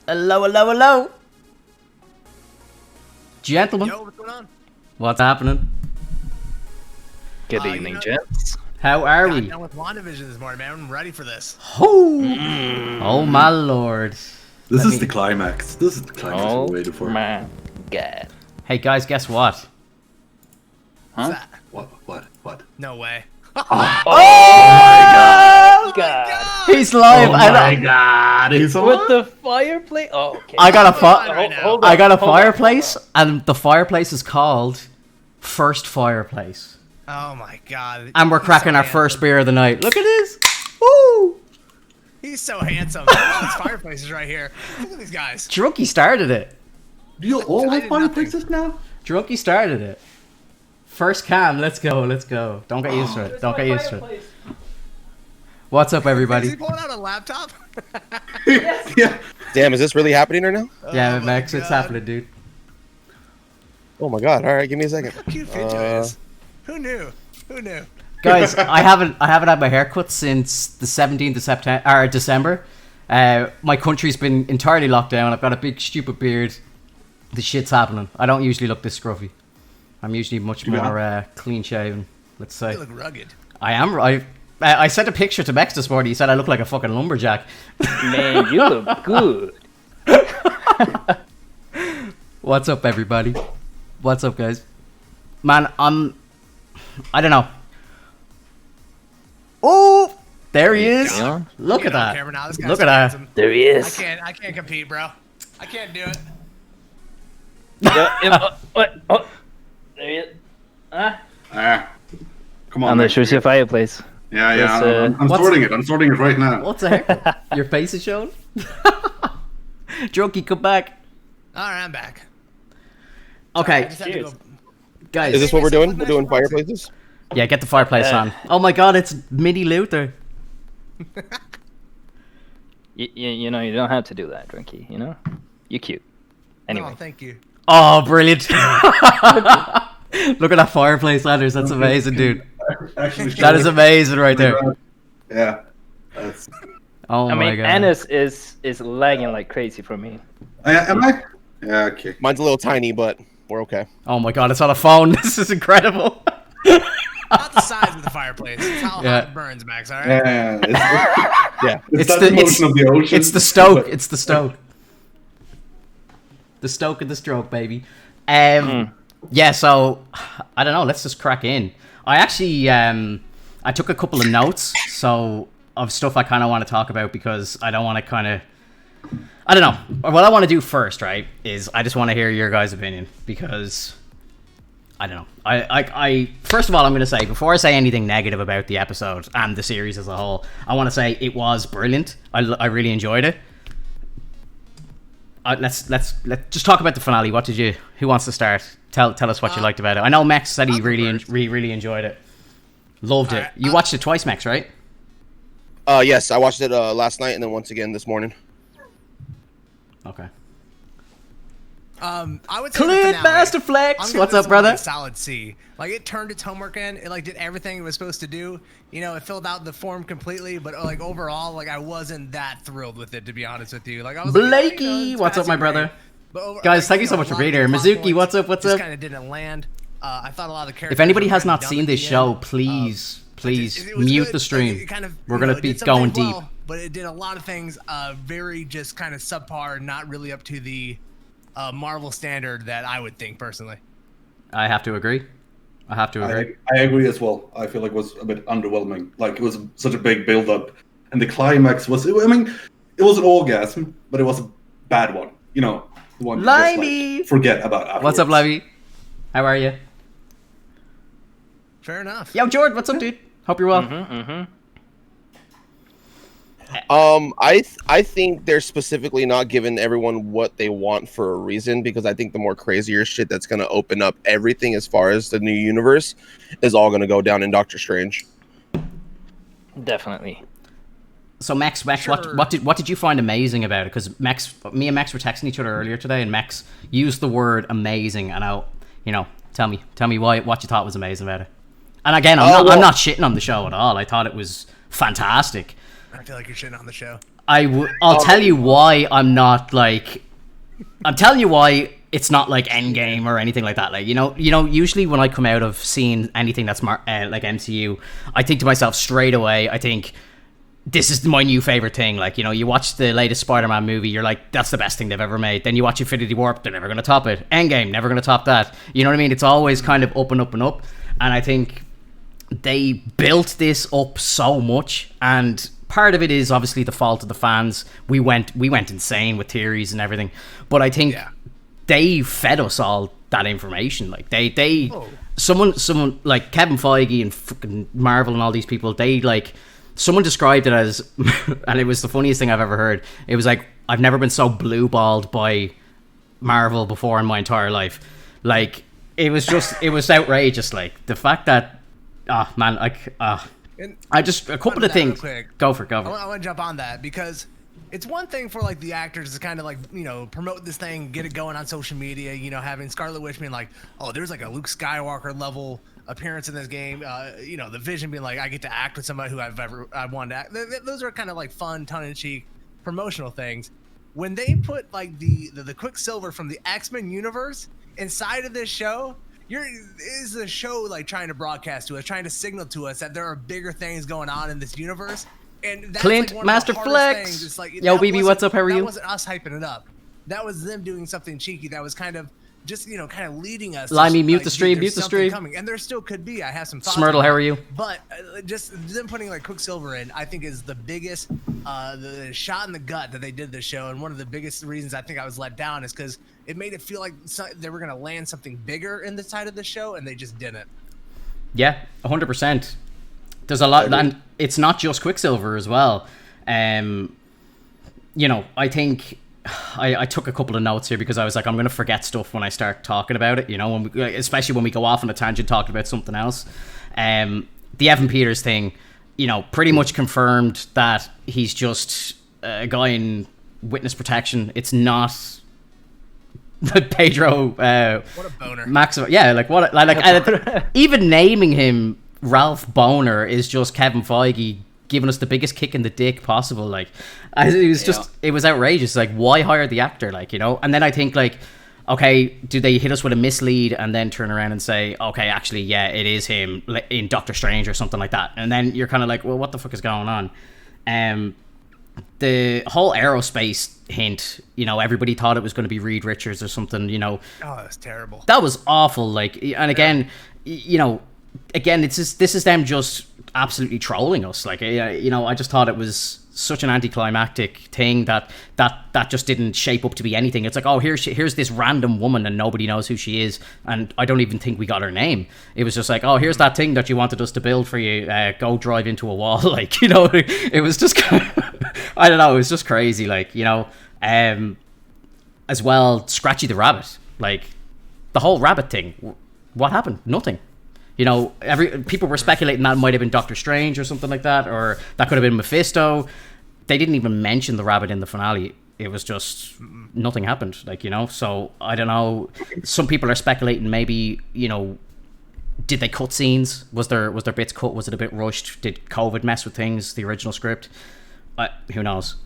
Hello, hello, hello. Gentlemen. Yo, what's going on? What's happening? Good evening, gents. How are Got we? down with Wandavision this morning, man. I'm ready for this. Oh my lord. This is the climax. This is the climax we're waiting for. My God. Hey guys, guess what? What's that? What? No way. Oh God. He's live. Oh my god, he's With the fireplace. Oh, okay. I got a Hold I got a fireplace, and the fireplace is called First Fireplace. Oh my god. And we're He's cracking so our handsome. first beer of the night. Look at this. Woo! He's so handsome. Look at all these fireplaces right here. Look at these guys. Drunky started it. Do you all I have did fireplaces now? Drunky started it. First cam, let's go, let's go. Don't get used to it. Don't get used to it. What's up, Is everybody? he pulling out a laptop? Yeah. Damn, is this really happening right now? Yeah, Oh my Max, it's God. happening, dude. Oh my god! All right, give me a second. How cute Finjo is. Who knew? Who knew? Guys, I haven't had my hair cut since the 17th of September or December. My country's been entirely locked down. I've got a big stupid beard. The shit's happening. I don't usually look this scruffy. I'm usually much more clean shaven. Let's say. You look rugged. I am. I sent a picture to Max this morning. He said I look like a fucking lumberjack. Man, you look good. What's up, everybody? What's up, guys? Man, I don't know. Oh, there he is. Yeah. Look at Get on that. camera now. This guy's Look so at that. handsome. There he is. I can't compete, bro. I can't do it. What? Oh, there he is. Ah, come on. And there Max. shows your fireplace. Yeah. This, I'm What's- sorting it. I'm sorting it right now. What's the heck? Your face is showing? Drunky, come back. Alright, I'm back. I Okay, just had to Cheers. go. guys. Is this what we're doing? Nice We're doing boxing. fireplaces? Yeah, get the fireplace on. Oh my god, it's Mini Luther. You know, you don't have to do that, Drinky. You know? You're cute. Anyway. Oh, thank you. Oh, brilliant. Look at that fireplace, Anders. That's amazing, dude. Actually, That is amazing right there. Yeah. That's... Oh I my mean, god. Annis is lagging like crazy for me. Am I? Yeah. Okay. Mine's a little tiny, but we're okay. Oh my god, it's on a phone. This is incredible. Not the size of the fireplace. It's how Yeah. hot it burns, Max, alright? Yeah. Yeah. It's that emotion of the ocean. It's the stoke. It's the stoke. The stoke and the stroke, baby. Yeah, so I don't know. Let's just crack in. I actually I took a couple of notes, so of stuff I kind of want to talk about because I don't want to kind of. I don't know. What I want to do first, right, is I just want to hear your guys' opinion because I don't know. I first of all, I'm going to say before I say anything negative about the episode and the series as a whole, I want to say it was brilliant. I really enjoyed it. Let's just talk about the finale. What did you? Who wants to start? Tell us what you liked about it. I know Max said he I'll go really first. really enjoyed it. Loved it. Alright, You watched it twice, Max, right? Yes, I watched it last night and then once again this morning. Okay. I would say the Clint finale, Master Flex. I'm giving What's this up, one, brother? like, a solid C. Like, it turned its homework in. It like did everything it was supposed to do. You know, it filled out the form completely. But like overall, like I wasn't that thrilled with it, to be honest with you. Like I was like, Blakey, you know, it's what's up, my passing grade. brother? But Guys, thank you so much for a lot being of here. the plot Mizuki, points what's up, what's just up? kind of didn't land. I thought a lot of the characters. If anybody were has kinda not dumb seen at this the show, end. please It was mute good. the Like, stream. it kind of, We're you gonna know, it be did some going things deep. well, but it did a lot of things very just kind of subpar, not really up to the Marvel standard that I would think personally. I have to agree. I I agree as well. I feel like it was a bit underwhelming. Like it was such a big build-up, and the climax was. I mean, it was an orgasm, but it was a bad one. You know, the one you just, Limey! like, forget about. Afterwards. What's up, Levy? How are you? Fair enough. Yo, Jord, what's up, dude? Hope you're well. I think they're specifically not giving everyone what they want for a reason because I think the more crazier shit that's gonna open up everything as far as the new universe is all gonna go down in Doctor Strange. Definitely. So Max, Sure. what did you find amazing about it? Because me and Max were texting each other earlier today, and Max used the word amazing, and tell me what you thought was amazing about it. And again, I'm not shitting on the show at all. I thought it was fantastic. I feel like you're shitting on the show. I'll tell you why I'm not like. I'm telling you why it's not like Endgame or anything like that. Like usually when I come out of seeing anything that's like MCU, I think to myself straight away. I think this is my new favorite thing. Like you watch the latest Spider-Man movie, you're like, that's the best thing they've ever made. Then you watch Infinity War, they're never gonna top it. Endgame, never gonna top that. You know what I mean? It's always kind of up and up and up. And I think they built this up so much, and part of it is obviously the fault of the fans. We went insane with theories and everything, but I think they fed us all that information. Like someone like Kevin Feige and fucking Marvel and all these people, they like, someone described it as and it was the funniest thing I've ever heard. It was like, I've never been so blue-balled by Marvel before in my entire life. Like it was outrageous. Like the fact that I just, a couple of things. Go for it. I want to jump on that because it's one thing for like the actors to kind of like, promote this thing, get it going on social media, having Scarlet Witch being like, oh, there's like a Luke Skywalker level appearance in this game. The Vision being like, I get to act with somebody who I wanted to act. Those are kind of like fun, tongue-in-cheek promotional things. When they put like the Quicksilver from the X-Men universe inside of this show, is the show like trying to broadcast to us, trying to signal to us that there are bigger things going on in this universe? And that's Clint, like one Master of the hardest Flex. things. It's like, yo, BB, what's up? How are you? That wasn't us hyping it up. That was them doing something cheeky. That was kind of just kind of leading us. Limey, mute like, the stream. Mute the stream. Coming. And there still could be. I have some thoughts. Smurtle, how are you? But just them putting like Quicksilver in, I think is the biggest the shot in the gut that they did this show. And one of the biggest reasons I think I was let down is because it made it feel like they were going to land something bigger in the side of the show, and they just didn't. Yeah, 100%. There's a lot, and it's not just Quicksilver as well. I think I took a couple of notes here because I was like, I'm going to forget stuff when I start talking about it, especially when we go off on a tangent talking about something else. The Evan Peters thing, pretty much confirmed that he's just a guy in witness protection. It's not Pedro. What a boner. Maximo. Yeah, like what? Like even naming him Ralph Boner is just Kevin Feige giving us the biggest kick in the dick possible. Like, it was outrageous. Like, why hire the actor? Like, and then I think like, okay, do they hit us with a mislead and then turn around and say, okay, actually, yeah, it is him in Doctor Strange or something like that? And then you're kind of like, well, what the fuck is going on? The whole aerospace hint, everybody thought it was going to be Reed Richards or something, Oh, that's terrible. That was awful. Like, and again, this is them just absolutely trolling us. Like, I just thought it was such an anticlimactic thing that just didn't shape up to be anything. It's like, oh, here's this random woman and nobody knows who she is, and I don't even think we got her name. It was just like, oh, here's that thing that you wanted us to build for you. Go drive into a wall. Like, it was just I don't know. It was just crazy. Like, as well, Scratchy the Rabbit. Like, the whole rabbit thing. What happened? Nothing. People were speculating that it might have been Doctor Strange or something like that, or that could have been Mephisto. They didn't even mention the rabbit in the finale. It was just nothing happened. Like, so I don't know. Some people are speculating maybe, did they cut scenes? Was there bits cut? Was it a bit rushed? Did COVID mess with things? The original script? Who knows?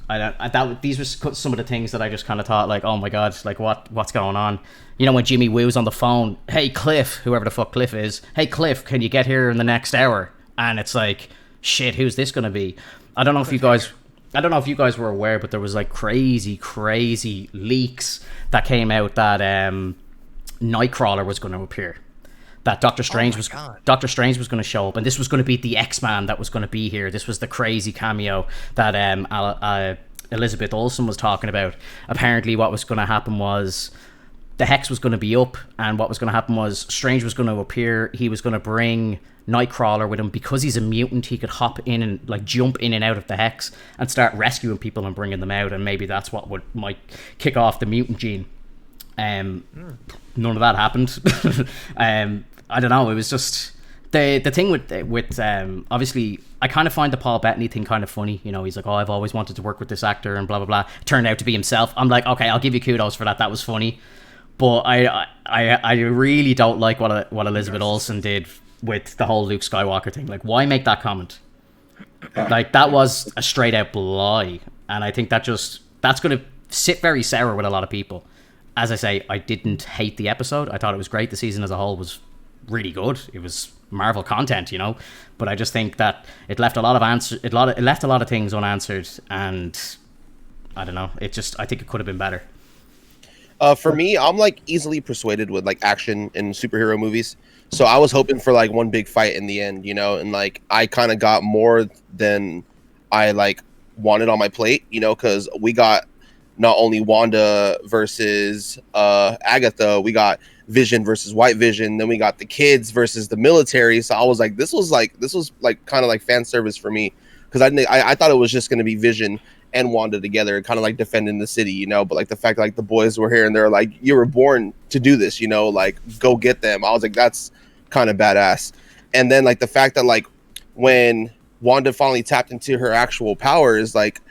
These were some of the things that I just kind of thought, like, oh my god, like what's going on? When Jimmy Woo's on the phone, hey Cliff, whoever the fuck Cliff is, hey Cliff, can you get here in the next hour? And it's like, shit, who's this gonna be? I don't know if you guys were aware, but there was like crazy leaks that came out that Nightcrawler was going to appear. That Doctor Strange was going to show up, and this was going to be the X-Man that was going to be here. This was the crazy cameo that Elizabeth Olsen was talking about. Apparently, what was going to happen was the Hex was going to be up, and what was going to happen was Strange was going to appear. He was going to bring Nightcrawler with him because he's a mutant. He could hop in and like jump in and out of the Hex and start rescuing people and bringing them out, and maybe that's what might kick off the mutant gene. None of that happened. I don't know. It was just the thing with obviously I kind of find the Paul Bettany thing kind of funny. He's like, oh, I've always wanted to work with this actor and blah blah blah. Turned out to be himself. I'm like, okay, I'll give you kudos for that. That was funny, but I really don't like what Elizabeth Olsen did with the whole Luke Skywalker thing. Like, why make that comment? Like, that was a straight out lie. And I think that's going to sit very sour with a lot of people. As I say, I didn't hate the episode. I thought it was great. The season as a whole was really good. It was Marvel content, you know. But I just think that it left a lot of things unanswered, and I don't know. I think it could have been better. For me, I'm like easily persuaded with like action and superhero movies. So I was hoping for like one big fight in the end, you know, and like I kind of got more than I like wanted on my plate, you know, because we got not only Wanda versus Agatha, we got Vision versus White Vision, then we got the kids versus the military. So I was like, this was kind of like fan service for me, because I thought it was just going to be Vision and Wanda together, kind of like defending the city, you know. But like the fact like the boys were here and they're like, you were born to do this, you know, like go get them. I was like, that's kind of badass. And then like the fact that like when Wanda finally tapped into her actual powers, like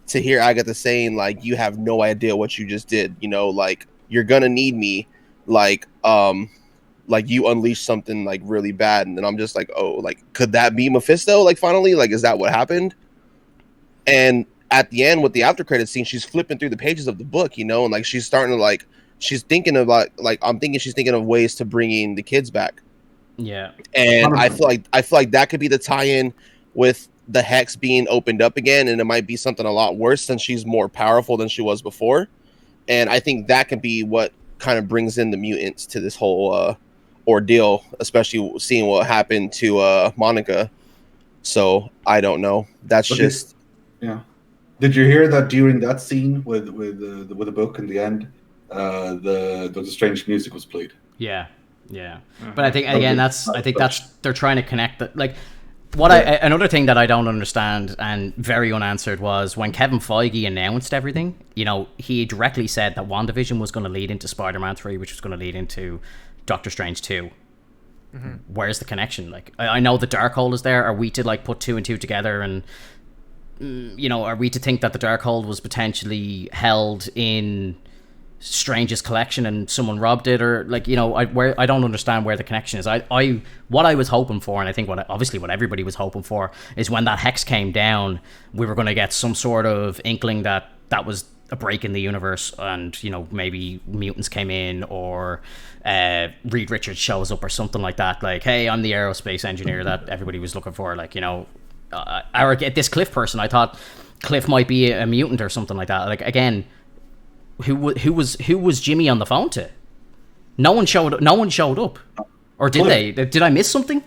to hear Agatha saying like, you have no idea what you just did, you know, like you're gonna need me, like you unleashed something like really bad. And then I'm just like, oh, like could that be Mephisto? Like finally, like is that what happened? And at the end with the after credit scene, she's flipping through the pages of the book, you know, and like she's starting to like she's thinking about like I'm thinking she's thinking of ways to bringing the kids back. Yeah. And I feel like that could be the tie-in with the hex being opened up again, and it might be something a lot worse since she's more powerful than she was before. And I think that could be what kind of brings in the mutants to this whole ordeal, especially seeing what happened to Monica. So I don't know. That's just yeah. Did you hear that during that scene with the book in the end, the Doctor Strange music was played? Yeah. But I think again, I think that's they're trying to connect the like. Another thing that I don't understand and very unanswered was when Kevin Feige announced everything. You know, he directly said that WandaVision was going to lead into Spider-Man 3, which was going to lead into Doctor Strange 2. Mm-hmm. Where's the connection? Like, I know the Darkhold is there. Are we to like put two and two together and you know, are we to think that the Darkhold was potentially held in Strange's collection and someone robbed it, or like, you know, I don't understand where the connection is. What I was hoping for, and I think what everybody was hoping for, is when that hex came down, we were going to get some sort of inkling that was a break in the universe, and you know, maybe mutants came in, or Reed Richards shows up or something like that. Like, hey, I'm the aerospace engineer that everybody was looking for. Like, you know, or this Cliff person. I thought Cliff might be a mutant or something like that. Like, again, who was Jimmy on the phone to? No one showed up, or did they? Did I miss something?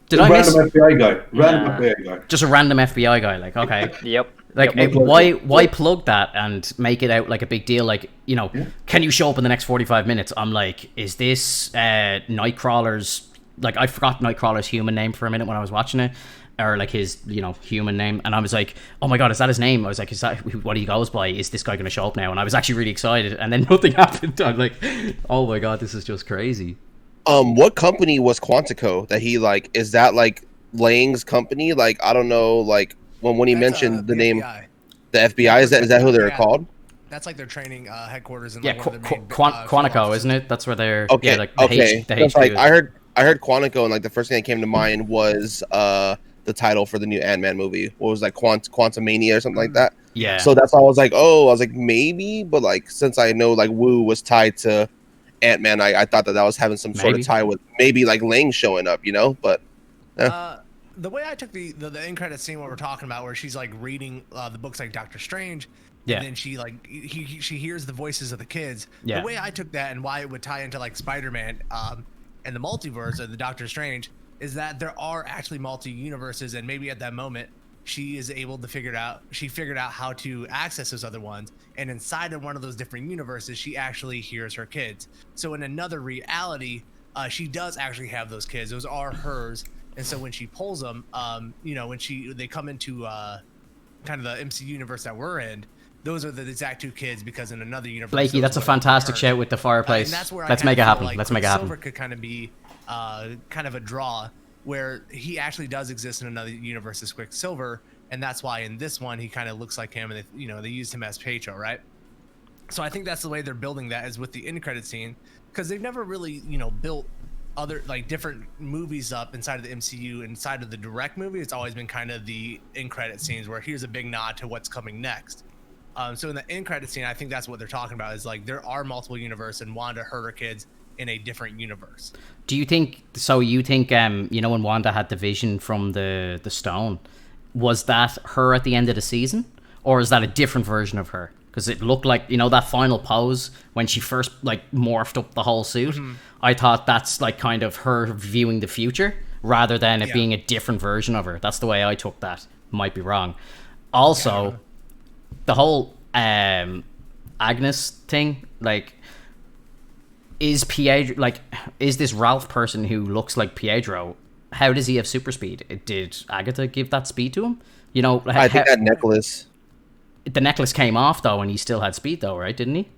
Did I miss FBI guy? FBI guy. Just a random FBI guy. Like, okay. Yep. Like, why plug that and make it out like a big deal? Like, you know, can you show up in the next 45 minutes? I'm like, is this Nightcrawler's? Like, I forgot Nightcrawler's human name for a minute when I was watching it. Or like his, you know, human name, and I was like, oh my god, is that his name? I was like, is that what he goes by? Is this guy going to show up now? And I was actually really excited, and then nothing happened. I'm like, oh my god, this is just crazy. What company was Quantico that he like? Is that like Lang's company? Like, I don't know. Like when he mentioned the name, FBI. the FBI, is that who they're called? That's like their training headquarters. And Yeah, like one of their main, Quantico, isn't it? That's where they're okay. Yeah, like Okay, the HQ like is. I heard Quantico, and like the first thing that came to mind was the title for the new Ant-Man movie. What was like Quantumania or something like that? Yeah. So that's why I was like, maybe, but like since I know like Wu was tied to Ant-Man, I thought that was having some sort of tie with maybe like Lang showing up, you know. But the way I took the end credit scene, what we're talking about, where she's like reading the books like Doctor Strange, and then she like she hears the voices of the kids. Yeah. The way I took that and why it would tie into like Spider-Man and the multiverse of the Doctor Strange is that there are actually multi-universes, and maybe at that moment she is able to figure it out. She figured out how to access those other ones, and inside of one of those different universes, she actually hears her kids. So in another reality, she does actually have those kids. Those are hers, and so when she pulls them, you know, when they come into kind of the MC universe that we're in, those are the exact two kids, because in another universe, Blakey, that's a fantastic shout with the fireplace. And that's where Let's make it happen. like Let's make it happen. Silver could kind of be kind of a draw where he actually does exist in another universe as Quicksilver, and that's why in this one he kind of looks like him, and they used him as Pietro, right? So I think that's the way they're building that, is with the end credit scene, because they've never really built other like different movies up inside of the MCU, inside of the direct movie, it's always been kind of the end credit scenes where here's a big nod to what's coming next. So in the end credit scene, I think that's what they're talking about, is like there are multiple universes and Wanda hurt her kids in a different universe. Do you think so? You think you know, when Wanda had the vision from the stone, was that her at the end of the season, or is that a different version of her? Because it looked like, you know, that final pose when she first like morphed up the whole suit. I thought that's like kind of her viewing the future rather than it being a different version of her. That's the way I took that. Might be wrong. Also, the whole Agnes thing, like, is this Ralph person who looks like Pietro? How does he have super speed? Did Agatha give that speed to him? You know, I think that necklace. The necklace came off though, and he still had speed though, right? Didn't he?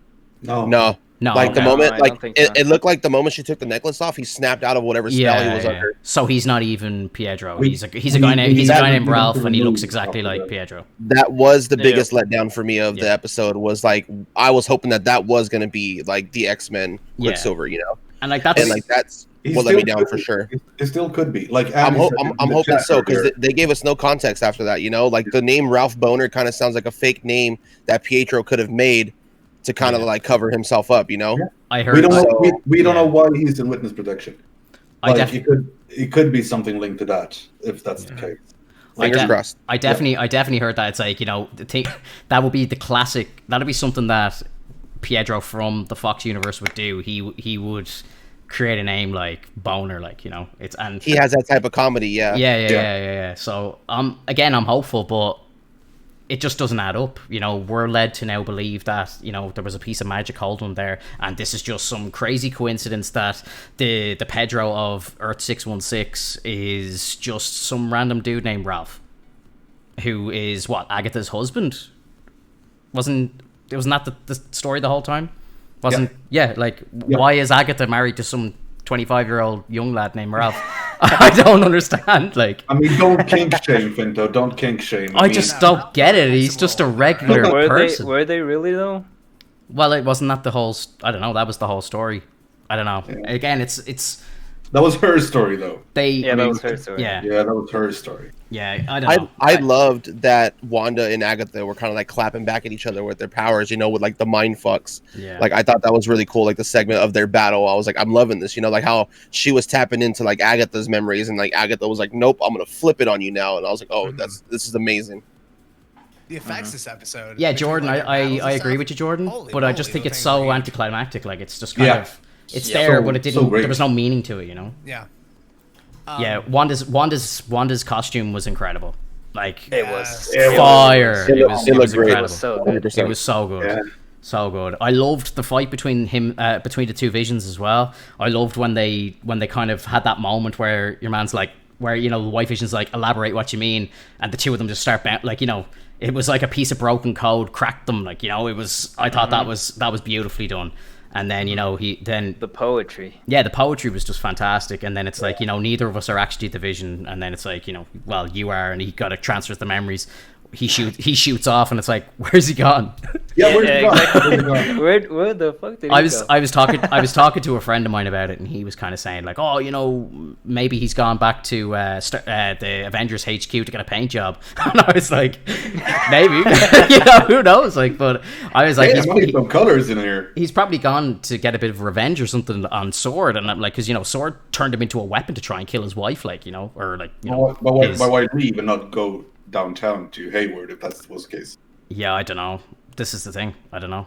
No. Like the okay. moment, I like don't think so. it looked like the moment she took the necklace off, he snapped out of whatever spell he was under. So he's not even Pietro. He's a guy named Ralph, and he looks exactly like Pietro. That was the biggest letdown for me of the episode. Was like I was hoping that was going to be like the X-Men Quicksilver, you know, and like that's what let me down for sure. It still could be. Like I'm hoping so, because they gave us no context after that. You know, like the name Ralph Boner kind of sounds like a fake name that Pietro could have made to kind of like cover himself up. You know, I heard. We don't know why he's in witness protection. Like it could be something linked to that if that's the case. Fingers crossed. I definitely heard that. It's like, you know, that would be the classic. That'd be something that Pietro from the Fox universe would do. He would create a name like Boner, like, you know, he has that type of comedy. Yeah. So again, I'm hopeful, but it just doesn't add up. You know, we're led to now believe that, you know, there was a piece of magic holding him there, and this is just some crazy coincidence that the Pedro of Earth 616 is just some random dude named Ralph, who is Agatha's husband. Wasn't that the story the whole time? Why is Agatha married to some 25-year-old young lad named Ralph? I don't understand. Like, I mean, don't kink shame, Finto. Don't kink shame. I just don't get it. He's just a regular person. Were they really though? Well, it wasn't that the whole. I don't know. That was the whole story. I don't know. Yeah. Again, it's. That was her story, though. That was her story. Yeah, that was her story. Yeah, I don't know. I loved that Wanda and Agatha were kind of like clapping back at each other with their powers, you know, with like the mind fucks. Yeah. Like I thought that was really cool, like the segment of their battle. I was like, I'm loving this, you know, like how she was tapping into like Agatha's memories, and like Agatha was like, nope, I'm gonna flip it on you now, and I was like, oh, this is amazing. The effects this episode. Yeah, Jordan, I agree with you, Jordan, but I just think it's so anticlimactic. Like, it's just kind of. It's there, but it didn't. There was no meaning to it, you know. Yeah. Wanda's costume was incredible. Like, it was fire. It was incredible. It was so good. It was so good. Yeah. So good. I loved the fight between the two visions as well. I loved when they kind of had that moment where your man's like, where, you know, the white vision's like, elaborate what you mean, and the two of them just start like, you know, it was like a piece of broken code cracked them, like, you know, it was. I thought that was beautifully done. And then, you know, the poetry. Yeah, the poetry was just fantastic. And then it's like, you know, neither of us are actually the Vision. And then it's like, you know, well, you are, and he got to transfer the memories. He shoots off, and it's like, where's he gone? Yeah, where's he gone? Where the fuck did he go? I was talking to a friend of mine about it, and he was kind of saying like, oh, you know, maybe he's gone back to the Avengers HQ to get a paint job. And I was like, maybe, you know, who knows? Like, but I was like, he's some colors in here. He's probably gone to get a bit of revenge or something on Sword, and I'm like, because, you know, Sword turned him into a weapon to try and kill his wife, like, you know, or like, you know, but why leave and not go downtown to Hayward if that was the case? Yeah, I don't know. This is the thing. I don't know.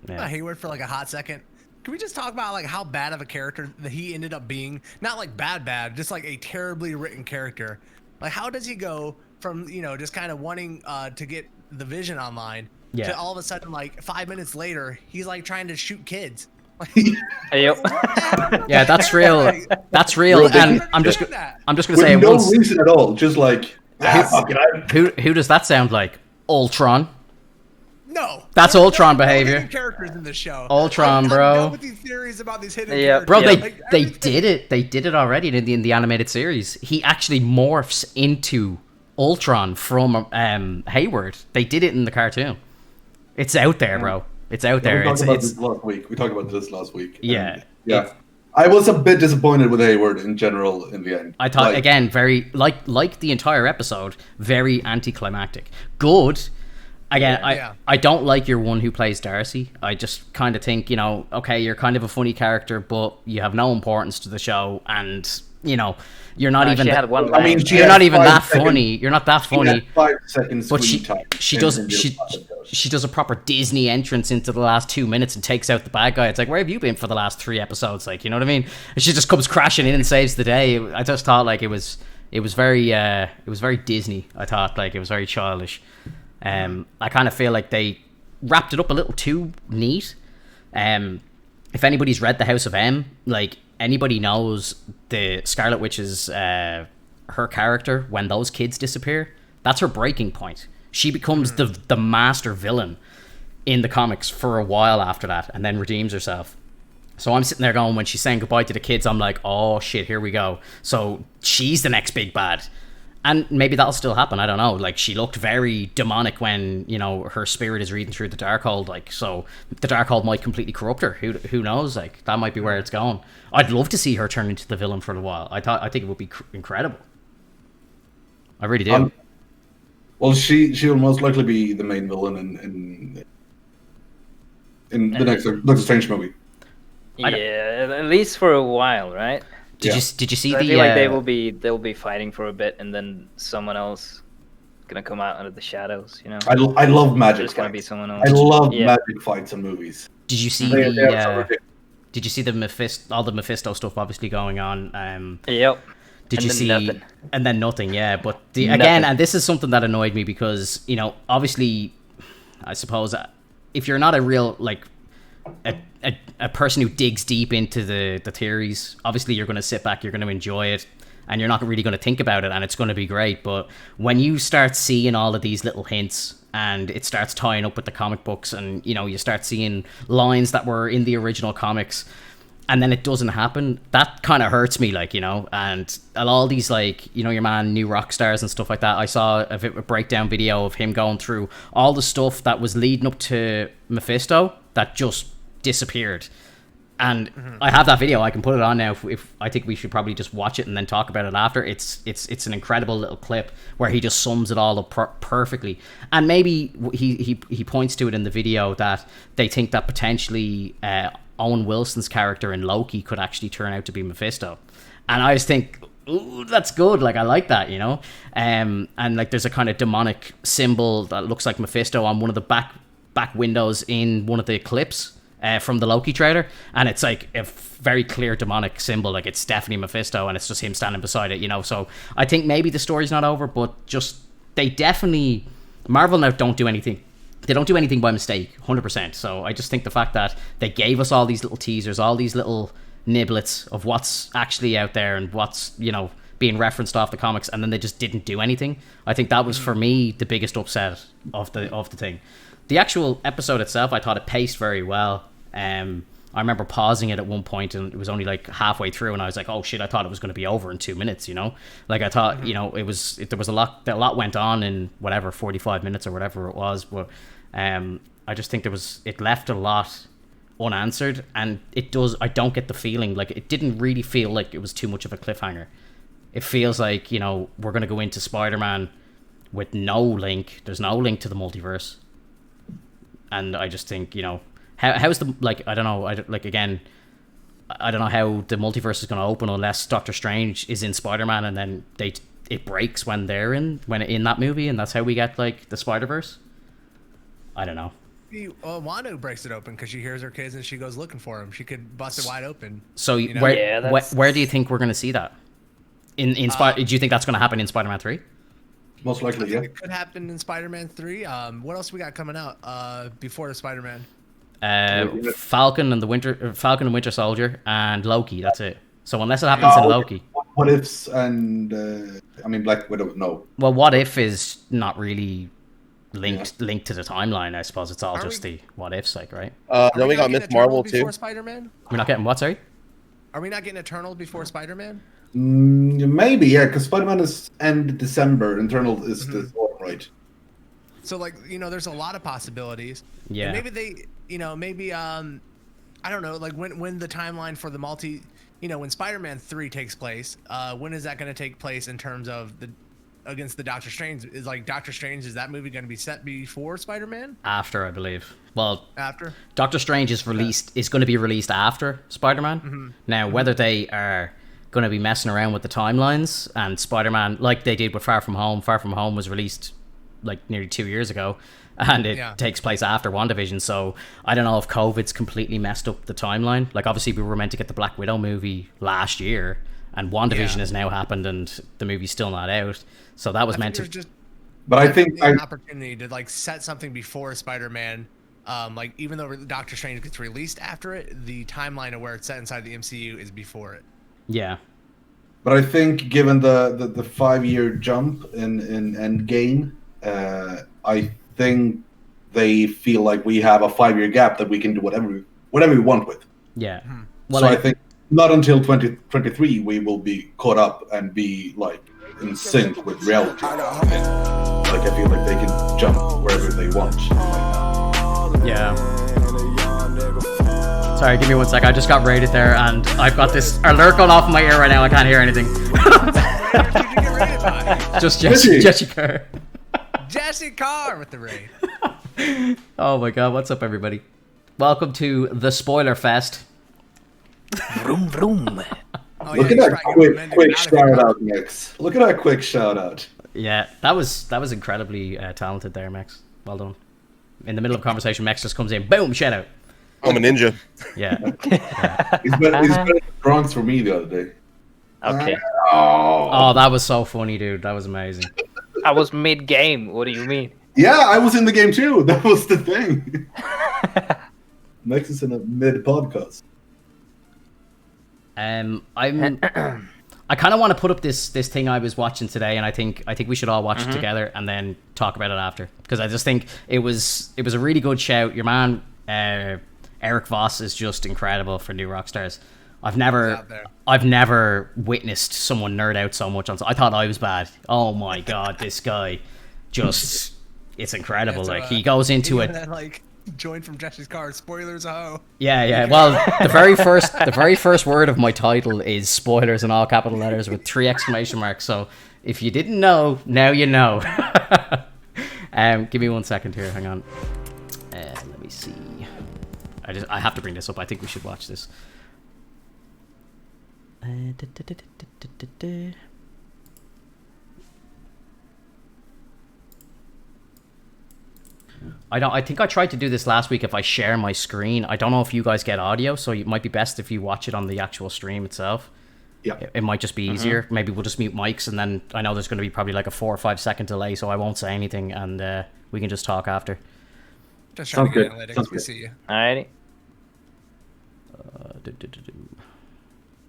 Yeah. Hayward for like a hot second. Can we just talk about like how bad of a character that he ended up being? Not like bad, just like a terribly written character. Like, how does he go from, you know, just kind of wanting to get the Vision online to all of a sudden, like 5 minutes later, he's like trying to shoot kids. Yeah, that's real. That's real. And I'm just gonna say no reason at all. Just like, who does that sound like? Ultron. No, that's Ultron behavior. Characters in the show. Ultron, bro. I'm done with these theories about these hidden characters. Bro, they did it. They did it already in the animated series. He actually morphs into Ultron from Hayward. They did it in the cartoon. It's out there, bro. It's out there. We talked about this last week. Yeah. I was a bit disappointed with Hayward in general in the end. I thought again very like the entire episode, very anticlimactic. Good. Again, I don't like your one who plays Darcy. I just kind of think, okay, you're kind of a funny character, but you have no importance to the show, and you're not even. She had one line. I mean, you're not even that funny. You're not that funny. 5 seconds, but time she in- does in the she does a proper Disney entrance into the last 2 minutes and takes out the bad guy. It's like, where have you been for the last 3 episodes? Like, you know what I mean? And she just comes crashing in and saves the day. I just thought like it was very Disney. I thought like it was very childish. I kind of feel like they wrapped it up a little too neat. If anybody's read The House of M, like anybody knows the Scarlet Witch's her character when those kids disappear, that's her breaking point. She becomes the master villain in the comics for a while after that, and then redeems herself. So I'm sitting there going, when she's saying goodbye to the kids, I'm like, oh shit, here we go. So she's the next big bad. And maybe that'll still happen. I don't know. Like, she looked very demonic when, her spirit is reading through the Darkhold. Like, so the Darkhold might completely corrupt her. Who knows? Like, that might be where it's going. I'd love to see her turn into the villain for a while. I think it would be incredible. I really do. Well, she'll most likely be the main villain in the next Doctor Strange movie. Yeah, at least for a while, right? Did you see I the? feel like they'll be fighting for a bit, and then someone else gonna come out of the shadows. I love magic. There's gonna be someone else. I love magic fights in movies. Did you see Did you see all the Mephisto stuff obviously going on? Yep. Did you see nothing. And then nothing? Yeah, but again, and this is something that annoyed me because obviously, I suppose if you're not a real a person who digs deep into the theories, obviously you're going to sit back, you're going to enjoy it, and you're not really going to think about it, and it's going to be great. But when you start seeing all of these little hints and it starts tying up with the comic books, and you start seeing lines that were in the original comics, and then it doesn't happen, that kind of hurts me, and all these, your man New Rockstars and stuff like that. I saw a breakdown video of him going through all the stuff that was leading up to Mephisto that just disappeared. And I have that video. I can put it on now. If I think we should probably just watch it and then talk about it after. It's an incredible little clip where he just sums it all up perfectly. And maybe he points to it in the video that they think that potentially Owen Wilson's character in Loki could actually turn out to be Mephisto. And I just think, ooh, that's good. I like that, and there's a kind of demonic symbol that looks like Mephisto on one of the back windows in one of the clips from the Loki trailer, and it's like a very clear demonic symbol. It's definitely Mephisto, and it's just him standing beside it. So I think maybe the story's not over, but just they definitely Marvel now don't do anything. They don't do anything by mistake, 100%. So I just think the fact that they gave us all these little teasers, all these little niblets of what's actually out there and what's being referenced off the comics, and then they just didn't do anything. I think that was for me the biggest upset of the thing. The actual episode itself, I thought it paced very well. I remember pausing it at one point, and it was only halfway through, and I was like, "Oh shit!" I thought it was going to be over in 2 minutes. I thought, there was a lot went on in 45 minutes or whatever it was. But I just think it left a lot unanswered, and I don't get the feeling it didn't really feel like it was too much of a cliffhanger. It feels like we're going to go into Spider-Man with no link. There's no link to the multiverse. And I just think, how's the, I don't know, again, I don't know how the multiverse is going to open unless Doctor Strange is in Spider-Man, and then it breaks when they're in that movie, and that's how we get, the Spider-Verse. I don't know. Wanda breaks it open because she hears her kids and she goes looking for them. She could bust it wide open. So where do you think we're going to see that? Do you think that's going to happen in Spider-Man 3? Most likely, yeah. It could happen in Spider-Man 3. What else we got coming out before the Spider-Man? Falcon and Winter Soldier and Loki. That's it. So unless it happens in Loki, What Ifs and Black Widow. No. Well, What If is not really linked to the timeline. I suppose it's all the What Ifs, right? Then we got Miss Marvel too. Before Spider-Man? We're not getting what? Sorry. Are we not getting Eternal before Spider-Man? Maybe, yeah, because Spider-Man is end December. Eternal is the autumn, right? So, there's a lot of possibilities. Yeah. And maybe they, I don't know, like when the timeline for the when Spider-Man 3 takes place, when is that going to take place in terms of against the Doctor Strange? Is like Doctor Strange, is that movie going to be set before Spider-Man? After, I believe. Well, after Doctor Strange is going to be released after Spider-Man. Mm-hmm. Now, whether they are going to be messing around with the timelines and Spider-Man, like they did with Far From Home was released like nearly 2 years ago, and it takes place after WandaVision. So I don't know if COVID's completely messed up the timeline. Like, obviously we were meant to get the Black Widow movie last year, and WandaVision has now happened, and the movie's still not out. So that was meant to. But I think an opportunity to like set something before Spider-Man. Like, even though Doctor Strange gets released after it, the timeline of where it's set inside the MCU is before it. Yeah. But I think given the 5-year jump in Endgame, I think they feel like we have a 5-year gap that we can do whatever we want with. Yeah. Well, so I think not until 2023 we will be caught up and be like in sync with reality. Like, I feel like they can jump wherever they want. Yeah. Sorry, give me 1 sec. I just got raided there, and I've got this alert going off in my ear right now. I can't hear anything. Just Jesse Carr. Jesse Carr with the raid. Oh my god, what's up, everybody? Welcome to the Spoiler Fest. Vroom vroom. Look at that quick shout out, Max. Look at that quick shout out. Yeah, that was incredibly talented there, Max. Well done. In the middle of conversation, Max just comes in, boom, shout out. I'm a ninja. Yeah. He's been Bronx for me the other day. Okay. Oh, that was so funny, dude. That was amazing. I was mid-game. What do you mean? Yeah, I was in the game too. That was the thing. Max is in a mid-podcast. I kind of want to put up this thing I was watching today, and I think we should all watch it together and then talk about it after, because I just think it was a really good shout. Your man Eric Voss is just incredible for new Rockstars. I've never witnessed someone nerd out so much on. I thought I was bad. Oh my god, this guy just, it's incredible. Yeah, so, like, he goes into it. That, like, joined from Jesse's car. Spoilers, oh. Yeah. Well, the very first word of my title is spoilers in all capital letters with 3 exclamation marks. So if you didn't know, now you know. Give me 1 second here. Hang on. Let me see. I have to bring this up. I think we should watch this. I think I tried to do this last week if I share my screen. I don't know if you guys get audio, so it might be best if you watch it on the actual stream itself. Yeah. It might just be easier. Maybe we'll just mute mics, and then I know there's going to be probably like a 4 or 5 second delay, so I won't say anything, and we can just talk after. Just trying to get analytics. We see you. Alrighty.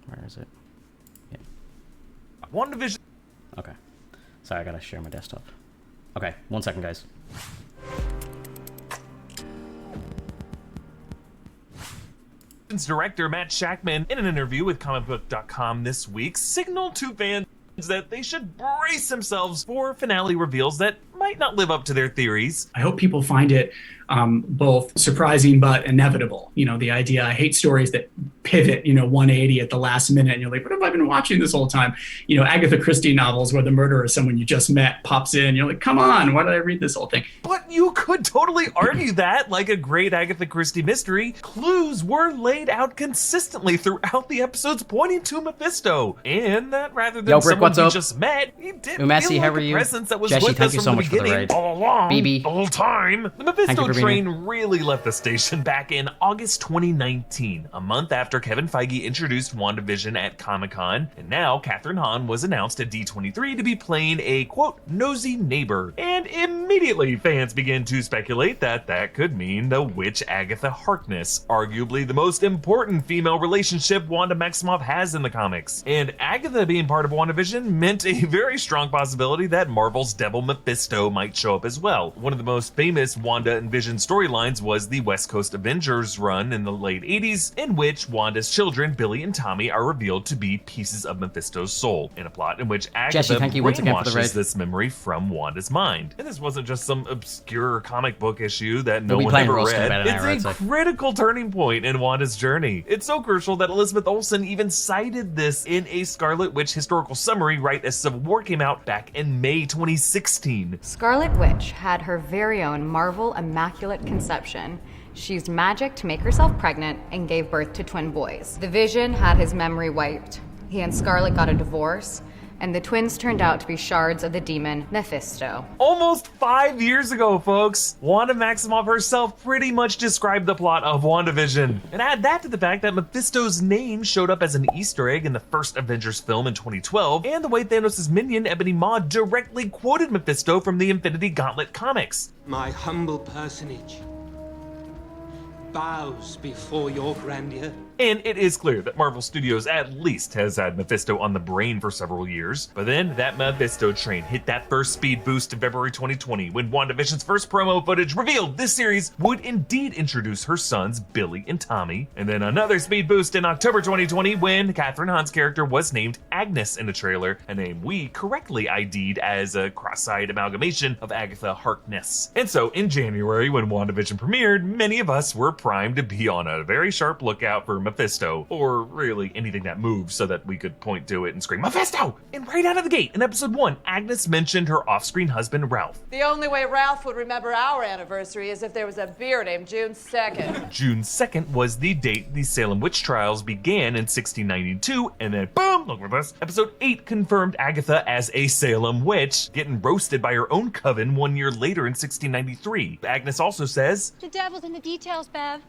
Where is it? Yeah. Wandavision. Okay. Sorry, I gotta share my desktop. Okay, 1 second, guys. Director Matt Shackman, in an interview with comicbook.com this week, signaled to fans that they should brace themselves for finale reveals that might not live up to their theories. I hope people find it both surprising but inevitable. You know, the idea, I hate stories that pivot, 180 at the last minute, and you're like, what have I been watching this whole time? Agatha Christie novels where the murderer is someone you just met, pops in, you're like, come on, why did I read this whole thing? But you could totally argue that, like a great Agatha Christie mystery, clues were laid out consistently throughout the episodes pointing to Mephisto, and that rather than someone you just met, he did feel like a presence that was with us from the beginning, all along, the whole time. The Mephisto train really left the station back in August 2019, a month after Kevin Feige introduced WandaVision at Comic-Con, and now Kathryn Hahn was announced at D23 to be playing a, quote, nosy neighbor. And immediately fans began to speculate that that could mean the witch Agatha Harkness, arguably the most important female relationship Wanda Maximoff has in the comics. And Agatha being part of WandaVision meant a very strong possibility that Marvel's Devil Mephisto might show up as well. One of the most famous Wanda and Vision WandaVision storylines was the West Coast Avengers run in the late 80s, in which Wanda's children, Billy and Tommy, are revealed to be pieces of Mephisto's soul, in a plot in which Agatha brainwashes this memory from Wanda's mind. And this wasn't just some obscure comic book issue that no one ever read. It's a critical turning point in Wanda's journey. It's so crucial that Elizabeth Olsen even cited this in a Scarlet Witch historical summary right as Civil War came out back in May 2016. Scarlet Witch had her very own Marvel Immaculate Conception. She used magic to make herself pregnant and gave birth to twin boys. The Vision had his memory wiped. He and Scarlet got a divorce, and the twins turned out to be shards of the demon Mephisto. Almost 5 years ago, folks, Wanda Maximoff herself pretty much described the plot of WandaVision. And add that to the fact that Mephisto's name showed up as an Easter egg in the first Avengers film in 2012, and the way Thanos' minion, Ebony Maw, directly quoted Mephisto from the Infinity Gauntlet comics. My humble personage bows before your grandeur. And it is clear that Marvel Studios at least has had Mephisto on the brain for several years. But then that Mephisto train hit that first speed boost in February 2020 when WandaVision's first promo footage revealed this series would indeed introduce her sons, Billy and Tommy. And then another speed boost in October 2020 when Catherine Hahn's character was named Agnes in a trailer, a name we correctly ID'd as a cross-eyed amalgamation of Agatha Harkness. And so in January, when WandaVision premiered, many of us were primed to be on a very sharp lookout for Mephisto, or really anything that moves so that we could point to it and scream, Mephisto! And right out of the gate, in episode 1, Agnes mentioned her off-screen husband, Ralph. The only way Ralph would remember our anniversary is if there was a beer named June 2nd. June 2nd was the date the Salem witch trials began in 1692, and then boom, look at this, episode 8 confirmed Agatha as a Salem witch, getting roasted by her own coven 1 year later in 1693. Agnes also says, "The devil's in the details, Bev."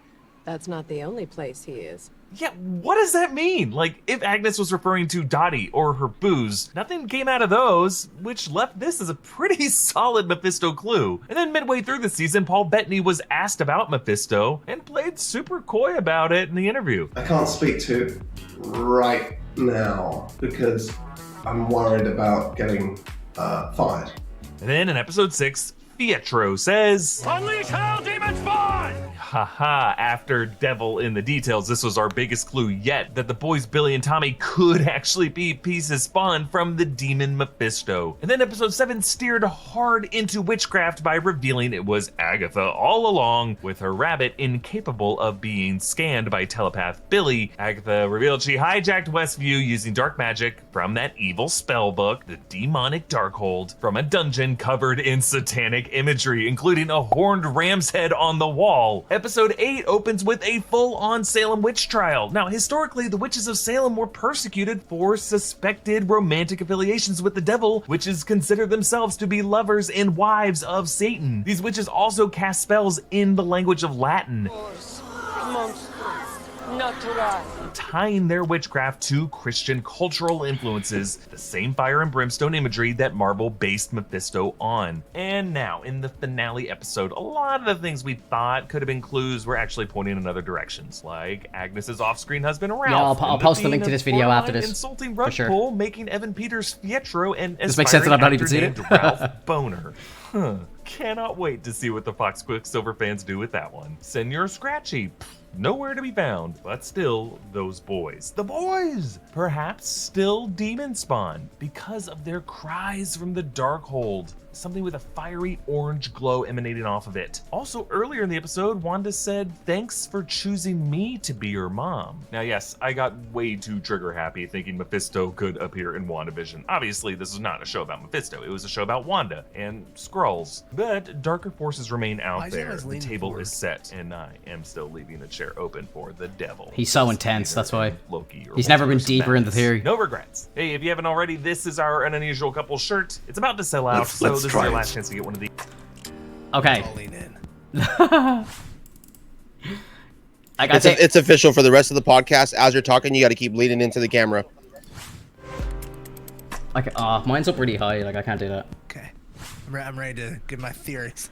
That's not the only place he is. yeah, what does that mean? Like, if Agnes was referring to Dottie or her booze, nothing came out of those, which left this as a pretty solid Mephisto clue. And then midway through the season, Paul Bettany was asked about Mephisto and played super coy about it in the interview. I can't speak to it right now because I'm worried about getting fired. And then in episode 6, Pietro says, Unleash hell, demons, fight! Haha, after Devil in the Details, this was our biggest clue yet, that the boys Billy and Tommy could actually be pieces spawned from the demon Mephisto. And then episode 7 steered hard into witchcraft by revealing it was Agatha all along, with her rabbit incapable of being scanned by telepath Billy. Agatha revealed she hijacked Westview using dark magic from that evil spell book, the Demonic Darkhold, from a dungeon covered in satanic imagery, including a horned ram's head on the wall. Episode 8 opens with a full-on Salem witch trial. Now, historically, the witches of Salem were persecuted for suspected romantic affiliations with the devil. Witches consider themselves to be lovers and wives of Satan. These witches also cast spells in the language of Latin, tying their witchcraft to Christian cultural influences, the same fire and brimstone imagery that Marvel based Mephisto on. And now, in the finale episode, a lot of the things we thought could have been clues were actually pointing in other directions, like Agnes's off-screen husband Ralph. Yeah, I'll post the link to this video after this. Insulting rug sure. pull, making Evan Peters Pietro and this makes sense that I'm not even seeing it. Ralph Boner. Cannot wait to see what the Fox Quicksilver fans do with that one. Senor Scratchy. Nowhere to be found, but still those boys. The boys! Perhaps still demon spawn because of their cries from the Darkhold. Something with a fiery orange glow emanating off of it. Also, earlier in the episode, Wanda said, "Thanks for choosing me to be your mom." Now, yes, I got way too trigger happy thinking Mephisto could appear in WandaVision. Obviously, this is not a show about Mephisto. It was a show about Wanda and Skrulls. But darker forces remain out there. The table is set, and I am still leaving a chair open for the devil. He's so intense, that's why. Loki he's never been deeper in the theory. No regrets. Hey, if you haven't already, this is our An Unusual Couple shirt. It's about to sell out, so this is your last chance to get one of these. Okay. It's official for the rest of the podcast. As you're talking, you got to keep leaning into the camera. Okay, mine's up really high. Like, I can't do that. Okay, I'm ready to give my theories.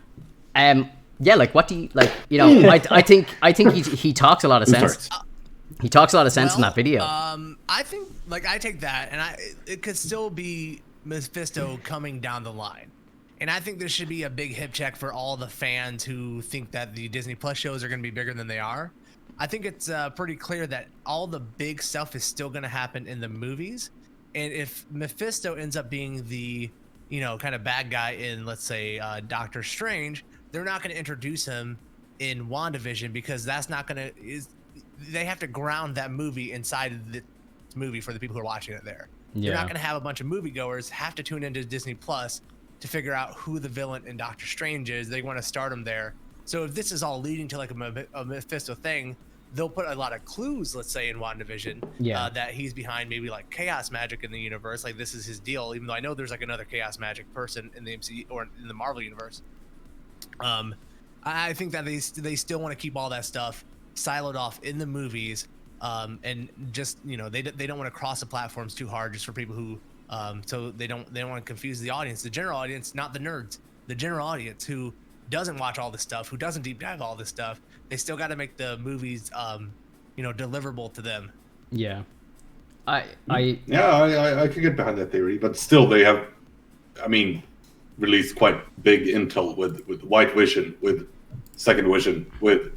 Yeah, like, what do you like? You know, I think he talks a lot of sense. He talks a lot of sense in that video. I think, like, I take that, and it could still be Mephisto coming down the line. And I think this should be a big hip check for all the fans who think that the Disney Plus shows are going to be bigger than they are. I think it's pretty clear that all the big stuff is still going to happen in the movies. And if Mephisto ends up being the, kind of bad guy in, let's say, Doctor Strange, they're not going to introduce him in WandaVision because that's not going to... They have to ground that movie inside of the movie for the people who are watching it there. Yeah. They're not going to have a bunch of moviegoers have to tune into Disney Plus to figure out who the villain in Doctor Strange is. They want to start them there. So if this is all leading to like a Mephisto thing, they'll put a lot of clues, let's say in WandaVision, that he's behind maybe like chaos magic in the universe. Like this is his deal, even though I know there's like another chaos magic person in the MCU or in the Marvel universe. I think that they still want to keep all that stuff siloed off in the movies, and just they don't want to cross the platforms too hard just for people who so they don't want to confuse the audience, the general audience, not the nerds, the general audience who doesn't watch all this stuff, who doesn't deep dive all this stuff. They still got to make the movies deliverable to them. Yeah. I could get behind that theory, but still they have released quite big intel with White Vision, with Second Vision, with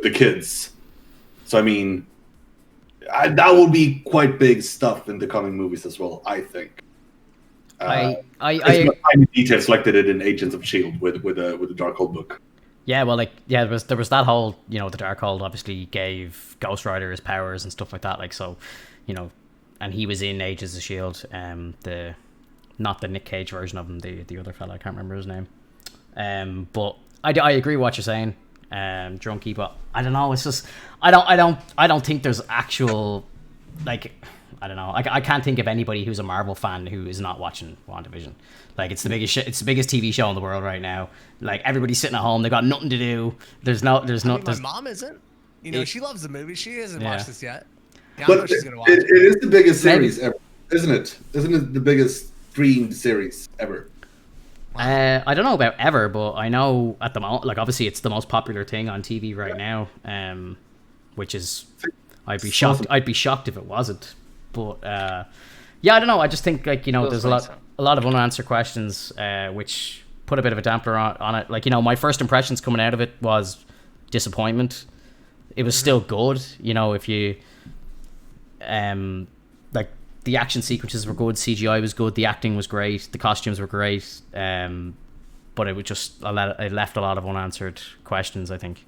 the kids. So that will be quite big stuff in the coming movies as well, I think. Tiny details like they did in Agents of S.H.I.E.L.D. with the Darkhold book. Yeah, well, there was that whole, the Darkhold obviously gave Ghost Rider his powers and stuff like that, and he was in Agents of S.H.I.E.L.D., not the Nick Cage version of him, the other fella, I can't remember his name. But I agree with what you're saying, Drunky, but I don't know, it's just, I don't think there's actual, I don't know. I can't think of anybody who's a Marvel fan who is not watching WandaVision. It's the biggest it's the biggest TV show in the world right now. Everybody's sitting at home, they've got nothing to do. My mom isn't. She loves the movie. She hasn't watched this yet. Yeah, but I know she's gonna watch it. It is the biggest series ever, isn't it? Isn't it the biggest streamed series ever? I don't know about ever, but I know at the moment, obviously it's the most popular thing on TV right now. Which is, I'd be shocked. Awesome. I'd be shocked if it wasn't. But I don't know. I just think there's a lot of unanswered questions, which put a bit of a dampener on it. My first impressions coming out of it was disappointment. It was still good, if you the action sequences were good, CGI was good, the acting was great, the costumes were great, but it was just it left a lot of unanswered questions, I think.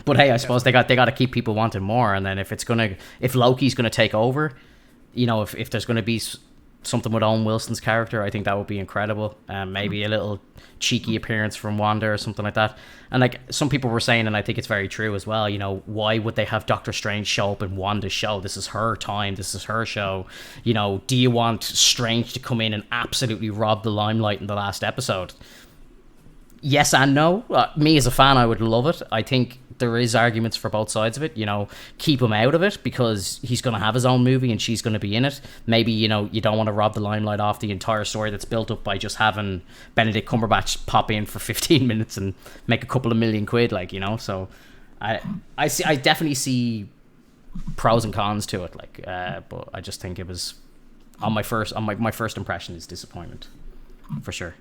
But hey, I suppose they got to keep people wanting more, and then if Loki's gonna take over, if there's gonna be something with Owen Wilson's character, I think that would be incredible. Maybe a little cheeky appearance from Wanda or something like that. And some people were saying, and I think it's very true as well, why would they have Doctor Strange show up in Wanda's show? This is her time, this is her show. Do you want Strange to come in and absolutely rob the limelight in the last episode? Yes and no. Me as a fan, I would love it. I think there is arguments for both sides of it. Keep him out of it because he's going to have his own movie and she's going to be in it. Maybe, you don't want to rob the limelight off the entire story that's built up by just having Benedict Cumberbatch pop in for 15 minutes and make a couple of million quid, So I definitely see pros and cons to it, but I just think it was my first impression is disappointment for sure.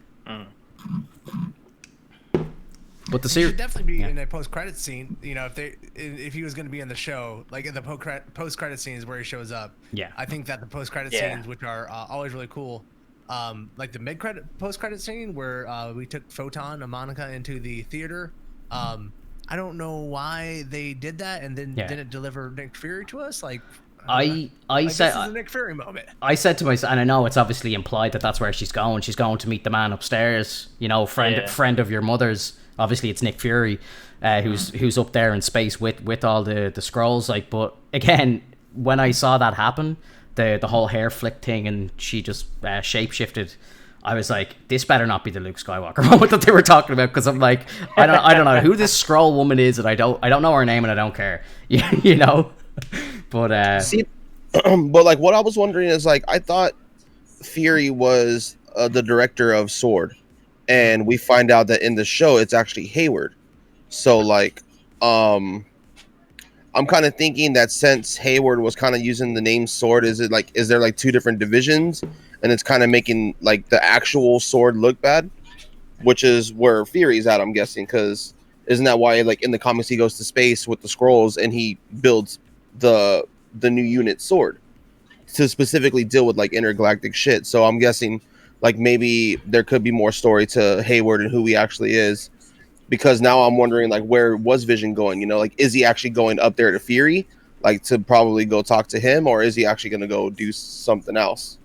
But the series should definitely be in a post-credit scene. If he was going to be in the show, in the post-credit scenes where he shows up. Yeah, I think that the post-credit scenes, which are always really cool, like the post-credit scene where we took Photon and Monica into the theater. I don't know why they did that and then didn't deliver Nick Fury to us. I said this is a Nick Fury moment. I said to myself, and I know it's obviously implied that that's where she's going. She's going to meet the man upstairs. Friend of your mother's. Obviously, it's Nick Fury, who's up there in space with all the scrolls. But again, when I saw that happen, the whole hair flick thing, and she just shapeshifted, I was like, this better not be the Luke Skywalker moment that they were talking about, because I'm like, I don't know who this scroll woman is, and I don't know her name, and I don't care, But see, but what I was wondering is I thought Fury was the director of S.W.O.R.D. And we find out that in the show it's actually Hayward. So I'm kind of thinking that since Hayward was kind of using the name S.W.O.R.D., is there two different divisions, and it's kind of making like the actual sword look bad, which is where Fury's at, I'm guessing, because isn't that why like in the comics he goes to space with the scrolls and he builds the new unit sword to specifically deal with like intergalactic shit. So I'm guessing like maybe there could be more story to Hayward and who he actually is, because now I'm wondering like where was Vision going, you know, like is he actually going up there to Fury like to probably go talk to him, or is he actually going to go do something else?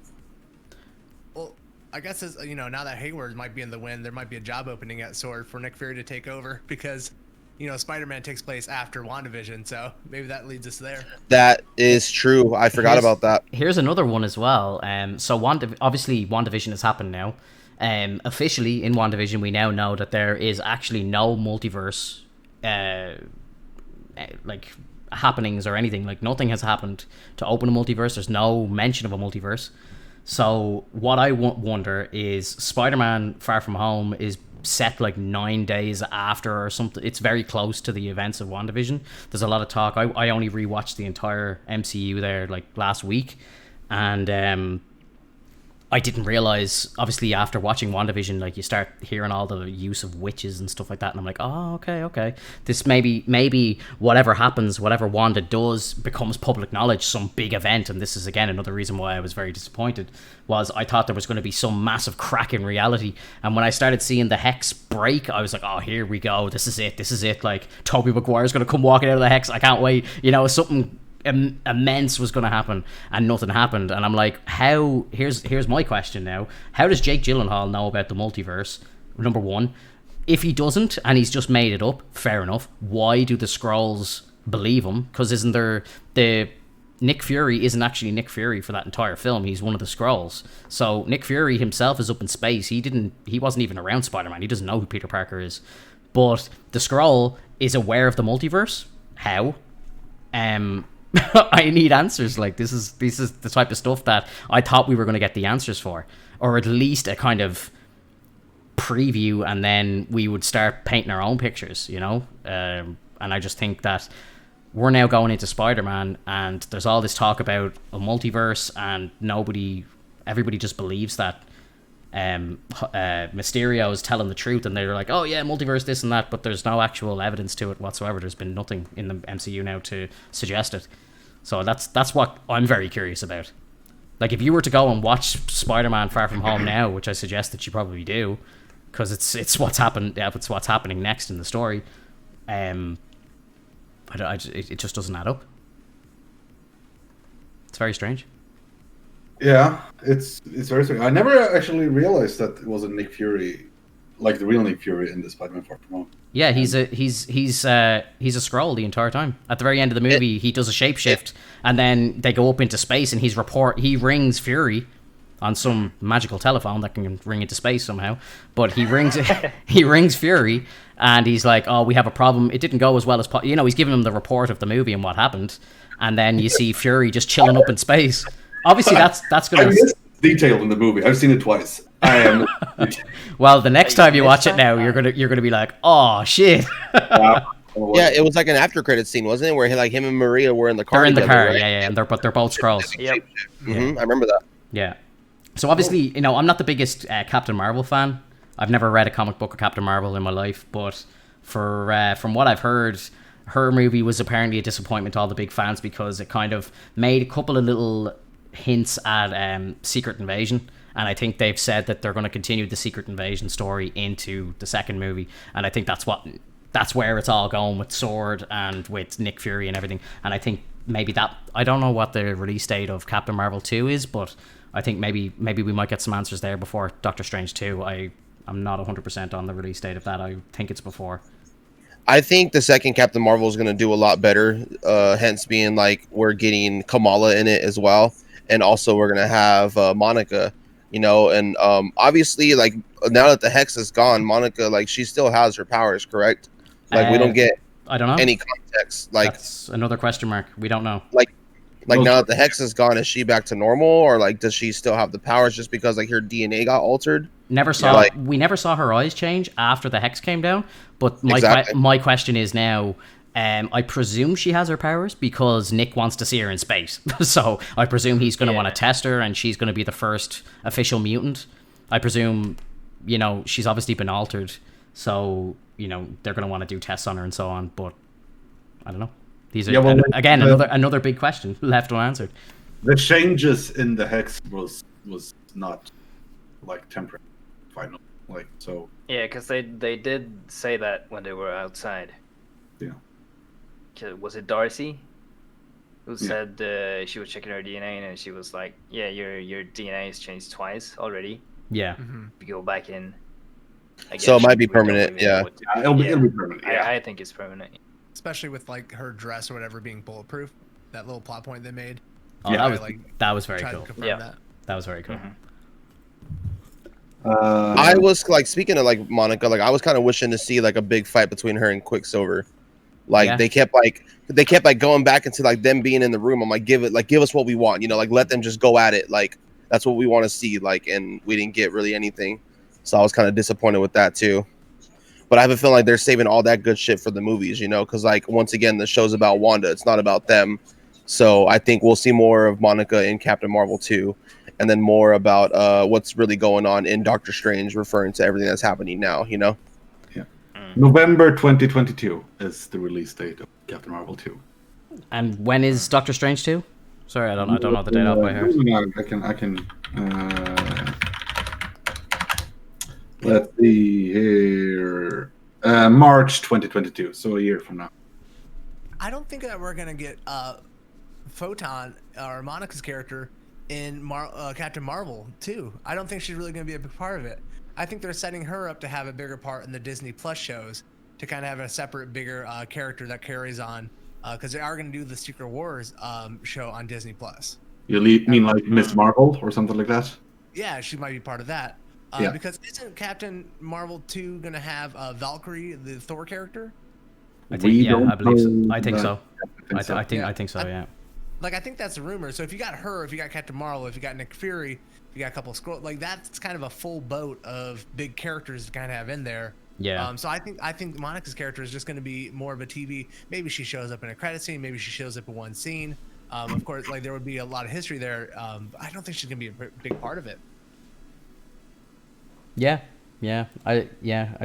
Well, I guess as you know, now that Hayward might be in the wind, there might be a job opening at Sword for Nick Fury to take over, because you know Spider-Man takes place after WandaVision, so maybe that leads us there. That is true. I forgot about that. Here's another one as well. So obviously WandaVision has happened now. Officially in WandaVision, we now know that there is actually no multiverse, like happenings or anything. Like nothing has happened to open a multiverse. There's no mention of a multiverse. So what I wonder is Spider-Man Far From Home is set like 9 days after or something. It's very close to the events of WandaVision. There's a lot of talk. I only rewatched the entire MCU there like last week, and I didn't realize, obviously, after watching WandaVision, like, you start hearing all the use of witches and stuff like that, and I'm like, oh, okay. This maybe whatever happens, whatever Wanda does, becomes public knowledge, some big event, and this is, again, another reason why I was very disappointed, was I thought there was going to be some massive crack in reality, and when I started seeing the Hex break, I was like, oh, here we go, this is it, like, Tobey Maguire's going to come walking out of the Hex, I can't wait, you know, something immense was going to happen, and nothing happened. And I'm like, how? Here's my question now: how does Jake Gyllenhaal know about the multiverse? Number one, if he doesn't and he's just made it up, fair enough. Why do the Skrulls believe him? Because isn't there the Nick Fury isn't actually Nick Fury for that entire film? He's one of the Skrulls. So Nick Fury himself is up in space. He wasn't even around Spider-Man. He doesn't know who Peter Parker is. But the Skrull is aware of the multiverse. How? I need answers. Like, this is the type of stuff that I thought we were going to get the answers for, or at least a kind of preview, and then we would start painting our own pictures, you know. And I just think that we're now going into Spider-Man, and there's all this talk about a multiverse, and everybody just believes that Mysterio is telling the truth, and they're like, oh yeah, multiverse, this and that, but there's no actual evidence to it whatsoever. There's been nothing in the MCU now to suggest it. So that's what I'm very curious about. Like, if you were to go and watch Spider-Man Far From Home now, which I suggest that you probably do, because it's what's happening next in the story, it just doesn't add up. It's very strange. Yeah, it's very strange. I never actually realized that it wasn't Nick Fury, like the real Nick Fury in the Spider-Man Far From Home. Yeah, he's a Skrull the entire time. At the very end of the movie, he does a shapeshift, and then they go up into space, and he rings Fury on some magical telephone that can ring into space somehow. But he rings Fury, and he's like, "Oh, we have a problem. It didn't go as well as you know." He's giving him the report of the movie and what happened, and then you see Fury just chilling up in space. Obviously, that's gonna. I missed detail in the movie. I've seen it twice. Well, the next time you watch it now, you're gonna be like, oh shit. Yeah, it was like an after credit scene, wasn't it? Where him and Maria were in the car. They're in the car, right? yeah, and they're both Skrulls. Yep. Mm-hmm. I remember that. Yeah. So obviously, you know, I'm not the biggest Captain Marvel fan. I've never read a comic book of Captain Marvel in my life, but from what I've heard, her movie was apparently a disappointment to all the big fans because it kind of made a couple of little hints at Secret Invasion, and I think they've said that they're going to continue the Secret Invasion story into the second movie, and I think that's where it's all going with Sword and with Nick Fury and everything. And I think maybe that, I don't know what the release date of Captain Marvel 2 is, but I think maybe we might get some answers there before Doctor Strange 2. I'm not 100% on the release date of that. I think it's before. I think the second Captain Marvel is going to do a lot better, hence being like we're getting Kamala in it as well. And also we're going to have Monica, you know, and obviously, like, now that the Hex is gone, Monica, like, she still has her powers, correct? Like, we don't get I don't know any context. Like, that's another question mark. We don't know. Like now that the Hex is gone, is she back to normal, or like does she still have the powers just because like her DNA got altered? We never saw her eyes change after the Hex came down. But my question is now, I presume she has her powers because Nick wants to see her in space. So I presume he's going to want to test her, and she's going to be the first official mutant. I presume, she's obviously been altered. So, they're going to want to do tests on her and so on. But I don't know. These are, again, another big question left unanswered. The changes in the Hex was not like temporary, final. Like, so. Yeah, because they did say that when they were outside. Yeah. Was it Darcy who said she was checking her DNA and she was like, "Yeah, your DNA has changed twice already. Yeah, you go back in." So it might be permanent. Yeah, it'll be permanent. Yeah. I think it's permanent. Especially with like her dress or whatever being bulletproof. That little plot point they made. Oh, that was very cool. Yeah, that was very cool. I was like, speaking of like Monica, like I was kind of wishing to see like a big fight between her and Quicksilver. Like they kept going back into like them being in the room. I'm like, give us what we want, like let them just go at it. Like that's what we want to see. Like, and we didn't get really anything. So I was kind of disappointed with that too. But I have a feeling like they're saving all that good shit for the movies, because like once again, the show's about Wanda. It's not about them. So I think we'll see more of Monica in Captain Marvel 2, and then more about what's really going on in Doctor Strange, referring to everything that's happening now, Yeah. November 2022 is the release date of Captain Marvel 2. And when is Doctor Strange 2? Sorry, I don't know the date off by heart. I can. Let's see here. March 2022, so a year from now. I don't think that we're gonna get Photon or Monica's character in Captain Marvel 2. I don't think she's really gonna be a big part of it. I think they're setting her up to have a bigger part in the Disney Plus shows, to kind of have a separate, bigger character that carries on, because they are going to do the Secret Wars show on Disney Plus. You mean like Miss Marvel or something like that? Yeah, she might be part of that. Because isn't Captain Marvel 2 going to have Valkyrie, the Thor character? I believe so. I think so. I think so. Yeah. Like, I think that's a rumor. So if you got her, if you got Captain Marvel, if you got Nick Fury, if you got a couple of Skrull, like that's kind of a full boat of big characters to kind of have in there. Yeah. So I think Monica's character is just going to be more of a TV. Maybe she shows up in a credit scene. Maybe she shows up in one scene. Of course, like there would be a lot of history there. I don't think she's going to be a big part of it. Yeah. I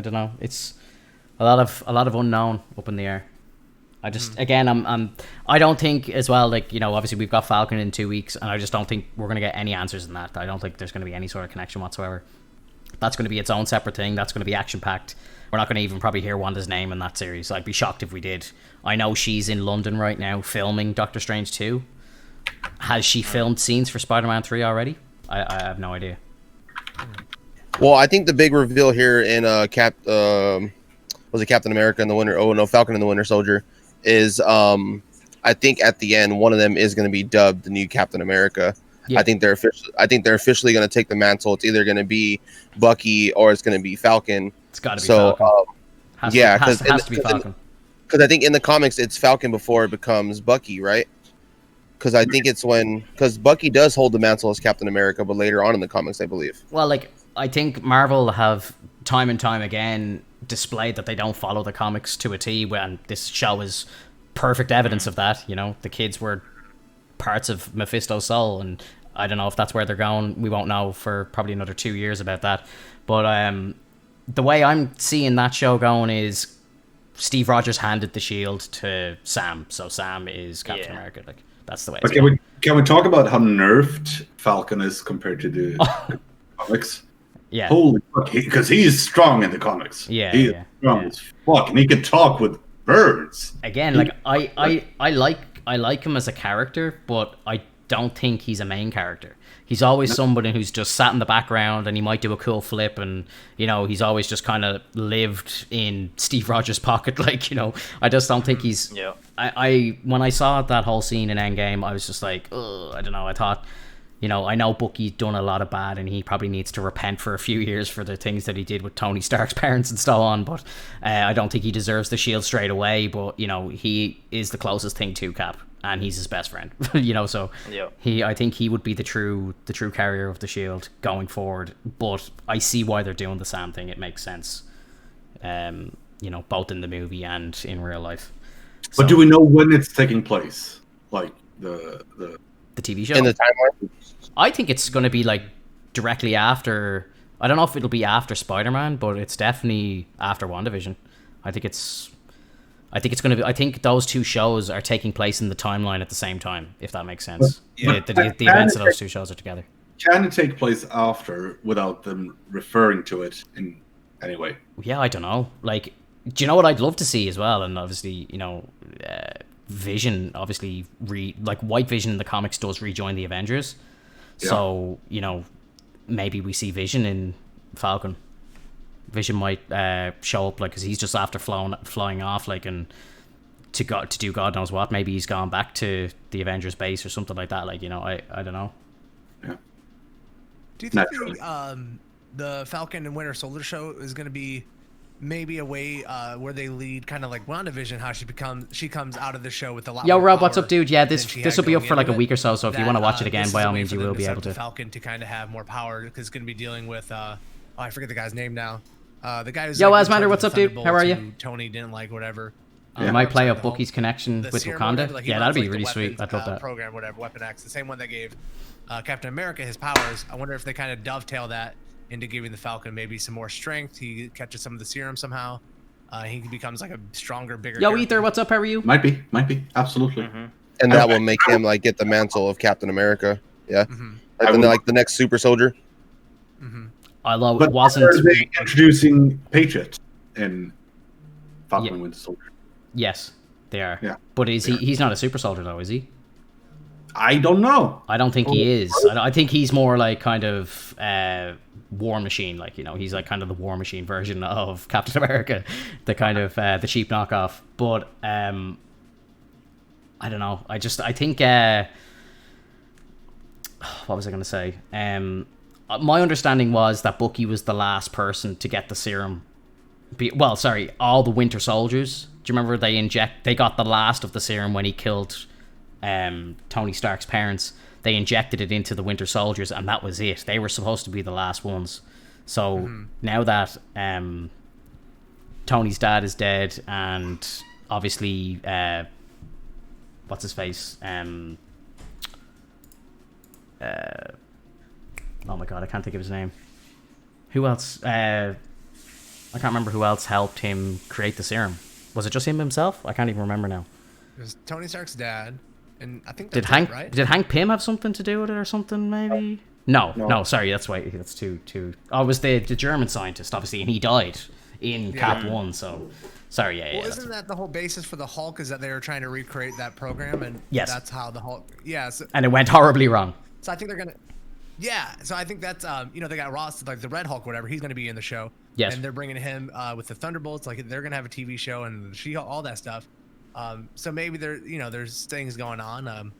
don't know. It's a lot of unknown up in the air. I just again I don't think as well, like, obviously we've got Falcon in 2 weeks, and I just don't think we're gonna get any answers in that. I don't think there's gonna be any sort of connection whatsoever. That's gonna be its own separate thing. That's gonna be action packed. We're not gonna even probably hear Wanda's name in that series. I'd be shocked if we did. I know she's in London right now filming Doctor Strange 2. Has she filmed scenes for Spider-Man 3 already? I have no idea. Well, I think the big reveal here in was it Captain America and the Winter? Oh no, Falcon and the Winter Soldier. Is I think at the end one of them is going to be dubbed the new Captain America. Yeah. I think they're officially going to take the mantle. It's either going to be Bucky or it's going to be Falcon. It's got to be Falcon. Has to be Falcon. Because I think in the comics it's Falcon before it becomes Bucky, right? Because I think it's because Bucky does hold the mantle as Captain America, but later on in the comics, I believe. Well, like I think Marvel have time and time again displayed that they don't follow the comics to a T, when this show is perfect evidence of that. The kids were parts of Mephisto's soul, and I don't know if that's where they're going. We won't know for probably another 2 years about that. But the way I'm seeing that show going is Steve Rogers handed the shield to Sam, so Sam is Captain America. Like that's the way. Can we talk about how nerfed Falcon is compared to the comics? Yeah. Holy fuck, because he's strong in the comics. Yeah, he's strong as fuck, and he can talk with birds. Again, like I like him as a character, but I don't think he's a main character. He's always somebody who's just sat in the background, and he might do a cool flip, and he's always just kind of lived in Steve Rogers' pocket. Like, I just don't think he's. Yeah. I when I saw that whole scene in Endgame, I was just like, I don't know. I thought. I know Bucky's done a lot of bad, and he probably needs to repent for a few years for the things that he did with Tony Stark's parents and so on, but I don't think he deserves the shield straight away. But he is the closest thing to Cap, and he's his best friend. So I think he would be the true carrier of the shield going forward. But I see why they're doing the Sam thing. It makes sense, both in the movie and in real life. But do we know when it's taking place? Like the TV show in the timeline? I think it's going to be like directly after. I don't know if it'll be after Spider-Man, but it's definitely after WandaVision. I think it's going to be. I think those two shows are taking place in the timeline at the same time, if that makes sense. But The events of those two shows are together. Can it take place after without them referring to it in any way? Yeah, I don't know. Like, do you know what I'd love to see as well? And obviously, Vision, obviously, White Vision in the comics does rejoin the Avengers. Yeah. So, maybe we see Vision in Falcon. Vision might show up, like, because he's just after flying off, like, and to do God knows what. Maybe he's gone back to the Avengers base or something like that. Like, I don't know. Yeah. Do you think the Falcon and Winter Soldier show is going to be maybe a way where they lead kind of like WandaVision, how she comes out of the show with a lot Yo, more Rob, power what's up, dude? Yeah, this will be up for like a week or so, so if you want to watch it again, by all means, you will be able to. Falcon to kind of have more power because it's going to be dealing with, I forget the guy's name now. The guy who's Yo, Asmander, what's up, dude? How are you? Tony didn't like whatever. You might play up Bucky's connection with Wakanda. Yeah, that'd be really sweet. I'd love that. Program, whatever, Weapon X, the same one that gave Captain America his powers. I wonder if they kind of dovetail that into giving the Falcon maybe some more strength. He catches some of the serum somehow. He becomes like a stronger, bigger. Yo, Ether, what's up? How are you? Might be, absolutely. Mm-hmm. And that will make him like get the mantle of Captain America. Yeah, like the next super soldier. Mm-hmm. Although but it wasn't. Are they introducing Patriot in Falcon Winter Soldier? Yes, they are. Yeah, but is he? He's not a super soldier, though, is he? I don't know. I don't think he is. I think he's more like kind of War Machine, like he's like kind of the War Machine version of Captain America, the kind of the cheap knockoff. But I don't know. I think what was I going to say? My understanding was that Bucky was the last person to get the serum. All the Winter Soldiers. Do you remember they got the last of the serum when he killed Tony Stark's parents? They injected it into the Winter Soldiers, and that was it. They were supposed to be the last ones. So now that Tony's dad is dead, and obviously, what's his face? Oh my god, I can't think of his name. Who else? I can't remember who else helped him create the serum. Was it just him himself? I can't even remember now. It was Tony Stark's dad. And I think did Hank Pym have something to do with it or something? Maybe no. Sorry, that's why that's too. Oh, it was the German scientist, obviously, and he died in Cap 1. So sorry, Well, isn't that the whole basis for the Hulk? Is that they were trying to recreate that program, and that's how the Hulk. Yeah, and it went horribly wrong. So I think they're gonna. Yeah, so I think that's they got Ross, like the Red Hulk, whatever. He's gonna be in the show. Yes, and they're bringing him with the Thunderbolts. Like they're gonna have a TV show and all that stuff. So maybe there's things going on.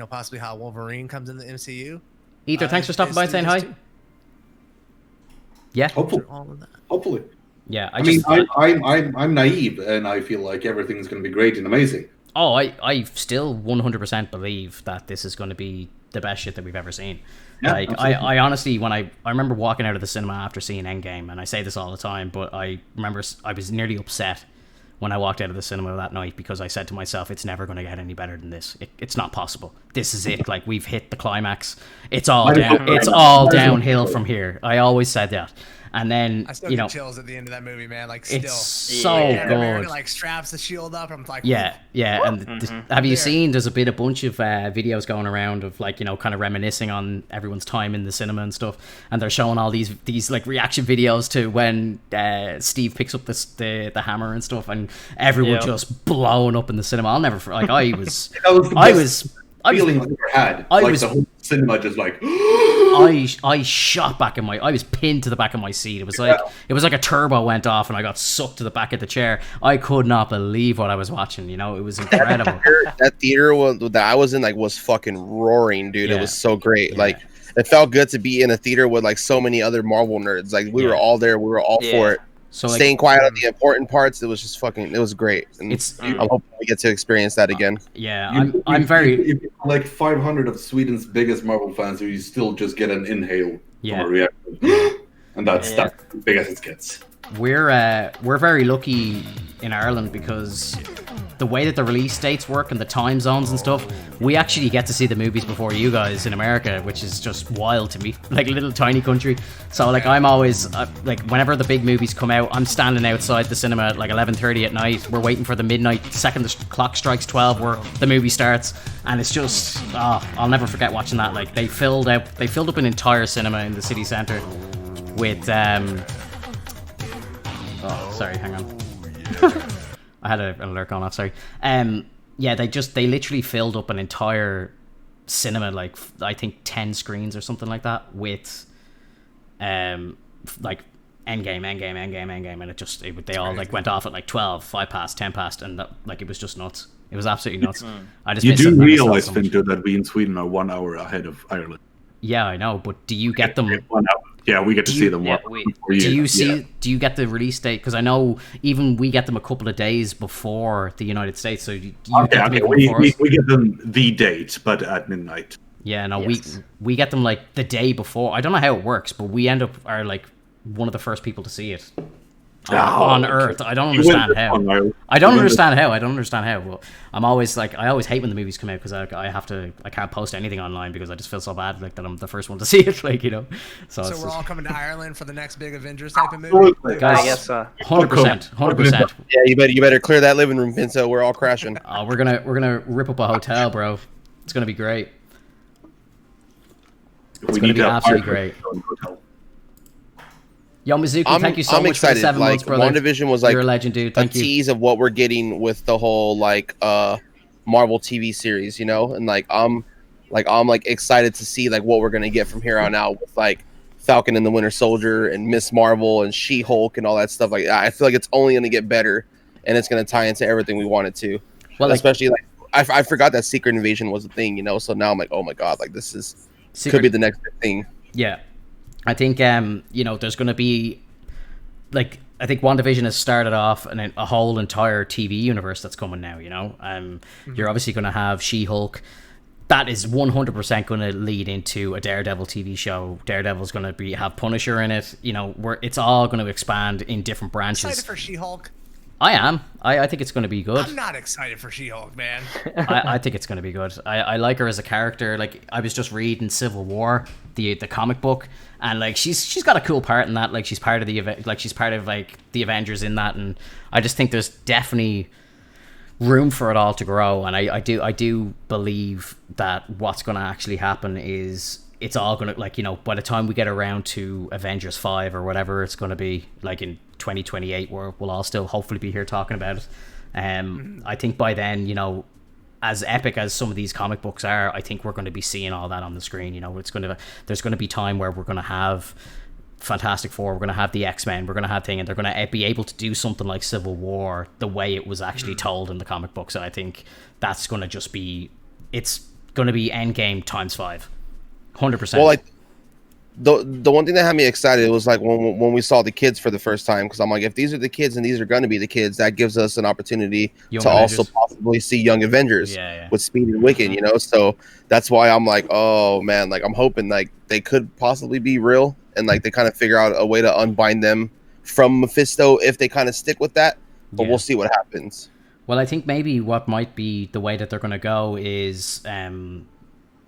Possibly how Wolverine comes in the MCU. Ether, thanks for stopping by and saying hi. Yeah, hopefully. Yeah, I'm naive, and I feel like everything's going to be great and amazing. Oh, I still 100% believe that this is going to be the best shit that we've ever seen. Yeah, like I honestly, when I remember walking out of the cinema after seeing Endgame, and I say this all the time, but I remember I was nearly upset when I walked out of the cinema that night because I said to myself, it's never going to get any better than this. It's not possible. This is it. Like, we've hit the climax. It's all downhill from here. I always said that. And then, I still get chills at the end of that movie, man. Like, still. It's so good. America, like, straps the shield up. I'm like, yeah. And have you seen, there's a bunch of videos going around of, like, kind of reminiscing on everyone's time in the cinema and stuff. And they're showing all these like, reaction videos to when Steve picks up the hammer and stuff. And everyone just blown up in the cinema. I'll never, like, I was feeling I've ever had. The whole cinema just like I shot back in I was pinned to the back of my seat. It was like a turbo went off and I got sucked to the back of the chair. I could not believe what I was watching, it was incredible. That theater that I was in was fucking roaring, dude. It was so great. Like, it felt good to be in a theater with like so many other Marvel nerds. Like, we were all there, we were all for it. So staying quiet on the important parts, it was just it was great. And I'm hoping we get to experience that again. Yeah, I'm very like 500 of Sweden's biggest Marvel fans, who you still just get an inhale from a reaction, and that's as big as it gets. We're very lucky in Ireland because the way that the release dates work and the time zones and stuff, we actually get to see the movies before you guys in America, which is just wild to me. Like a little tiny country. So like I'm always like whenever the big movies come out, I'm standing outside the cinema at like 11:30 at night. We're waiting for the midnight second the clock strikes 12 where the movie starts, and it's just I'll never forget watching that. Like they filled up an entire cinema in the city centre with sorry, hang on. I had an alert going off, sorry. Yeah, they literally filled up an entire cinema, like I think 10 screens or something like that, with like Endgame, and they all like went off at like 12, 5 past, 10 past, and that, like it was just nuts. It was absolutely nuts. I just you do realize, Finto, that we in Sweden are 1 hour ahead of Ireland. Yeah, I know, but do you get them? 1 hour. Yeah, we get to see them. Do you get the release date? Because I know even we get them a couple of days before the United States. So we get them the date, but at midnight. Yeah, no, we get them like the day before. I don't know how it works, but we end up are like one of the first people to see it on Earth. I don't understand how. I don't understand how. Well, I always hate when the movies come out because I can't post anything online because I just feel so bad like that I'm the first one to see it, like, you know. So we're all coming to Ireland for the next big Avengers type of movie. Guys, yes, 100%. Yeah, you better clear that living room, Vince. We're all crashing. We're gonna rip up a hotel, bro. It's gonna be great. It's gonna be absolutely great. Yo, Mizuki, thank you so much excited. for the 7 months, brother. WandaVision was like you're a legend, dude. Thank you. Tease of what we're getting with the whole like Marvel TV series, you know, and like I'm excited to see like what we're gonna get from here on out with like Falcon and the Winter Soldier and Miss Marvel and She-Hulk and all that stuff. Like I feel like it's only gonna get better, and it's gonna tie into everything we want it to. Well, especially like I forgot that Secret Invasion was a thing, you know. So now I'm like, oh my god, like this could be the next big thing. Yeah. I think, you know, there's going to be, like, I think WandaVision has started off a whole entire TV universe that's coming now, you know? You're obviously going to have She-Hulk. That is 100% going to lead into a Daredevil TV show. Daredevil's going to have Punisher in it. You know, it's all going to expand in different branches. Excited for She-Hulk? I am. I think it's going to be good. I'm not excited for She-Hulk, man. I think it's going to be good. I like her as a character. Like, I was just reading Civil War, the comic book, and like she's got a cool part in that. Like she's part of the the Avengers in that, and I just think there's definitely room for it all to grow. And I do believe that what's going to actually happen is it's all going to, like, you know, by the time we get around to Avengers 5 or whatever it's going to be, like in 2028, where we'll all still hopefully be here talking about it. I think by then, you know, as epic as some of these comic books are, I think we're going to be seeing all that on the screen. You know, there's going to be time where we're going to have Fantastic Four, we're going to have the X-Men, we're going to have and they're going to be able to do something like Civil War the way it was actually told in the comic books. And I think that's going to just be, it's going to be Endgame times 5. 100%. Well, like the one thing that had me excited was like when we saw the kids for the first time, because I'm like, if these are the kids and these are going to be the kids, that gives us an opportunity to also possibly see Young Avengers with Speed and Wiccan, you know. So that's why I'm like, oh man, like I'm hoping like they could possibly be real and like they kind of figure out a way to unbind them from Mephisto if they kind of stick with that. But we'll see what happens. Well, I think maybe what might be the way that they're going to go is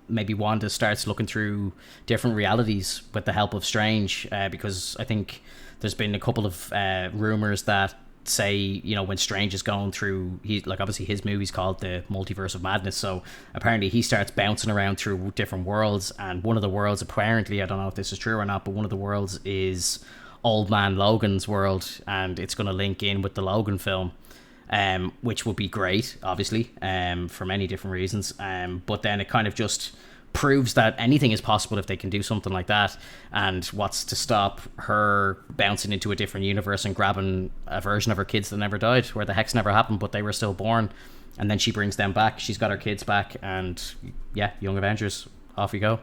maybe Wanda starts looking through different realities with the help of Strange, because I think there's been a couple of rumors that say, you know, when Strange is going through, obviously his movie's called The Multiverse of Madness, so apparently he starts bouncing around through different worlds, and one of the worlds, apparently, I don't know if this is true or not, but one of the worlds is Old Man Logan's world, and it's going to link in with the Logan film. Which would be great, obviously, for many different reasons. But then it kind of just proves that anything is possible if they can do something like that. And what's to stop her bouncing into a different universe and grabbing a version of her kids that never died, where the hex never happened, but they were still born. And then she brings them back. She's got her kids back. And yeah, Young Avengers, off we go.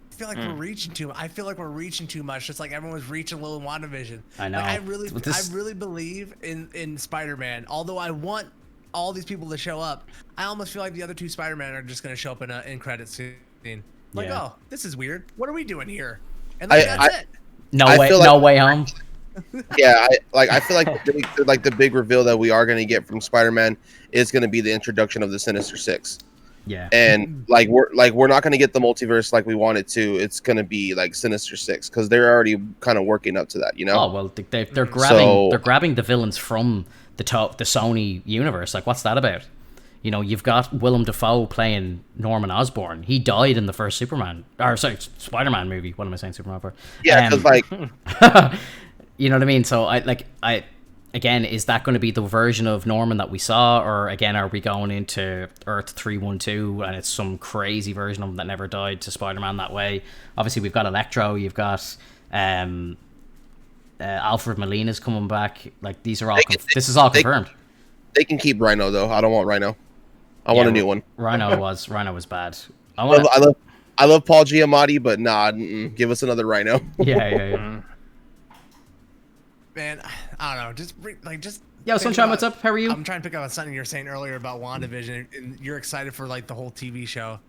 I feel like we're reaching too. I feel like we're reaching too much, just like everyone was reaching a little WandaVision. I know. Like, I really believe in Spider-Man. Although I want all these people to show up, I almost feel like the other two Spider-Man are just going to show up in an end credits scene. Like, oh, this is weird. What are we doing here? And then that's it. No way home. Yeah, I feel like the big reveal that we are going to get from Spider-Man is going to be the introduction of the Sinister Six. Yeah. And we're not going to get the multiverse like we wanted to. It's going to be like Sinister Six because they're already kind of working up to that, you know. Oh well, they're grabbing the villains from the Sony universe. Like, what's that about? You know, you've got Willem Dafoe playing Norman Osborn. He died in the first Spider-Man movie. What am I saying, Superman for? Yeah, because you know what I mean. So again, is that going to be the version of Norman that we saw, or again, are we going into Earth 312 and it's some crazy version of him that never died to Spider-Man that way? Obviously, we've got Electro. You've got Alfred Molina's coming back. Like, these are all this is all confirmed. They can keep Rhino though. I don't want Rhino. I want a new one. Rhino was bad. I love Paul Giamatti, but nah, give us another Rhino. Yeah. Man, I don't know. Just Yo, Sunshine, what's up? How are you? I'm trying to pick up on something you were saying earlier about WandaVision, and you're excited for like the whole TV show.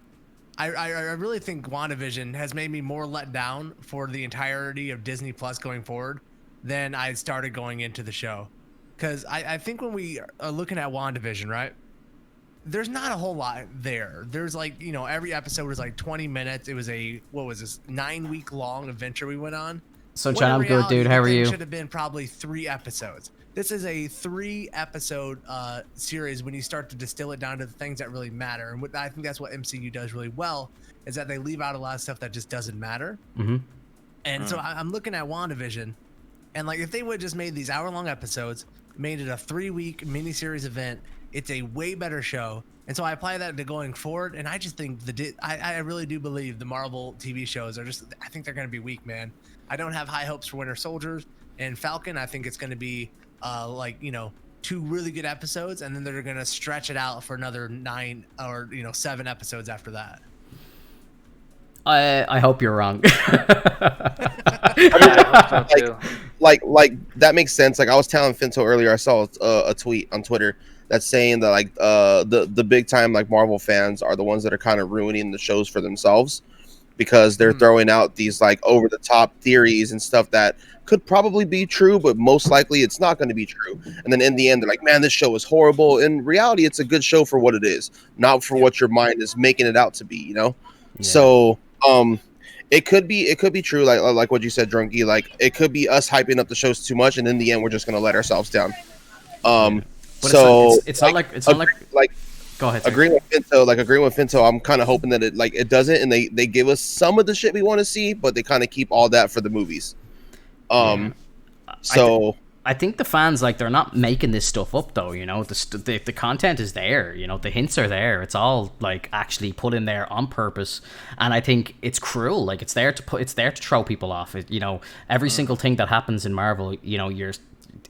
I really think WandaVision has made me more let down for the entirety of Disney Plus going forward than I started going into the show. Because I think when we are looking at WandaVision, right, there's not a whole lot there. There's like, you know, every episode was like 20 minutes. It was a, 9-week long adventure we went on. Sunshine, I'm good, dude. How are you? Should have been probably 3 episodes. This is a 3-episode series when you start to distill it down to the things that really matter. And I think that's what MCU does really well, is that they leave out a lot of stuff that just doesn't matter. Mm-hmm. And so I'm looking at WandaVision, and like if they would have just made these hour-long episodes, made it a 3-week miniseries event, it's a way better show. And so I apply that to going forward, and I just think I really do believe the Marvel TV shows are just, I think they're going to be weak, man. I don't have high hopes for Winter Soldier and Falcon. I think it's going to be 2 really good episodes, and then they're going to stretch it out for another 9 or 7 episodes after that. I hope you're wrong. like that makes sense. Like I was telling Finto earlier, I saw a tweet on Twitter that's saying that like the big time like Marvel fans are the ones that are kind of ruining the shows for themselves because they're throwing out these like over the top theories and stuff that could probably be true, but most likely it's not going to be true. And then in the end, they're like, man, this show is horrible. In reality, it's a good show for what it is, not for what your mind is making it out to be, you know? Yeah. So it could be true, like what you said, Drunky. Like it could be us hyping up the shows too much, and in the end, we're just gonna let ourselves down. But so it's not like. Go ahead. Agreeing with Finto, I'm kind of hoping that it doesn't, and they give us some of the shit we want to see, but they kind of keep all that for the movies. I think the fans, like, they're not making this stuff up, though, you know. The content is there, you know. The hints are there. It's all, like, actually put in there on purpose. And I think it's cruel. Like, it's there to throw people off. You know, every single thing that happens in Marvel, you know,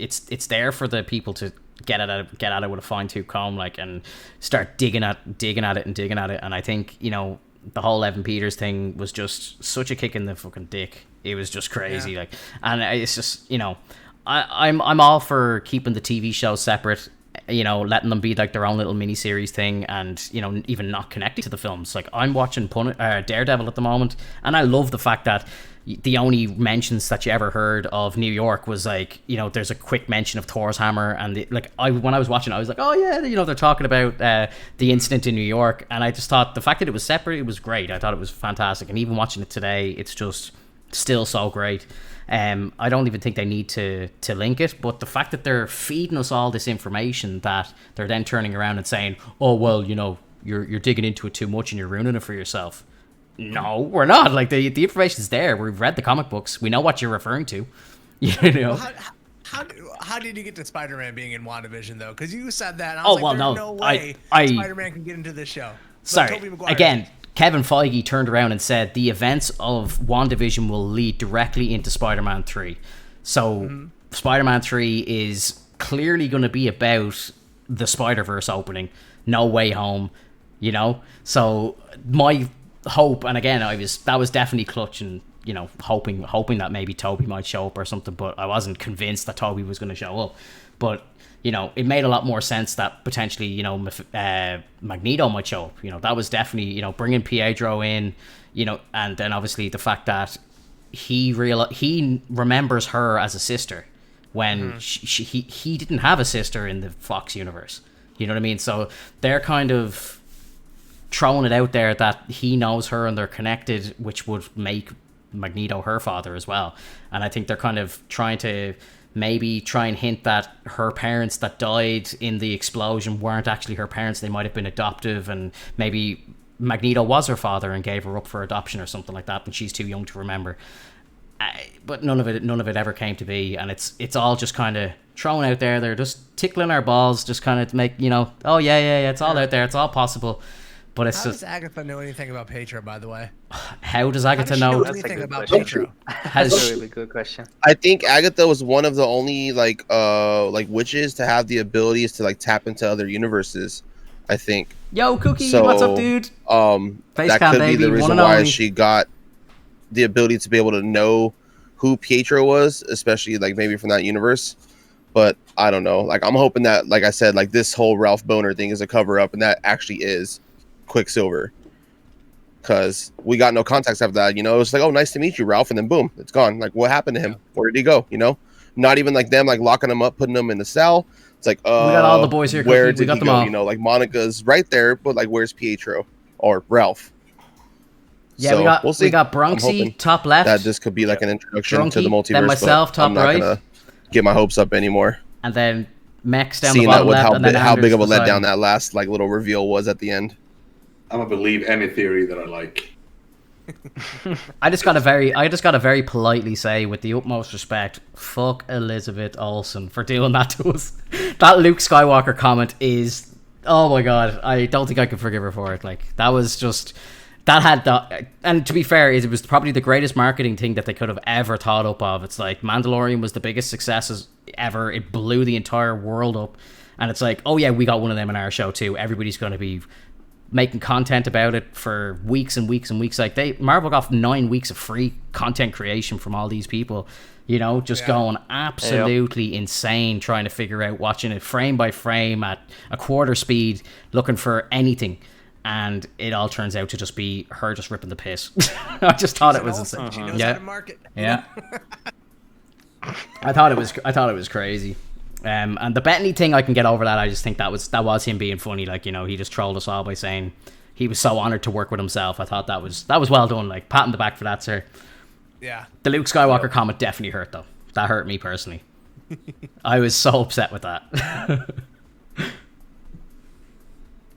it's there for the people to get at it with a fine-tooth comb, like, and start digging at it. And I think, you know, the whole Evan Peters thing was just such a kick in the fucking dick. It was just crazy, like, and it's just, you know, I'm all for keeping the TV shows separate, you know, letting them be like their own little miniseries thing, and, you know, even not connecting to the films. Like, I'm watching Daredevil at the moment, and I love the fact that the only mentions that you ever heard of New York was, like, you know, there's a quick mention of Thor's hammer, and when I was watching, I was like, oh yeah, you know, they're talking about the incident in New York, and I just thought the fact that it was separate, it was great. I thought it was fantastic, and even watching it today, it's just still so great. I don't even think they need to link it, but the fact that they're feeding us all this information that they're then turning around and saying, oh, well, you know, you're digging into it too much and you're ruining it for yourself. No, we're not. Like, the information's there. We've read the comic books. We know what you're referring to. You know. Well, how did you get to Spider-Man being in WandaVision, though? Because you said that, and I was no way Spider-Man can get into this show. Sorry, again, Kevin Feige turned around and said the events of WandaVision will lead directly into Spider-Man 3. So Spider-Man 3 is clearly going to be about the Spider-Verse opening, No Way Home, you know? So my hope, and again, that was definitely clutching, you know, hoping that maybe Toby might show up or something, but I wasn't convinced that Toby was going to show up. But, you know, it made a lot more sense that potentially, you know, Magneto might show up. You know, that was definitely, you know, bringing Pietro in, you know, and then obviously the fact that he remembers her as a sister when he didn't have a sister in the Fox universe. You know what I mean? So they're kind of throwing it out there that he knows her and they're connected, which would make Magneto her father as well. And I think they're kind of trying to maybe try and hint that her parents that died in the explosion weren't actually her parents. They might have been adoptive, and maybe Magneto was her father and gave her up for adoption or something like that, and she's too young to remember. But none of it ever came to be, and it's all just kind of thrown out there. They're just tickling our balls, just kind of to make, oh yeah, it's all out there, it's all possible. But it's How does Agatha know anything about Pietro, by the way? How does Agatha know anything about Pietro? That's a really good question. I think Agatha was one of the only like witches to have the abilities to like tap into other universes, I think. Yo, Cookie, what's up, dude? That could be the reason why she got the ability to be able to know who Pietro was, especially like maybe from that universe. But I don't know. Like, I'm hoping that, like I said, like this whole Ralph Boner thing is a cover up, and that actually is Quicksilver. Because we got no context after that. It was like, oh, nice to meet you, Ralph, and then boom, it's gone. Like, what happened to him? Where did he go? Not even like them like locking him up, putting him in the cell. It's like, we got all the boys here. Where we did got he them go? all. Like Monica's right there, but like, where's Pietro or Ralph? Yeah, So, we'll see. we got Bronxy top left. That this could be like an introduction to the multiverse. Then myself but top I'm not right. gonna get my hopes up anymore. And then Mex down Seeing the bottom that with left, and then how big of a Anders letdown beside. that last like little reveal was at the end. I'm gonna believe any theory that I like. I just gotta very politely say, with the utmost respect, fuck Elizabeth Olsen for doing that to us. That Luke Skywalker comment is, oh my god, I don't think I could forgive her for it. Like, that was just, that had that, and to be fair, it was probably the greatest marketing thing that they could have ever thought up of. It's like Mandalorian was the biggest success ever. It blew the entire world up, and it's like, oh yeah, we got one of them in our show too. Everybody's going to be making content about it for weeks and weeks and weeks. Like, Marvel got 9 weeks of free content creation from all these people, going absolutely insane, trying to figure out, watching it frame by frame at a quarter speed, looking for anything. And it all turns out to just be her just ripping the piss. I just thought it was insane. She knows how to market. Yeah. I thought it was crazy. And the Bettany thing, I can get over that. I just think that was him being funny. Like, he just trolled us all by saying he was so honored to work with himself. I thought that was well done. Like, pat on the back for that, sir. Yeah. The Luke Skywalker comment definitely hurt, though. That hurt me personally. I was so upset with that.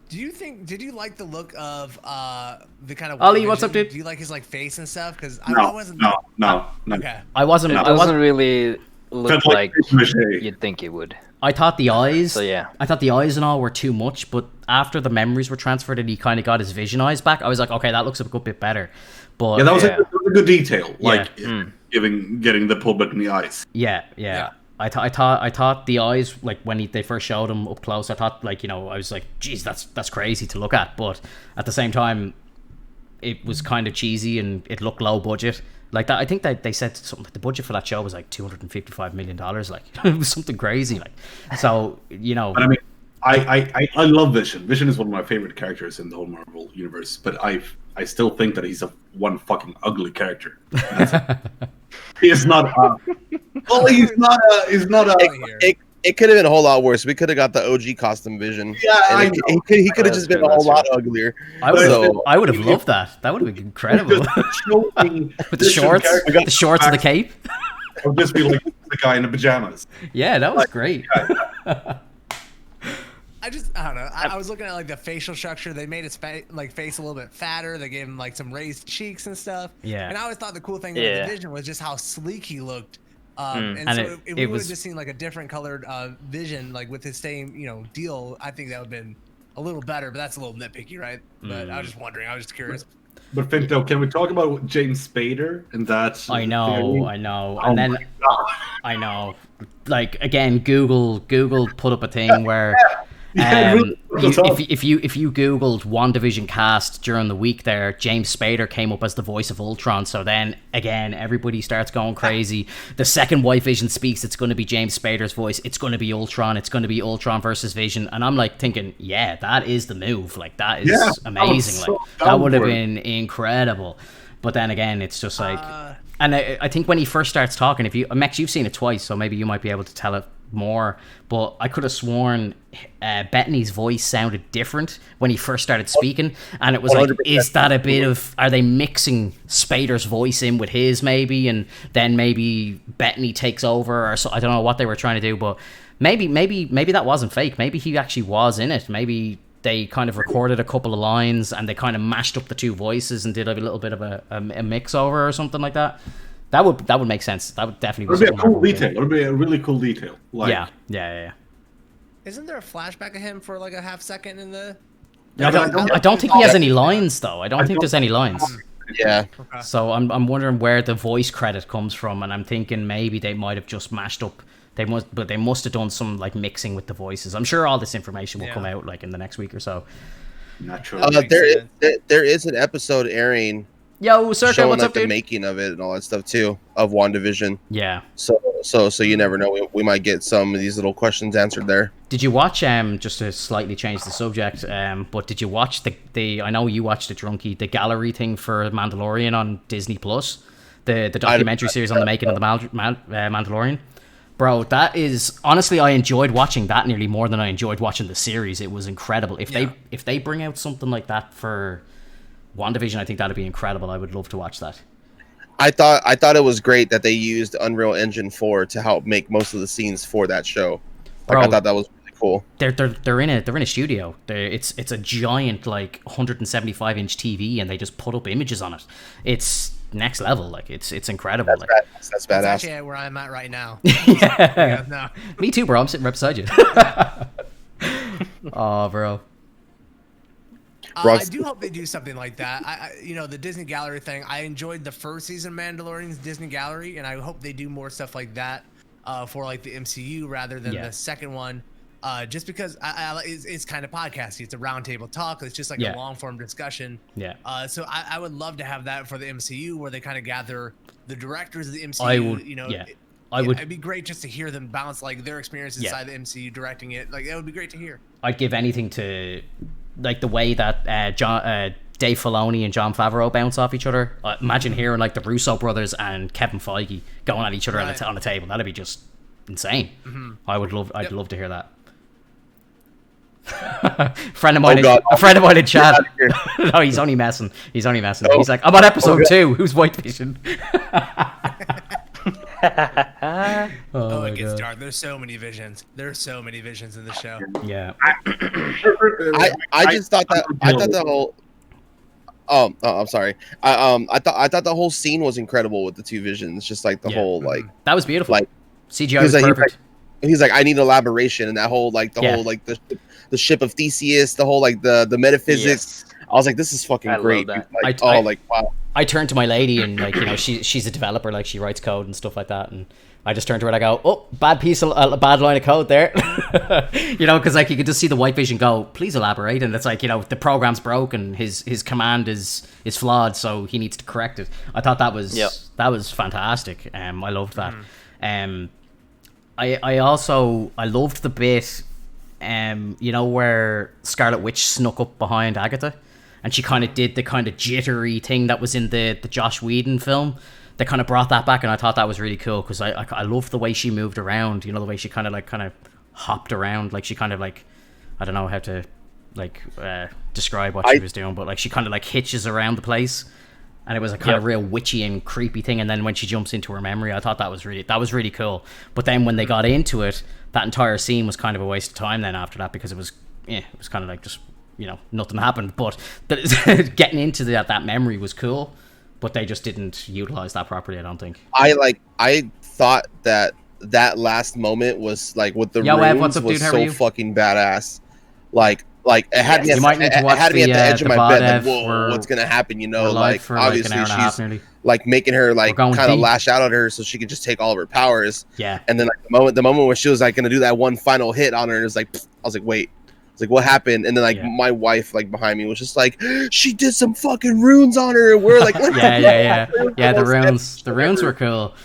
Did you like the look of the kind of Ollie, what's up, dude? Do you like his like face and stuff? Because No. I wasn't. No. Okay. I wasn't. It I doesn't wasn't. really look like Maché. you'd think it would. I thought the eyes. So yeah. I thought the eyes and all were too much, but after the memories were transferred and he kind of got his vision eyes back, I was like, okay, that looks a good bit better. But Yeah, that was a good detail. Like Yeah. getting the pulpit in the eyes. Yeah. I thought the eyes, like when they first showed him up close, I thought, like, I was like, geez, that's crazy to look at. But at the same time, it was kind of cheesy and it looked low budget. Like that, I think that they said something like the budget for that show was like $255 million. Like, it was something crazy. Like, so But I mean, I love Vision. Vision is one of my favorite characters in the whole Marvel universe. But I still think that he's one fucking ugly character. He is not. Well, he's not a. It could have been a whole lot worse. We could have got the OG costume Vision. Yeah, he could have just been a whole lot uglier. I would have loved that. That would have been incredible. With the shorts and the cape. I would just be like the guy in the pajamas. Yeah, that was great. I don't know. I was looking at like the facial structure. They made his face a little bit fatter. They gave him like some raised cheeks and stuff. Yeah. And I always thought the cool thing about the Vision was just how sleek he looked. And so if we would have just seen like a different colored Vision, like with his same deal, I think that would have been a little better. But that's a little nitpicky, right? But I was just wondering. I was just curious. But Finto, can we talk about James Spader and that? I know. Oh And then I know. Like, again, Google put up a thing where if you Googled WandaVision cast during the week there, James Spader came up as the voice of Ultron. So then again, everybody starts going crazy. The second White Vision speaks, it's going to be James Spader's voice. It's going to be Ultron. It's going to be Ultron versus Vision. And I'm like thinking, yeah, that is the move. Like, that is amazing. Like, that would have been incredible. But then again, it's just like And I think when he first starts talking, Max, you've seen it twice, so maybe you might be able to tell it more. But I could have sworn Bettany's voice sounded different when he first started speaking, and it was 100%. Like, is that a bit of? Are they mixing Spader's voice in with his maybe, and then maybe Bettany takes over, or so? I don't know what they were trying to do, but maybe that wasn't fake. Maybe he actually was in it. Maybe they kind of recorded a couple of lines and they kind of mashed up the two voices and did a little bit of a mix over or something like that. That would make sense. That would definitely be a cool detail. It would be a really cool detail. Like, yeah. Isn't there a flashback of him for like a half second in the? I don't think he has any lines though. I don't think there's any lines. Yeah. Okay. So I'm wondering where the voice credit comes from, and I'm thinking maybe they might have just mashed up. They must have done some like mixing with the voices. I'm sure all this information will come out like in the next week or so. Naturally. There is an episode airing. Yo, Circa, showing what's like up, the dude? making of it and all that stuff too of WandaVision. Yeah. So you never know. We might get some of these little questions answered there. Did you watch just to slightly change the subject? But did you watch the? I know you watched it, Drunky. The gallery thing for Mandalorian on Disney Plus, the documentary series on the making of the Mandalorian. Bro, that is honestly, I enjoyed watching that nearly more than I enjoyed watching the series. It was incredible. If they bring out something like that for WandaVision, I think that'd be incredible. I would love to watch that. I thought it was great that they used Unreal Engine 4 to help make most of the scenes for that show. Like, I thought that was really cool. They're in a studio. It's a giant like 175-inch TV, and they just put up images on it. It's next level. Like it's incredible. That's badass. That's actually where I'm at right now. Yeah. No. Me too, bro. I'm sitting right beside you. Oh, bro. I do hope they do something like that. The Disney Gallery thing. I enjoyed the first season of Mandalorian's Disney Gallery, and I hope they do more stuff like that for like the MCU rather than the second one. Just because it's kind of podcasty. It's a roundtable talk. It's just like a long form discussion. Yeah. So I would love to have that for the MCU where they kind of gather the directors of the MCU. It'd be great just to hear them bounce like their experience inside the MCU directing it. Like that would be great to hear. I'd give anything to like the way that Dave Filoni and Jon Favreau bounce off each other. Imagine hearing like the Russo brothers and Kevin Feige going at each other on the table. That'd be just insane. Mm-hmm. I'd love to hear that. A friend of mine in chat. No, he's only messing. He's like, I'm on episode 2. Who's White Vision? It gets dark. There's so many visions. There's so many visions in the show. Yeah. I just thought the whole. Oh, I'm sorry. I thought the whole scene was incredible with the two visions. Just like the whole like. That was beautiful. Like CGI was perfect. He's like, I need elaboration, and that whole like the ship of Theseus, the whole like the metaphysics. Yes. I was like, this is fucking great. Like, wow. I turned to my lady and like, she's a developer, like she writes code and stuff like that, and I just turned to her and I go, oh, bad line of code there. Because like you could just see the White Vision go, please elaborate, and it's like, the program's broke and his command is flawed, so he needs to correct it. I thought that was fantastic. I loved that. I loved the bit where Scarlet Witch snuck up behind Agatha and she kind of did the kind of jittery thing that was in the Joss Whedon film. They kind of brought that back, and I thought that was really cool because I loved the way she moved around, the way she kind of hopped around, like she kind of like, I don't know how to like describe what she was doing, but like she kind of like hitches around the place. And it was a kind of real witchy and creepy thing. And then when she jumps into her memory, I thought that was really cool. But then when they got into it, that entire scene was kind of a waste of time then after that, because it was kind of like just, nothing happened. But getting into that memory was cool, but they just didn't utilize that properly, I don't think. I thought that last moment was like with the runes was so fucking badass. Like it had me at the edge of my bed. Like, whoa, what's gonna happen? Like obviously she's like making her like kind of lash out at her so she could just take all of her powers. Yeah. And then like the moment where she was like gonna do that one final hit on her, it was like I was like, wait. It's like, what happened? And then like my wife like behind me was just like, she did some fucking runes on her. And we're like, what yeah. The runes were cool.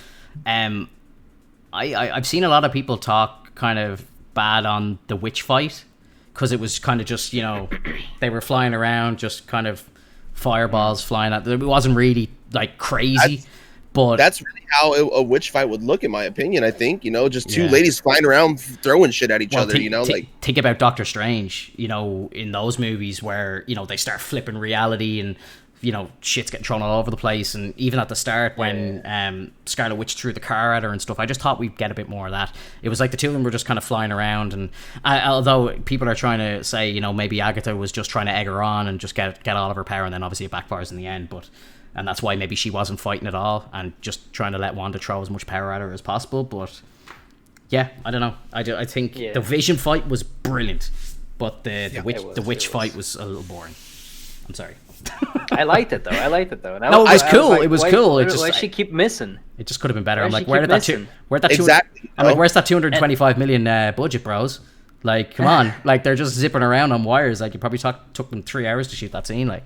I've seen a lot of people talk kind of bad on the witch fight, because it was kind of just, they were flying around, just kind of fireballs flying at them. It wasn't really like crazy, But that's really how a witch fight would look, in my opinion. I think, just two ladies flying around throwing shit at each other. Think about Doctor Strange. In those movies where they start flipping reality and shit's getting thrown all over the place, and even at the start when Scarlet Witch threw the car at her and stuff, I just thought we'd get a bit more of that. It was like the two of them were just kind of flying around, and although people are trying to say maybe Agatha was just trying to egg her on and just get all of her power, and then obviously it backfires in the end, and that's why maybe she wasn't fighting at all and just trying to let Wanda throw as much power at her as possible. But yeah, I don't know. I think the Vision fight was brilliant, but the witch fight was a little boring. I'm sorry. I liked it though. And no, it was cool. Like, it was cool. It just why she keep missing? It just could have been better. I'm like, where's that 225 million budget, bros? Like, come on. Like, they're just zipping around on wires. Like, it probably took them 3 hours to shoot that scene. Like,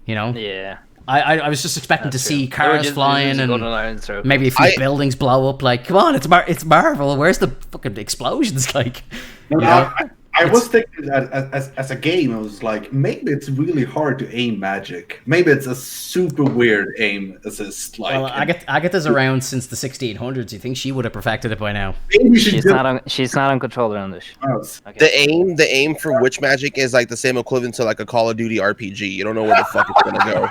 Yeah. I was just expecting to see cars flying and maybe a few I- buildings blow up. Like, come on, it's Marvel. Where's the fucking explosions? Like, I was thinking that as a game, I was like, maybe it's really hard to aim magic. Maybe it's a super weird aim assist. Like, well, Agatha's around since the 1600s. You think she would have perfected it by now? maybe She's not on controller on this. Okay. The aim for witch magic is like the same equivalent to like a Call of Duty RPG. You don't know where the fuck it's gonna go.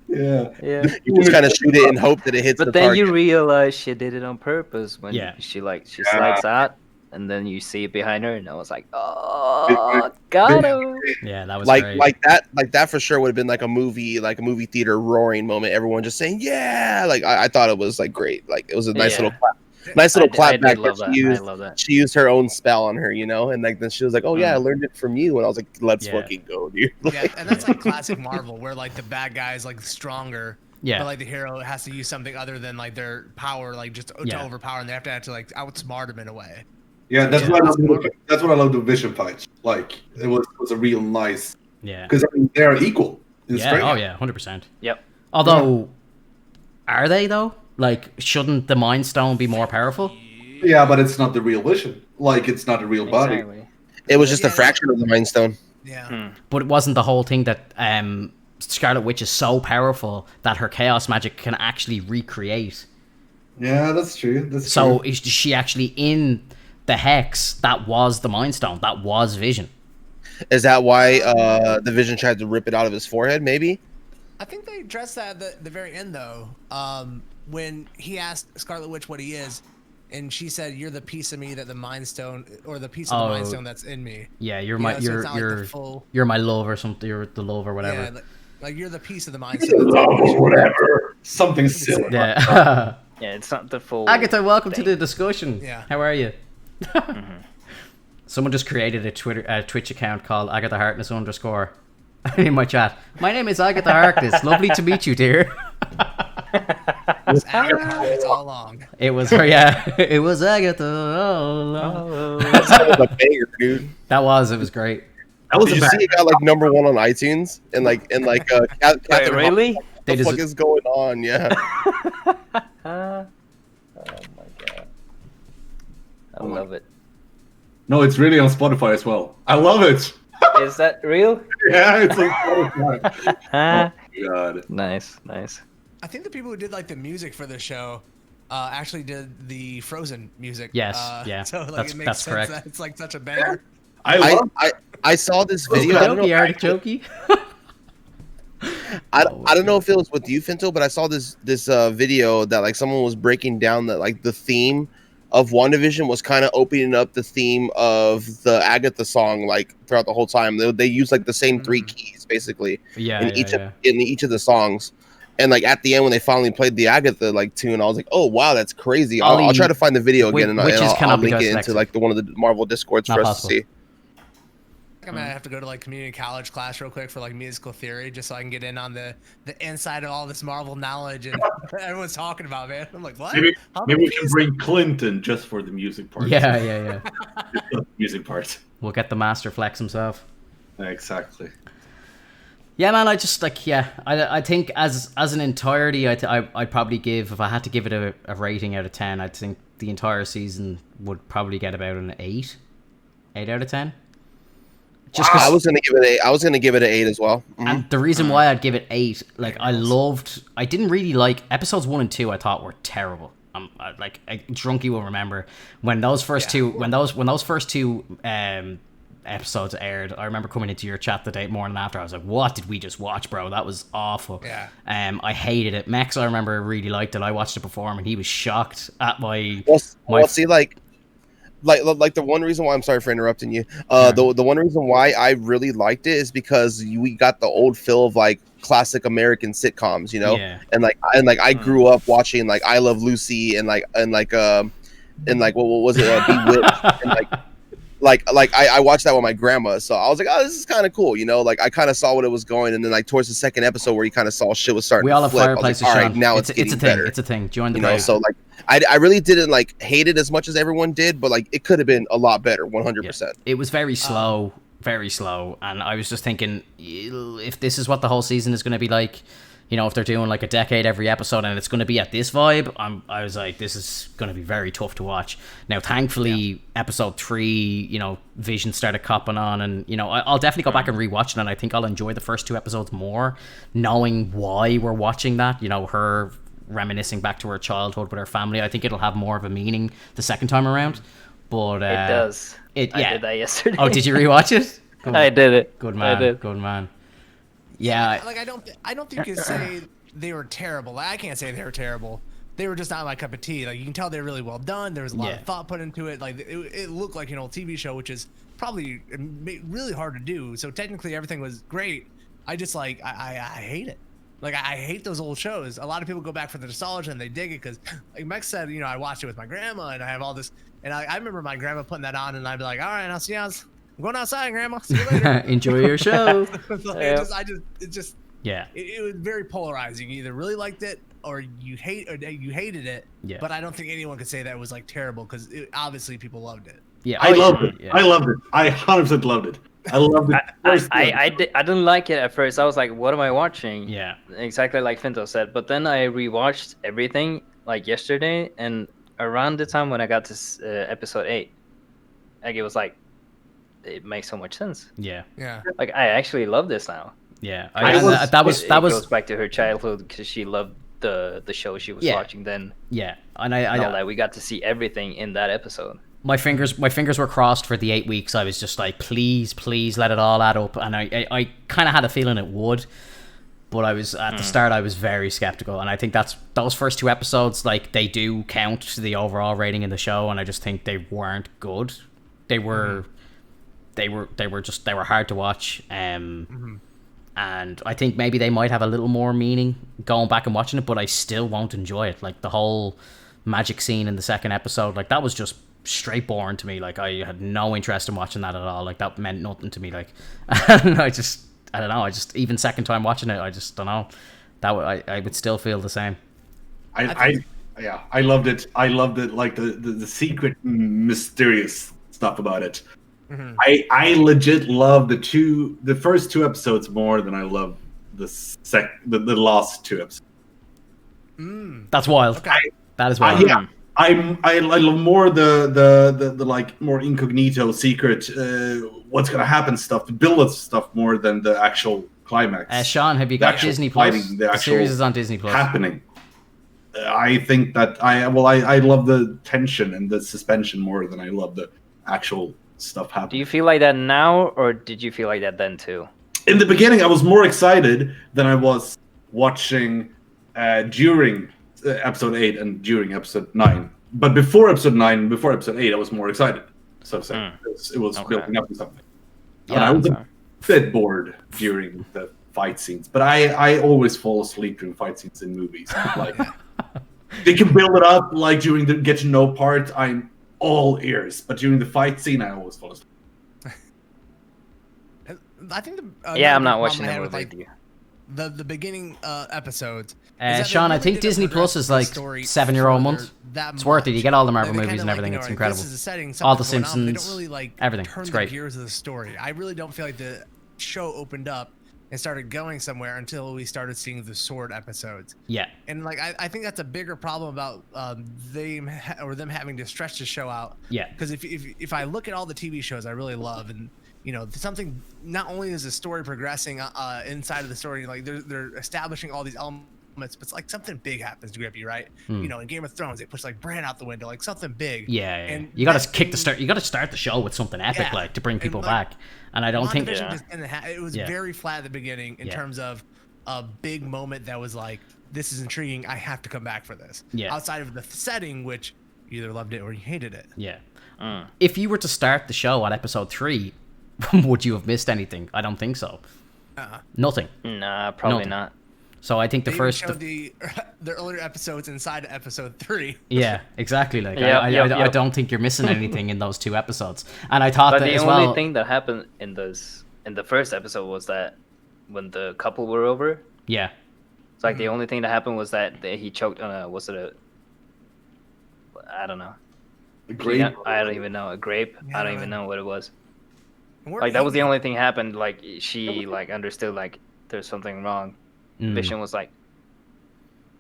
Yeah. You just kind of shoot it and hope that it hits. But the then target. you realize she did it on purpose when she slides out, and then you see it behind her, and I was like, oh, got him. Yeah, that was like great. that for sure would have been like a movie theater roaring moment. Everyone just saying yeah. Like I thought it was like great. Like it was a nice little clap. Clap back. She used her own spell on her, and like then she was like, "Oh yeah, I learned it from you." And I was like, "Let's fucking go, dude!" Yeah, and that's like classic Marvel, where like the bad guy is like stronger, but like the hero has to use something other than like their power, like just to overpower, and they have to like outsmart him in a way. Yeah, that's what I love the Vision fights. Like it was a real nice. Yeah. Because they're equal in strength. Oh yeah, 100%. Yep. Although, are they though? Like, shouldn't the Mind Stone be more powerful? Yeah, but it's not the real Vision. Like, it's not the real body. Exactly. It was just a fraction of the Mind Stone. Yeah. But it wasn't the whole thing that Scarlet Witch is so powerful that her chaos magic can actually recreate. Yeah, that's true. So is she actually in the Hex? That was the Mind Stone. That was Vision. Is that why the Vision tried to rip it out of his forehead? Maybe. I think they addressed that at the very end, though. When he asked Scarlet Witch what he is, and she said, "You're the piece of me that the Mind Stone, or the piece of the Mind Stone that's in me." Yeah, you're my you're my love or something. You're the love or whatever. Yeah, like you're the piece of the Mind Stone. Whatever. Something silly. Yeah. Yeah, it's not the full. Agatha, welcome to the discussion. Yeah. How are you? Someone just created a Twitch account called Agatha Harkness _ in my chat. My name is Agatha Harkness. Lovely to meet you, dear. It's Agatha all along. It was it was Agatha all along. That was a banger, dude. It was great. Did you see it got like #1 on iTunes and Catherine really? What the fuck is going on? Yeah. Oh my god. I love it. No, it's really on Spotify as well. I love it. Is that real? Yeah, it's on Spotify. Oh god. Nice. I think the people who did like the music for the show actually did the Frozen music. Yes, yeah, So like it makes that's sense correct. that it's like such a banger. I saw this video. I don't know if it was with you, Finto, but I saw this video that like someone was breaking down that like the theme of WandaVision was kind of opening up the theme of the Agatha song like throughout the whole time. They use like the same 3 keys basically in each of the songs. And like at the end when they finally played the Agatha like tune, I was like, oh wow, that's crazy. I'll try to find the video again and I'll link it into like one of the Marvel Discords for us to see. I'm gonna have to go to like community college class real quick for like musical theory, just so I can get in on the inside of all this Marvel knowledge and everyone's talking about, man. I'm like, what? Maybe we can bring Clinton just for the music part. Yeah. Music part. We'll get the master flex himself. Exactly. Yeah, man. I just like I think as an entirety, I'd probably give, if I had to give it a rating out of 10, I think the entire season would probably get about an 8 out of 10. Just 'cause, I was gonna give it an 8 as well. Mm-hmm. And the reason why I'd give it 8, like I didn't really like episodes 1 and 2. I thought were terrible. Drunky will remember when those first two episodes aired. I remember coming into your chat the day morning after. I was like, "What did we just watch, bro? That was awful." Yeah. I hated it. Max, I remember, really liked it. I watched it before, and he was shocked at my. See, like the one reason why, I'm sorry for interrupting you. The one reason why I really liked it is because we got the old feel of like classic American sitcoms, you know. Yeah. And I grew up watching like I Love Lucy and what was it, Bewitched, and I watched that with my grandma, so I was like, oh, this is kind of cool, you know. Like I kind of saw what it was going, and then like towards the second episode where you kind of saw shit was starting. We all to have flip, fireplaces, like, all Sean. right, now it's a thing. better. It's a thing. Join the you know. So like, I really didn't like hate it as much as everyone did, but like it could have been a lot better, 100%. It was very slow, and I was just thinking, if this is what the whole season is going to be like, you know, if they're doing like a decade every episode and it's going to be at this vibe, I was like, this is going to be very tough to watch. Now, thankfully, episode 3, you know, Vision started copping on, and you know, I'll definitely go back and rewatch it, and I think I'll enjoy the first 2 episodes more, knowing why we're watching that. You know, her reminiscing back to her childhood with her family. I think it'll have more of a meaning the second time around. But it does. I did that yesterday. Oh, did you rewatch it? I did it. Good man. I did. Good man. Yeah. Like I don't think you can say they were terrible. I can't say they were terrible. They were just not my cup of tea. Like you can tell they're really well done. There was a lot of thought put into it. Like it looked like an old TV show, which is probably really hard to do. So technically everything was great. I just like I hate it. Like I hate those old shows. A lot of people go back for the nostalgia and they dig it because, like Mex said, you know, I watched it with my grandma and I have all this. And I remember my grandma putting that on and I'd be like, all right, I'll see you. I'm going outside, Grandma. See you later. Enjoy your show. It was very polarizing. You either really liked it or you hated it. Yeah. But I don't think anyone could say that it was like terrible because obviously people loved it. Yeah, I loved it. Yeah. I loved it. I 100% loved it. I loved it. I didn't like it at first. I was like, what am I watching? Yeah. Exactly like Finto said. But then I rewatched everything like yesterday, and around the time when I got to episode 8, like it was like, it makes so much sense. Yeah. Yeah. Like I actually love this now. Yeah. It goes back to her childhood because she loved the show she was watching then. Yeah. And I know that we got to see everything in that episode. My fingers were crossed for the 8 weeks. I was just like, please let it all add up. And I kind of had a feeling it would. But I was at the start, I was very skeptical, and I think that's those first 2 episodes, like they do count to the overall rating in the show, and I just think they weren't good. They were hard to watch, and I think maybe they might have a little more meaning going back and watching it, but I still won't enjoy it. Like the whole magic scene in the second episode, like that was just straight boring to me. Like I had no interest in watching that at all. Like that meant nothing to me. Like, and I don't know. Even second time watching it, I just don't know. I would still feel the same. I loved it. I loved it. Like the secret, mysterious stuff about it. Mm-hmm. I legit love the first 2 episodes more than I love the last 2 episodes. That's wild. Okay. That is wild. I love more the like more incognito secret what's gonna happen stuff, the build up stuff more than the actual climax. Sean, have you got Disney Plus? The series is on Disney Plus. Happening. I think that I love the tension and the suspension more than I love the actual stuff happening. Do you feel like that now, or did you feel like that then too? In the beginning, I was more excited than I was watching during episode 8 and during episode 9. But before episode 9 and before episode 8, I was more excited. So to say, it was building up to something. Yeah, and I was a bit bored during the fight scenes. But I always fall asleep during fight scenes in movies. Like they can build it up like during the get to know part. I'm all ears, but during the fight scene, I always fall asleep. I think I'm not watching that with like, the beginning episodes. Sean, I think Disney Plus is like €7 a month. It's worth it. You get all the Marvel movies and everything. It's incredible. This is a setting, all the Simpsons. They don't really like everything. Turn it's great. the gears of the story. I really don't feel like the show opened up and started going somewhere until we started seeing the Sword episodes. Yeah. And like I think that's a bigger problem about them having to stretch the show out. Yeah. Because if I look at all the TV shows I really love, and something, not only is the story progressing inside of the story, like they're establishing all these elements, but it's like something big happens to Grippy, right? In Game of Thrones, they push like Bran out the window, like something big. Yeah. And you got to start the show with something epic, like to bring people back. And I don't think it was very flat at the beginning in terms of a big moment that was like, this is intriguing. I have to come back for this. Yeah. Outside of the setting, which you either loved it or you hated it. Yeah. If you were to start the show on episode 3, would you have missed anything? I don't think so. Nothing. Nah, probably not. So I think the first showed the earlier episodes inside episode 3. Yeah, exactly. Like I don't think you're missing anything in those 2 episodes. And I thought that the as only well. thing that happened in the first episode was that when the couple were over. Yeah. It's like the only thing that happened was that he choked on I don't know. A grape? I don't even know. A grape? Yeah, I don't even know what it was. We're Like that was the only thing happened. Like she like understood like there's something wrong. Vision was like,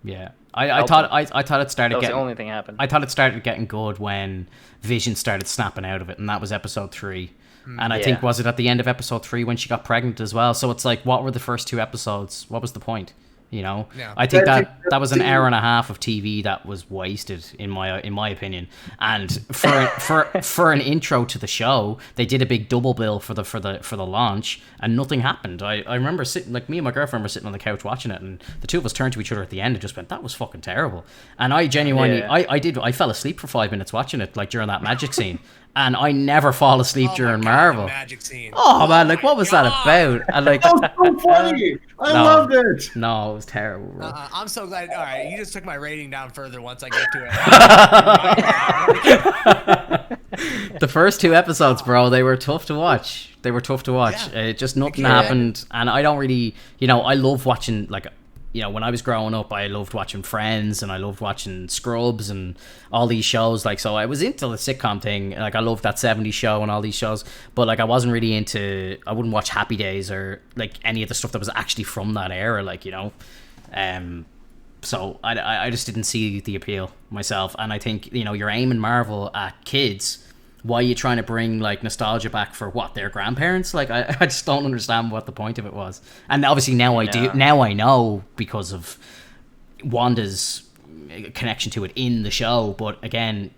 yeah. I thought it started. That was getting, the only thing happened. I thought it started getting good when Vision started snapping out of it, and that was episode 3. And I think, was it at the end of episode 3 when she got pregnant as well? So it's like, what were the first 2 episodes? What was the point? Yeah. I think that was an hour and a half of TV that was wasted in my opinion. And for an intro to the show, they did a big double bill for the launch, and nothing happened. I remember sitting, like me and my girlfriend were sitting on the couch watching it, and the two of us turned to each other at the end and just went, "That was fucking terrible." And I genuinely, I fell asleep for 5 minutes watching it, like during that magic scene. And I never fall asleep during Marvel. Magic scene. Oh man, like what was that about? And like, That was so funny. I loved it. No, it was terrible, bro. I'm so glad. All right, you just took my rating down further once I get to it. The first 2 episodes, bro, they were tough to watch. Yeah. Just nothing happened, and I don't really, I love watching like. When I was growing up, I loved watching Friends and I loved watching Scrubs and all these shows. Like, so I was into the sitcom thing. Like, I loved that 70s show and all these shows. But, like, I wasn't really I wouldn't watch Happy Days or, like, any of the stuff that was actually from that era, like, So I just didn't see the appeal myself. And I think, you're aiming Marvel at kids. Why are you trying to bring like nostalgia back for what, their grandparents? Like I just don't understand what the point of it was. And obviously now I do. Now I know because of Wanda's connection to it in the show. But again,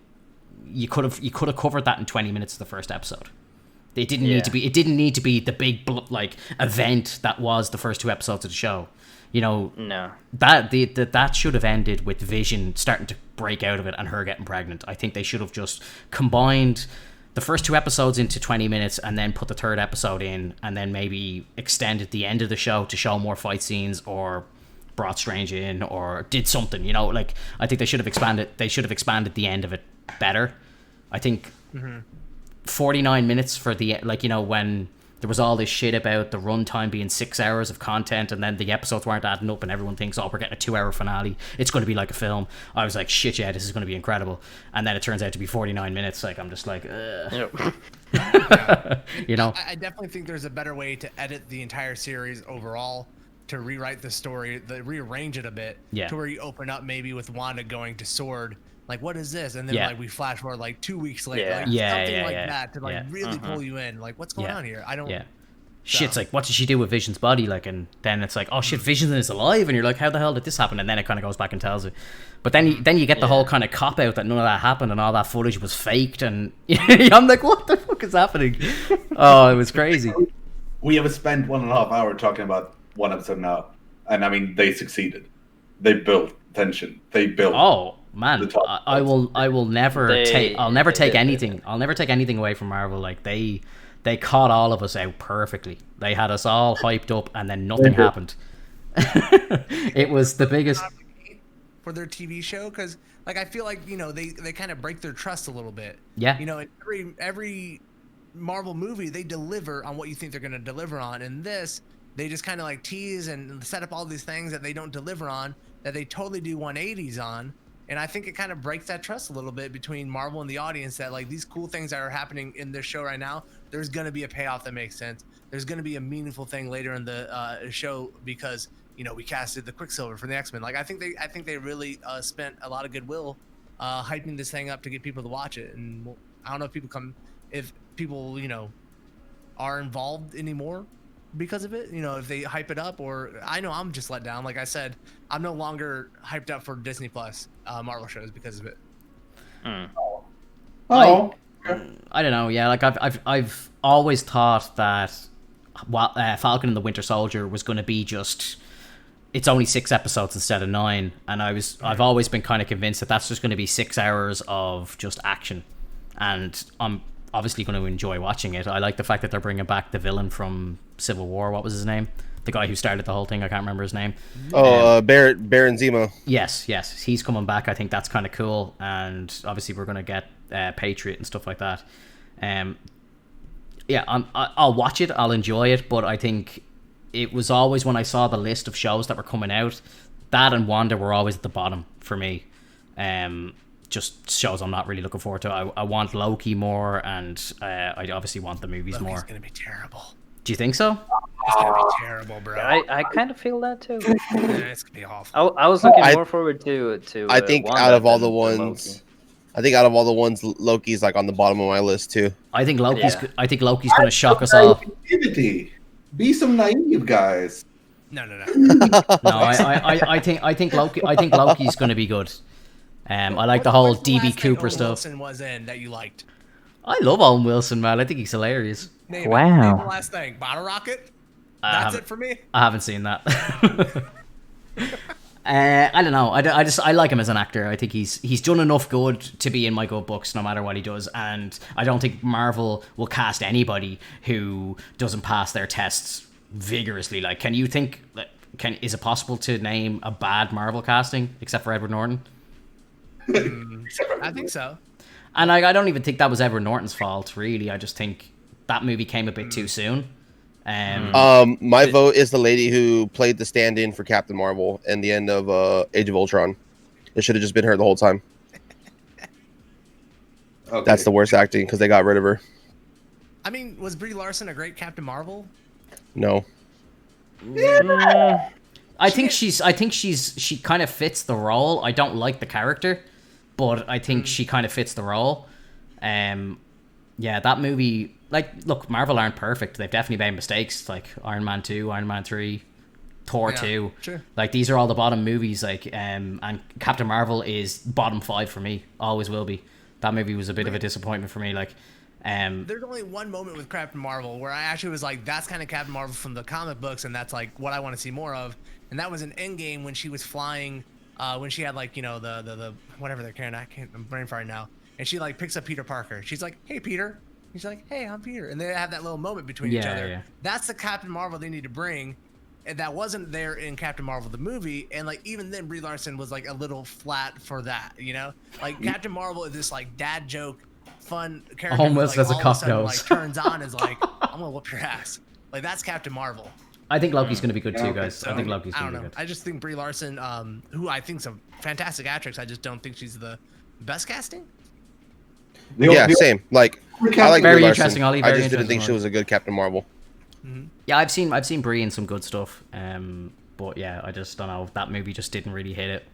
you could have covered that in 20 minutes of the first episode. It didn't need to be. It didn't need to be the big like event that was the first 2 episodes of the show. No. That should have ended with Vision starting to break out of it and her getting pregnant. I think they should have just combined the first 2 episodes into 20 minutes and then put the 3rd episode in, and then maybe extended the end of the show to show more fight scenes, or brought Strange in, or did something. Like I think they should have expanded. They should have expanded the end of it better. I think 49 minutes for the when. There was all this shit about the runtime being 6 hours of content, and then the episodes weren't adding up, and everyone thinks, we're getting a 2-hour finale. It's going to be like a film. I was like, shit, yeah, this is going to be incredible. And then it turns out to be 49 minutes. Like, I'm just like, ugh. I definitely think there's a better way to edit the entire series overall, to rewrite the story, rearrange it a bit, to where you open up maybe with Wanda going to Sword. Like, what is this? And then like we flash forward like 2 weeks later, something like that to like really pull you in. Like, what's going on here? I don't. Yeah. Shit's like, what did she do with Vision's body? Like, and then it's like, oh shit, Vision is alive, and you're like, how the hell did this happen? And then it kind of goes back and tells it. But then you get the whole kind of cop out that none of that happened and all that footage was faked, and I'm like, what the fuck is happening? Oh, it was crazy. We have spent 1.5 hours talking about one episode now, and I mean, they succeeded. They built tension. They built. Oh man, I will never take. I'll never take anything. I'll never take anything away from Marvel. Like they caught all of us out perfectly. They had us all hyped up, and then nothing happened. It was the biggest for their TV show, because like I feel like they kind of break their trust a little bit. Yeah. In every Marvel movie, they deliver on what you think they're going to deliver on. In this, they just kind of like tease and set up all these things that they don't deliver on, that they totally do 180s on. And I think it kind of breaks that trust a little bit between Marvel and the audience that like these cool things that are happening in this show right now, there's going to be a payoff that makes sense. There's going to be a meaningful thing later in the show because, you know, we casted the Quicksilver for the X-Men. Like, I think they really spent a lot of goodwill hyping this thing up to get people to watch it. And I don't know if people, you know, are involved anymore because of it, you know, if they hype it up, or I know I'm just let down. Like I said, I'm no longer hyped up for Disney Plus Marvel shows because of it. I don't know. Yeah, like I've always thought that Falcon and the Winter Soldier was going to be just, it's only 6 episodes instead of 9, and I've always been kind of convinced that that's just going to be 6 hours of just action, and I'm obviously going to enjoy watching it. I like the fact that they're bringing back the villain from Civil War. What was his name? The guy who started the whole thing. I can't remember his name. Baron Zemo. Yes, he's coming back. I think that's kind of cool, and obviously we're going to get Patriot and stuff like that. Yeah, I'll watch it. I'll enjoy it, but I think it was always, when I saw the list of shows that were coming out, that and Wanda were always at the bottom for me. Just shows I'm not really looking forward to. I want Loki more, and I obviously want the movies more. It's gonna be terrible. Do you think so? It's gonna be terrible, bro. I kind of feel that too. Yeah, it's gonna be awful. I was looking more forward to. I think out of all the ones, Loki's like on the bottom of my list too. I think Loki's gonna shock us all. Be some naive guys. No. I think Loki's gonna be good. I like the whole DB Cooper stuff. Wilson was in that you liked. I love Owen Wilson, man. I think he's hilarious. Name the last thing. Bottle Rocket. That's it for me. I haven't seen that. I don't know. I like him as an actor. I think he's done enough good to be in my good books, no matter what he does. And I don't think Marvel will cast anybody who doesn't pass their tests vigorously. Like, can you think? Is it possible to name a bad Marvel casting except for Edward Norton? I think so. And I don't even think that was Edward Norton's fault, really. I just think that movie came a bit too soon. My vote is the lady who played the stand-in for Captain Marvel in the end of Age of Ultron. It should have just been her the whole time. Okay. That's the worst acting because they got rid of her. I mean, was Brie Larson a great Captain Marvel? No. I think she kind of fits the role. I don't like the character, but I think she kind of fits the role. Yeah, that movie, like, look, Marvel aren't perfect. They've definitely made mistakes, like Iron Man 2, Iron Man 3, Thor 2. Sure. Like, these are all the bottom movies, like, and Captain Marvel is bottom 5 for me. Always will be. That movie was a bit of a disappointment for me, like. There's only one moment with Captain Marvel where I actually was like, that's kind of Captain Marvel from the comic books, and that's like what I want to see more of. And that was in Endgame when she was flying, when she had like, you know, the whatever they're carrying. I'm brain farting now. And she like picks up Peter Parker. She's like, "Hey, Peter." He's like, "Hey, I'm Peter." And they have that little moment between each other. Yeah. That's the Captain Marvel they need to bring. And that wasn't there in Captain Marvel the movie. And like even then, Brie Larson was like a little flat for that. You know, like Captain Marvel is this like dad joke, fun character. Almost as a cop knows. Like turns on is like, "I'm gonna whoop your ass." Like that's Captain Marvel. I think Loki's going to be good too, guys. So, I think Loki's going to be good. I just think Brie Larson, who I think is a fantastic actress, I just don't think she's the best casting. Same. Like, I like very Brie interesting, Larson. Ollie. I just didn't think she was a good Captain Marvel. Mm-hmm. Yeah, I've seen Brie in some good stuff. But yeah, I just don't know. That movie just didn't really hit it.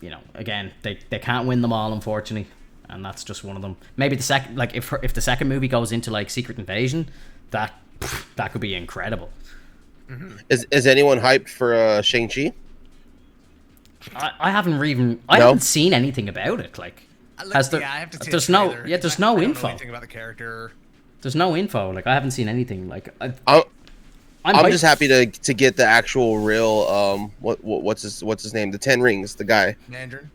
You know, again, they can't win them all, unfortunately, and that's just one of them. Maybe the second, like if the second movie goes into like Secret Invasion, that could be incredible. Mm-hmm. Is anyone hyped for Shang-Chi? I haven't seen anything about it. Like, I have to see there's no info. I don't know anything about the character. There's no info. Like, I haven't seen anything. Like, I'm just happy to get the actual real what's his name? The 10 Rings, the guy. Mandarin.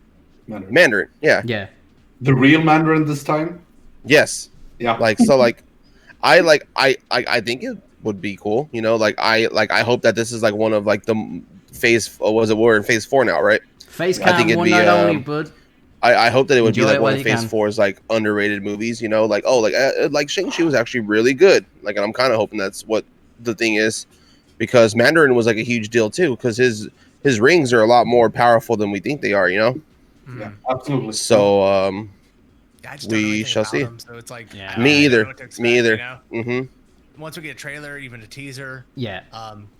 Yeah. Yeah. The real Mandarin this time. Yes. Yeah. Like so. Like, I think it would be cool. You know, I hope that this is like one of like the phase. We're in phase 4 now, right? Phase cam, I think it'd be only, bud. I hope that it would be like one of phase 4's like underrated movies. You know, like like Shang-Chi was actually really good. Like, and I'm kind of hoping that's what the thing is, because Mandarin was like a huge deal too, because his his rings are a lot more powerful than we think they are. You know. Yeah, absolutely. So I just don't know we anything shall about see. him, so it's like Yeah. I don't Me really know either. what to expect, Me either. You know? Mm-hmm. Once we get a trailer, even a teaser. Yeah.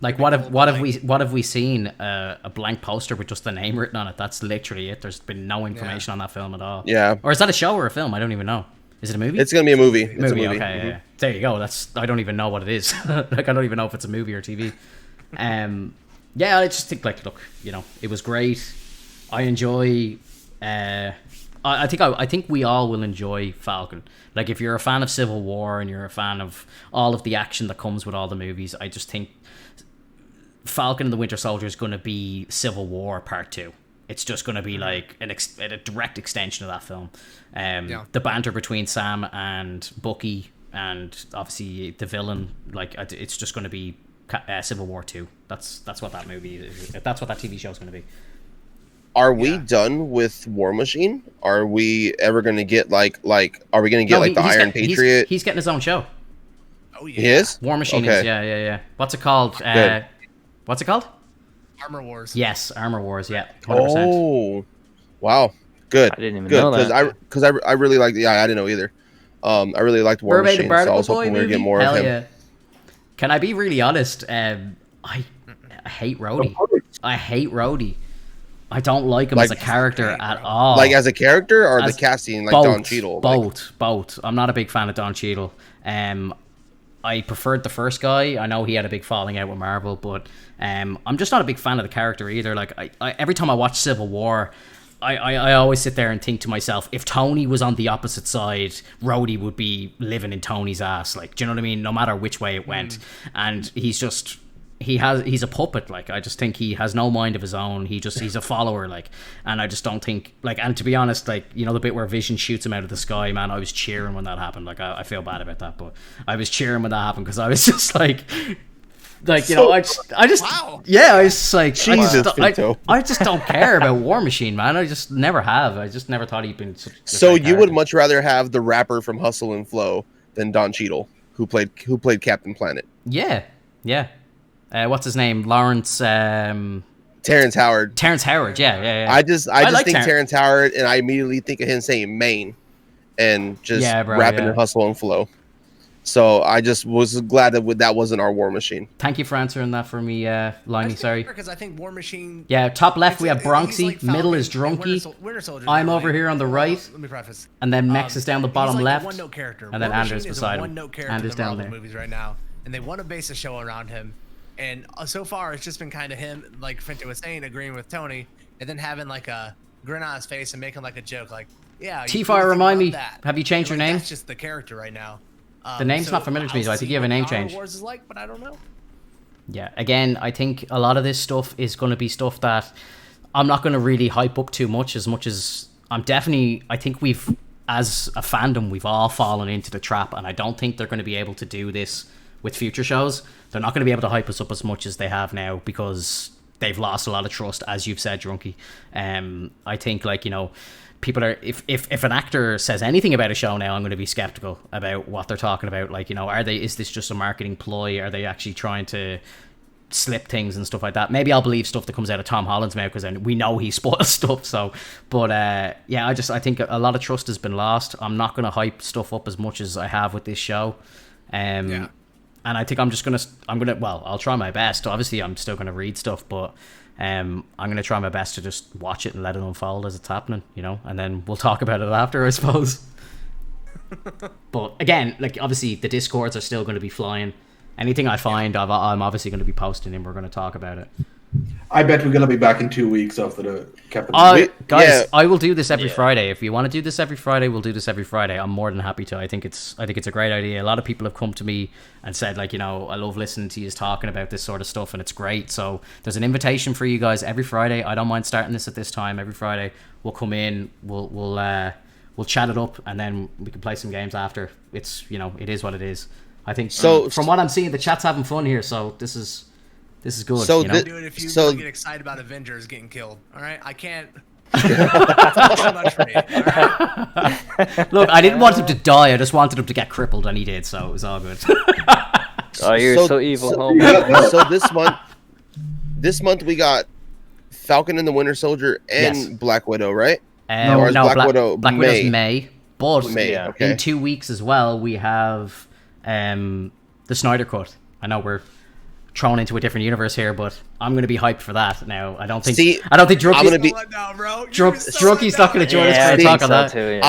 Like what have we seen? A blank poster with just the name written on it. That's literally it. There's been no information on that film at all. Yeah. Or is that a show or a film? I don't even know. Is it a movie? It's gonna be a movie. It's a movie. Okay. Mhm. Yeah. There you go. I don't even know what it is. Like I don't even know if it's a movie or TV. Yeah. I just think like, look, you know, it was great. I enjoy. I think we all will enjoy Falcon. Like if you're a fan of Civil War and you're a fan of all of the action that comes with all the movies, I just think Falcon and the Winter Soldier is going to be Civil War Part 2. It's just going to be like a direct extension of that film. The banter between Sam and Bucky and obviously the villain, like it's just going to be Civil War 2. That's what that movie is. That's what that TV show is going to be. Are we done with War Machine? Are we ever going to get like are we going to get the Iron Patriot? He's getting his own show. Oh yeah. He is? War Machine is yeah. What's it called? What's it called? Armor Wars. Yes, Armor Wars. Yeah. 100%. Oh, wow, good. I didn't even good, know that. Because I really liked. Yeah, I didn't know either. I really liked War Machine, so I was hoping we would get more of him. Yeah. Can I be really honest? I hate Rhodey. I hate Rhodey. I don't like him as a character at all. Like as a character or the casting, like Don Cheadle? Both. I'm not a big fan of Don Cheadle. I preferred the first guy. I know he had a big falling out with Marvel, but I'm just not a big fan of the character either. Like I every time I watch Civil War, I always sit there and think to myself, if Tony was on the opposite side, Rhodey would be living in Tony's ass. Like, do you know what I mean? No matter which way it went. And he's a puppet. Like, I just think he has no mind of his own. He's a follower. Like, and I just don't think like. And to be honest, like, you know, the bit where Vision shoots him out of the sky, man, I was cheering when that happened. Like, I feel bad about that, but I was cheering when that happened because I was just like you know, I just wow. Yeah, I was just like, Jesus, I just don't care about War Machine, man. I just never have. I just never thought he'd been. So you would much rather have the rapper from Hustle and Flow than Don Cheadle, who played Captain Planet? Yeah. What's his name? Lawrence. Terrence Howard. Terrence Howard. Yeah. I just think Terrence Howard, and I immediately think of him saying Maine, and just rapping and Hustle and Flow. So I just was glad that wasn't our War Machine. Thank you for answering that for me, Liney. Sorry. Because I think War Machine. Yeah, top left we have Bronxy, like middle is Drunky. Winter Soldier, I'm over here on the right. Let me preface. And then Mex is down the bottom he's like left. A one-note character. And then War Anders Machine beside is a him. one-note character Anders in the down Marvel there. movies right now, and they want to base a show around him. And so far, it's just been kind of him, like Finto was saying, agreeing with Tony, and then having like a grin on his face and making like a joke, like, yeah. T-Fire, remind me, have you changed your name? That's just the character right now. The name's not familiar to me, so I think you have a name change. Wars is like, but I don't know. Yeah, again, I think a lot of this stuff is going to be stuff that I'm not going to really hype up too much as I think we've, as a fandom, we've all fallen into the trap, and I don't think they're going to be able to do this with future shows. They're not going to be able to hype us up as much as they have now because they've lost a lot of trust, as you've said, Drunky. I think, like, you know, people are, if an actor says anything about a show now, I'm going to be skeptical about what they're talking about. Like, you know, is this just a marketing ploy? Are they actually trying to slip things and stuff like that? Maybe I'll believe stuff that comes out of Tom Holland's mouth because we know he spoils stuff. So, but yeah, I think a lot of trust has been lost. I'm not going to hype stuff up as much as I have with this show. And I think I'll try my best. Obviously, I'm still going to read stuff, but I'm going to try my best to just watch it and let it unfold as it's happening, you know, and then we'll talk about it after, I suppose. But again, like, obviously the Discords are still going to be flying. Anything I find, I'm obviously going to be posting and we're going to talk about it. I bet we're going to be back in 2 weeks after the Captain. Guys, I will do this every Friday. If you want to do this every Friday, we'll do this every Friday. I'm more than happy to. I think it's a great idea. A lot of people have come to me and said, like, you know, I love listening to you talking about this sort of stuff, and it's great. So there's an invitation for you guys every Friday. I don't mind starting this at this time every Friday. We'll come in, we'll chat it up, and then we can play some games after. It's, you know, it is what it is. I think from what I'm seeing, the chat's having fun here, so this is good. So you know? Do it if you really get excited about Avengers getting killed. All right, I can't. That's too much for me. All right? Look, I didn't want him to die. I just wanted him to get crippled, and he did. So it was all good. Oh, you're so evil. So this month we got Falcon and the Winter Soldier and Yes. Black Widow, right? No, Black Widow Widow's May? May. But May, okay. in 2 weeks as well, we have the Snyder Cut. I know we're thrown into a different universe here, but I'm going to be hyped for that now. I don't think Drunkie's not going to join us for a talk on that. Too,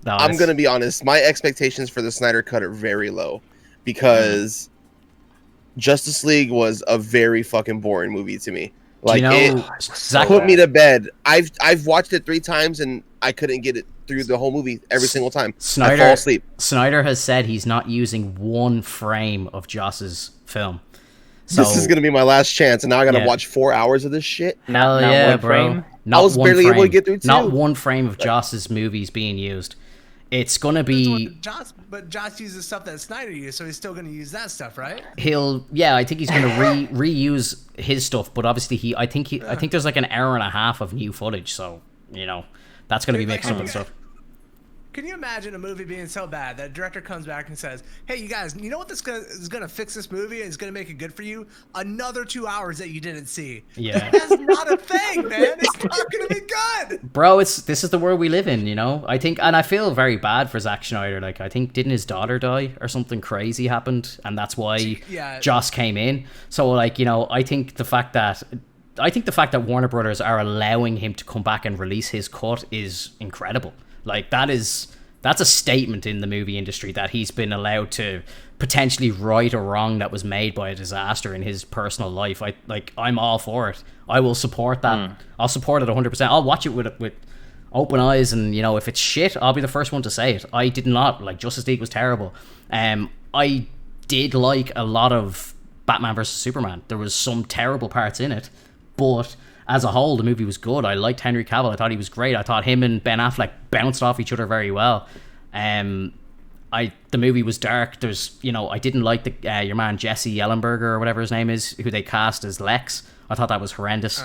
I'm going to be honest. My expectations for the Snyder Cut are very low because Justice League was a very fucking boring movie to me. Like, it put me to bed. I've watched it 3 times and I couldn't get it through the whole movie every single time. I fall asleep. Snyder has said he's not using one frame of Joss's film. So, this is gonna be my last chance, and now I gotta watch 4 hours of this shit. Hell yeah, bro! I was barely able to get through 2. Not one frame of Joss's movies being used. It's gonna be. But Joss uses stuff that Snyder used, so he's still gonna use that stuff, right? I think he's gonna reuse his stuff, but obviously I think there's like an hour and a half of new footage, so that's gonna be mixed up and stuff. Can you imagine a movie being so bad that a director comes back and says, "Hey, you guys, you know what is going to fix this movie and is going to make it good for you? Another 2 hours that you didn't see." Yeah, that's not a thing, man. It's not going to be good, bro. This is the world we live in, I think, and I feel very bad for Zack Snyder. Like, I think didn't his daughter die or something crazy happened, and that's why Joss came in. So, like, I think the fact that Warner Brothers are allowing him to come back and release his cut is incredible. Like, that's a statement in the movie industry that he's been allowed to potentially right a wrong that was made by a disaster in his personal life. I'm all for it. I will support that. I'll support it 100%. I'll watch it with open eyes, and if it's shit, I'll be the first one to say it. I did not like Justice League was terrible. I did like a lot of Batman vs Superman. There was some terrible parts in it, but as a whole, the movie was good. I liked Henry Cavill. I thought he was great. I thought him and Ben Affleck bounced off each other very well. The movie was dark. I didn't like your man Jesse Ellenberger or whatever his name is, who they cast as Lex. I thought that was horrendous.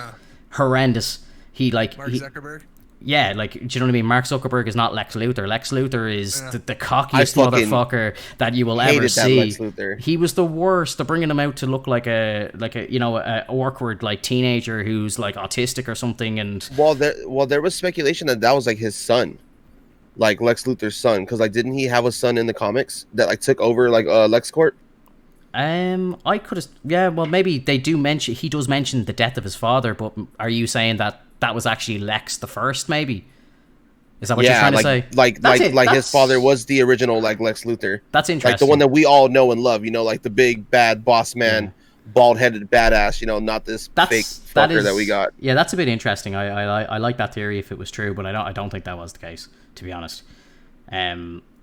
Horrendous. Mark Zuckerberg? Yeah, do you know what I mean? Mark Zuckerberg is not Lex Luthor. Lex Luthor is the cockiest motherfucker that you will ever see. He was the worst. They're bringing him out to look like a awkward like teenager who's like autistic or something. And there was speculation that was like his son, like Lex Luthor's son, because like didn't he have a son in the comics that like took over like LexCorp? I could have. Yeah, well, maybe he does mention the death of his father, but are you saying that was actually Lex the first, maybe? Is that what you're trying to say? Like his father was the original like Lex Luthor. That's interesting. Like the one that we all know and love, like the big bad boss man, bald-headed badass, not this fake fucker that we got. Yeah, that's a bit interesting. I like that theory if it was true, but I don't think that was the case, to be honest.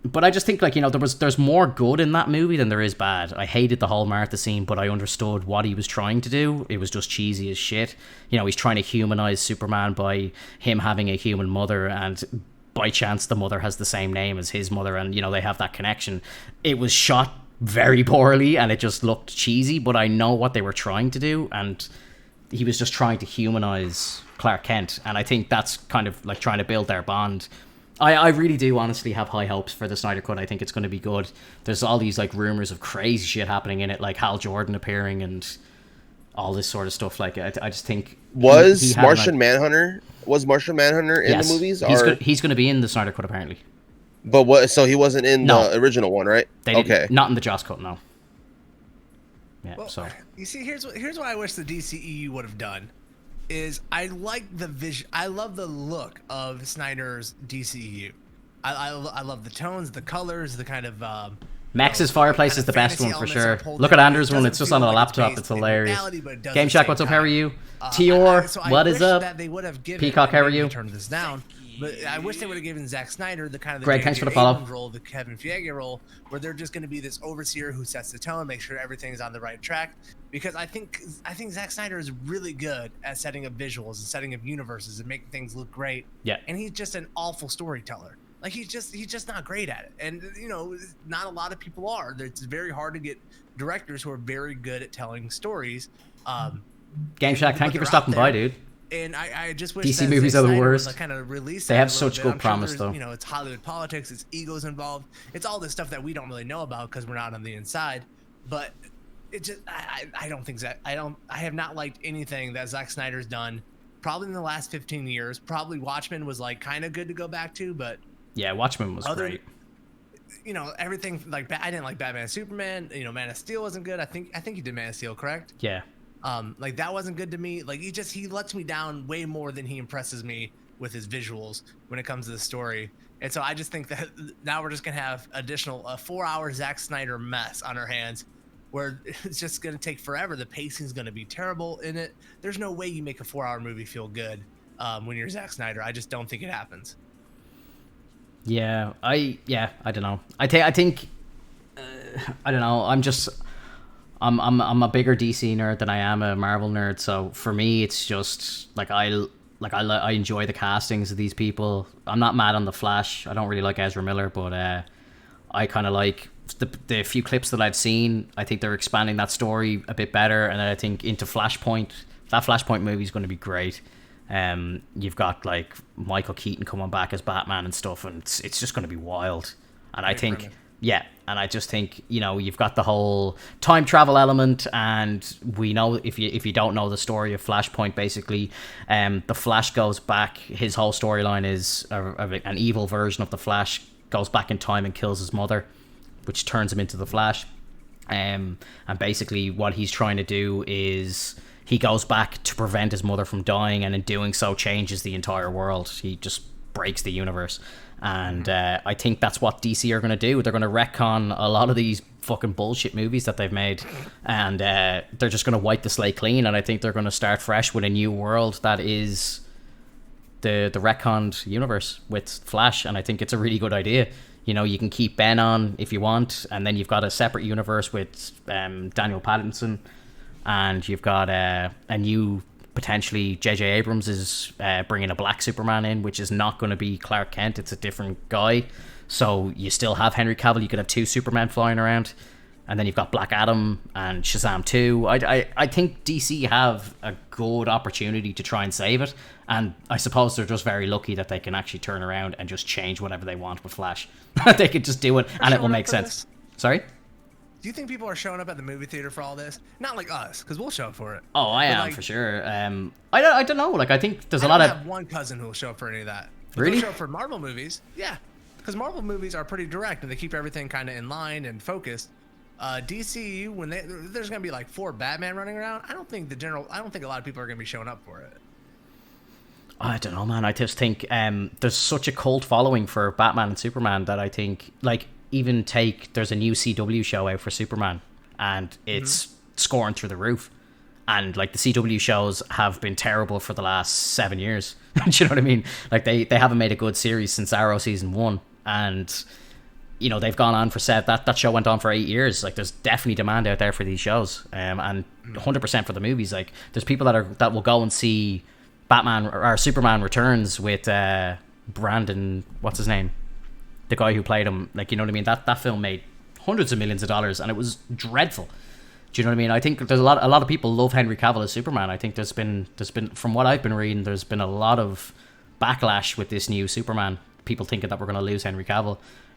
But I just think there's more good in that movie than there is bad. I hated the whole Martha scene, but I understood what he was trying to do. It was just cheesy as shit. He's trying to humanize Superman by him having a human mother, and by chance the mother has the same name as his mother, and they have that connection. It was shot very poorly and it just looked cheesy, but I know what they were trying to do, and he was just trying to humanize Clark Kent, and I think that's kind of like trying to build their bond. I really do honestly have high hopes for the Snyder Cut. I think it's going to be good. There's all these like rumors of crazy shit happening in it, like Hal Jordan appearing and all this sort of stuff. Like I just think Martian Manhunter in the movies? He's going to be in the Snyder Cut apparently. But what? So he wasn't in the original one, right? Not in the Joss Cut, no. Yeah. Well, so you see, here's what I wish the DCEU would have done. Is I like the vision. I love the look of Snyder's DCEU. I love the tones, the colors, the kind of. Max's Fireplace is the best one for sure. Look at Andrew's one; it's just on a laptop. It's hilarious. Game Shack, what's up? How are you? Tior, what is up? Peacock, how are you? Turn this down. But I wish they would have given Zack Snyder the kind of Greg, thanks for the follow. Role, the Kevin Feige role, where they're just going to be this overseer who sets the tone, make sure everything's on the right track. Because I think Zack Snyder is really good at setting up visuals and setting up universes and making things look great. Yeah. And he's just an awful storyteller. Like he's just not great at it. And not a lot of people are. It's very hard to get directors who are very good at telling stories. Game Shack, thank you for stopping by, dude. And I just wish DC movies are the worst. Like, kind of release they have such good promise, though. It's Hollywood politics, it's egos involved, it's all this stuff that we don't really know about because we're not on the inside. But I don't think I have not liked anything that Zack Snyder's done probably in the last 15 years. Probably Watchmen was like kind of good to go back to, but yeah, Watchmen was great. Everything like I didn't like Batman and Superman. Man of Steel wasn't good. I think he did Man of Steel, correct? Yeah. Like that wasn't good to me. Like he lets me down way more than he impresses me with his visuals when it comes to the story. And so I just think that now we're just gonna have additional 4-hour Zack Snyder mess on our hands, where it's just gonna take forever. The pacing's gonna be terrible in it. There's no way you make a 4-hour movie feel good when you're Zack Snyder. I just don't think it happens. Yeah, I don't know. I think I don't know. I'm a bigger DC nerd than I am a Marvel nerd. So for me, it's just like I enjoy the castings of these people. I'm not mad on the Flash. I don't really like Ezra Miller, but I kind of like the few clips that I've seen. I think they're expanding that story a bit better, and then I think into Flashpoint. That Flashpoint movie is going to be great. You've got like Michael Keaton coming back as Batman and stuff, and it's just going to be wild. And I think, and I just think, you've got the whole time travel element, and we know if you don't know the story of Flashpoint, basically, the Flash goes back. His whole storyline is an evil version of the Flash goes back in time and kills his mother, which turns him into the Flash. And basically, what he's trying to do is he goes back to prevent his mother from dying, and in doing so changes the entire world. He just breaks the universe. And I think that's what DC are going to do. They're going to retcon a lot of these fucking bullshit movies that they've made, and they're just going to wipe the slate clean, and I think they're going to start fresh with a new world that is the retconned universe with Flash, and I think it's a really good idea. You can keep Ben on if you want, and then you've got a separate universe with Daniel Pattinson, and you've got a new, potentially J.J. Abrams is bringing a black Superman in, which is not going to be Clark Kent. It's a different guy. So you still have Henry Cavill. You could have 2 Supermen flying around. And then you've got Black Adam and Shazam 2. I think DC have a good opportunity to try and save it. And I suppose they're just very lucky that they can actually turn around and just change whatever they want with Flash. They could just do it, and it will make sense. Sorry? Do you think people are showing up at the movie theater for all this? Not like us, because we'll show up for it. Oh, I am, for sure. I don't know. Like, I think there's a lot of... I have one cousin who will show up for any of that. But really? They'll show up for Marvel movies. Yeah. Because Marvel movies are pretty direct, and they keep everything kind of in line and focused. DC, when there's going to be like 4 Batman running around, I don't think a lot of people are going to be showing up for it. I don't know, man. I just think there's such a cult following for Batman and Superman that I think, like, there's a new CW show out for Superman, and it's scoring through the roof. And like the CW shows have been terrible for the last 7 years. Do you know what I mean? Like they haven't made a good series since Arrow season 1, and they've gone on for that show went on for 8 years. Like there's definitely demand out there for these shows, and 100% for the movies. Like there's people that will go and see Batman or Superman Returns with Brandon, what's his name? The guy who played him, like, you know what I mean? That film made hundreds of millions of dollars, and it was dreadful. Do you know what I mean? I think there's a lot of people love Henry Cavill as Superman. I think there's been from what I've been reading, there's been a lot of backlash with this new Superman. People thinking that we're going to lose Henry Cavill,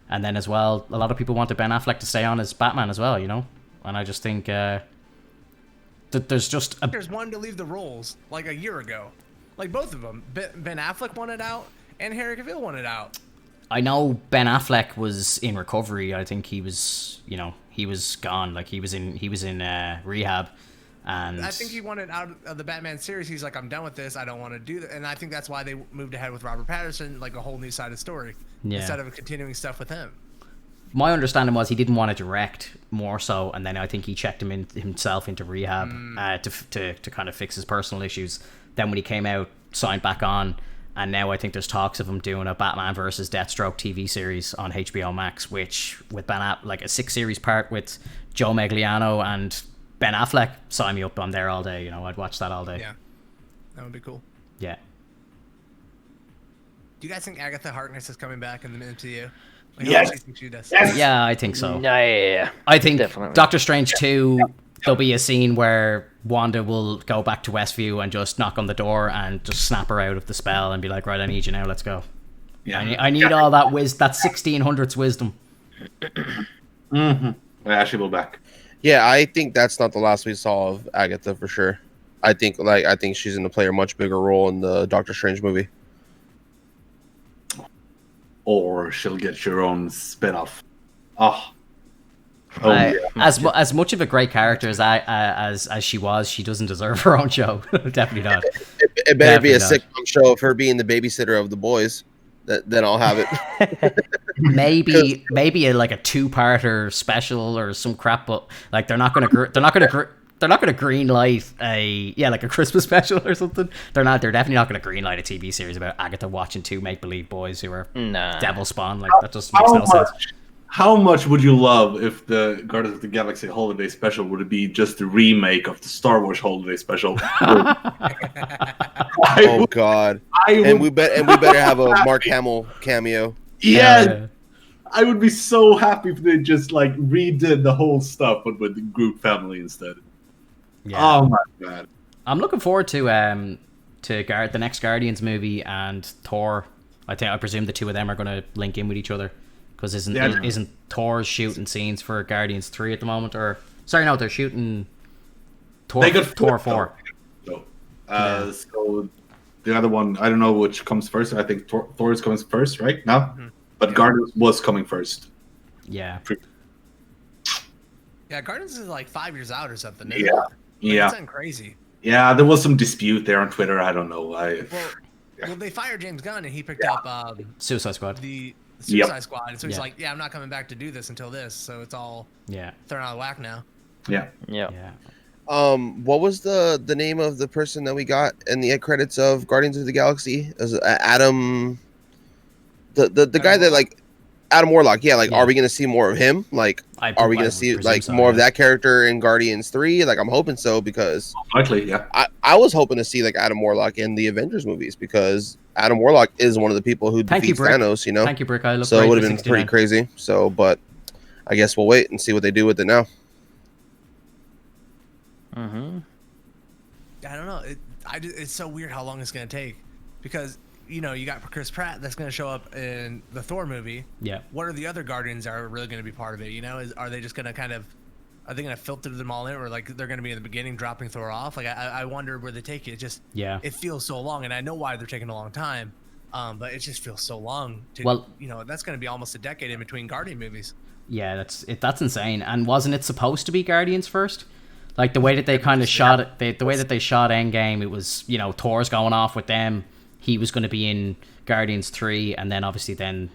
and then as well, a lot of people wanted Ben Affleck to stay on as Batman as well. And I just think that there's one to leave the roles like a year ago, like both of them. Ben Affleck wanted out, and Henry Cavill wanted out. I know Ben Affleck was in recovery. I think he was gone. Like he was in rehab, and I think he wanted out of the Batman series. He's like, I'm done with this. I don't want to do that. And I think that's why they moved ahead with Robert Pattinson, like a whole new side of story, instead of continuing stuff with him. My understanding was he didn't want to direct more so, and then I think he checked himself into rehab to kind of fix his personal issues. Then when he came out, signed back on. And now I think there's talks of him doing a Batman versus Deathstroke TV series on HBO Max, which with like a 6-series part with Joe Magliano and Ben Affleck. Sign me up. I'm there all day. I'd watch that all day. Yeah, that would be cool. Yeah. Do you guys think Agatha Harkness is coming back in the MCU? Yes. Yeah, I think so. Yeah. I think definitely. Doctor Strange 2. There'll be a scene where Wanda will go back to Westview and just knock on the door and just snap her out of the spell and be like, right, I need you now, let's go. Yeah, I need all that that 1600s wisdom. Yeah, she will back. Yeah, I think that's not the last we saw of Agatha for sure. I think she's going to play a much bigger role in the Doctor Strange movie. Or she'll get your own spin-off. As much of a great character as she was, she doesn't deserve her own show. Definitely not. It better be a sitcom show of her being the babysitter of the boys. Then I'll have it. maybe like a 2-parter special or some crap, but like they're not gonna green light like a Christmas special or something. They're definitely not gonna green light a TV series about Agatha watching 2 make-believe boys who are devil spawn. Like that just makes no sense. How much would you love if the Guardians of the Galaxy Holiday Special would be just a remake of the Star Wars Holiday Special? Oh God! We better have a Mark Hamill cameo. Yeah, I would be so happy if they just like redid the whole stuff, but with the Groot family instead. Yeah. Oh my God! I'm looking forward to the next Guardians movie and Thor. I presume the two of them are going to link in with each other. Because isn't Thor shooting scenes for Guardians 3 at the moment? Or sorry, no, they're shooting Thor 4. So the other one, I don't know which comes first. I think Thor is coming first, right? No? Mm-hmm. But Guardians was coming first. Yeah. Yeah, Guardians is like 5 years out or something. Yeah. That sounds crazy. Yeah, there was some dispute there on Twitter. I don't know. Well, they fired James Gunn and he picked up Suicide Squad. The Suicide Squad. And so he's like, I'm not coming back to do this until this. So it's all thrown out of whack now. Yeah. What was the name of the person that we got in the end credits of Guardians of the Galaxy? It was Adam, the guy that like Adam Warlock. Yeah, like, are we gonna see more of him? Like, are we gonna see like more of that character in Guardians 3? Like, I'm hoping so because likely, yeah. I was hoping to see like Adam Warlock in the Avengers movies because Adam Warlock is one of the people who defeats Thanos. You know, thank you, Brick. I so it would have been pretty crazy. So, but I guess we'll wait and see what they do with it now. I don't know. It's so weird how long it's gonna take because you got Chris Pratt that's gonna show up in the Thor movie. Yeah. What are the other Guardians that are really gonna be part of it? Are they just gonna are they gonna filter them all in, or like they're gonna be in the beginning dropping Thor off? Like I wonder where they take it. It feels so long, and I know why they're taking a long time. But it just feels so long. That's gonna be almost a decade in between Guardian movies. Yeah, that's insane. And wasn't it supposed to be Guardians first? Like the way that they kind of shot it, the way that they shot Endgame, it was Thor's going off with them. He was going to be in Guardians 3, and then obviously then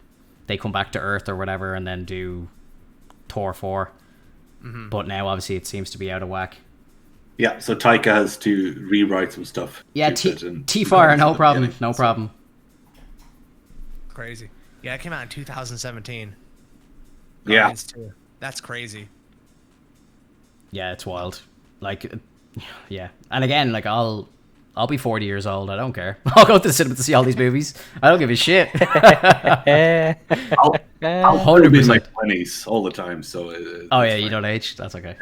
they come back to Earth or whatever, and then do Thor 4. Mm-hmm. But now obviously it seems to be out of whack. Yeah, so Taika has to rewrite some stuff. Yeah, T-Fire, no problem, no problem. Crazy. Yeah, it came out in 2017. Guardians 2. That's crazy. Yeah, it's wild. Like, yeah, and again, like I'll be 40 years old. I don't care. I'll go to the cinema to see all these movies. I don't give a shit. I'll 100% be in my 20s all the time. So. You don't age. That's okay.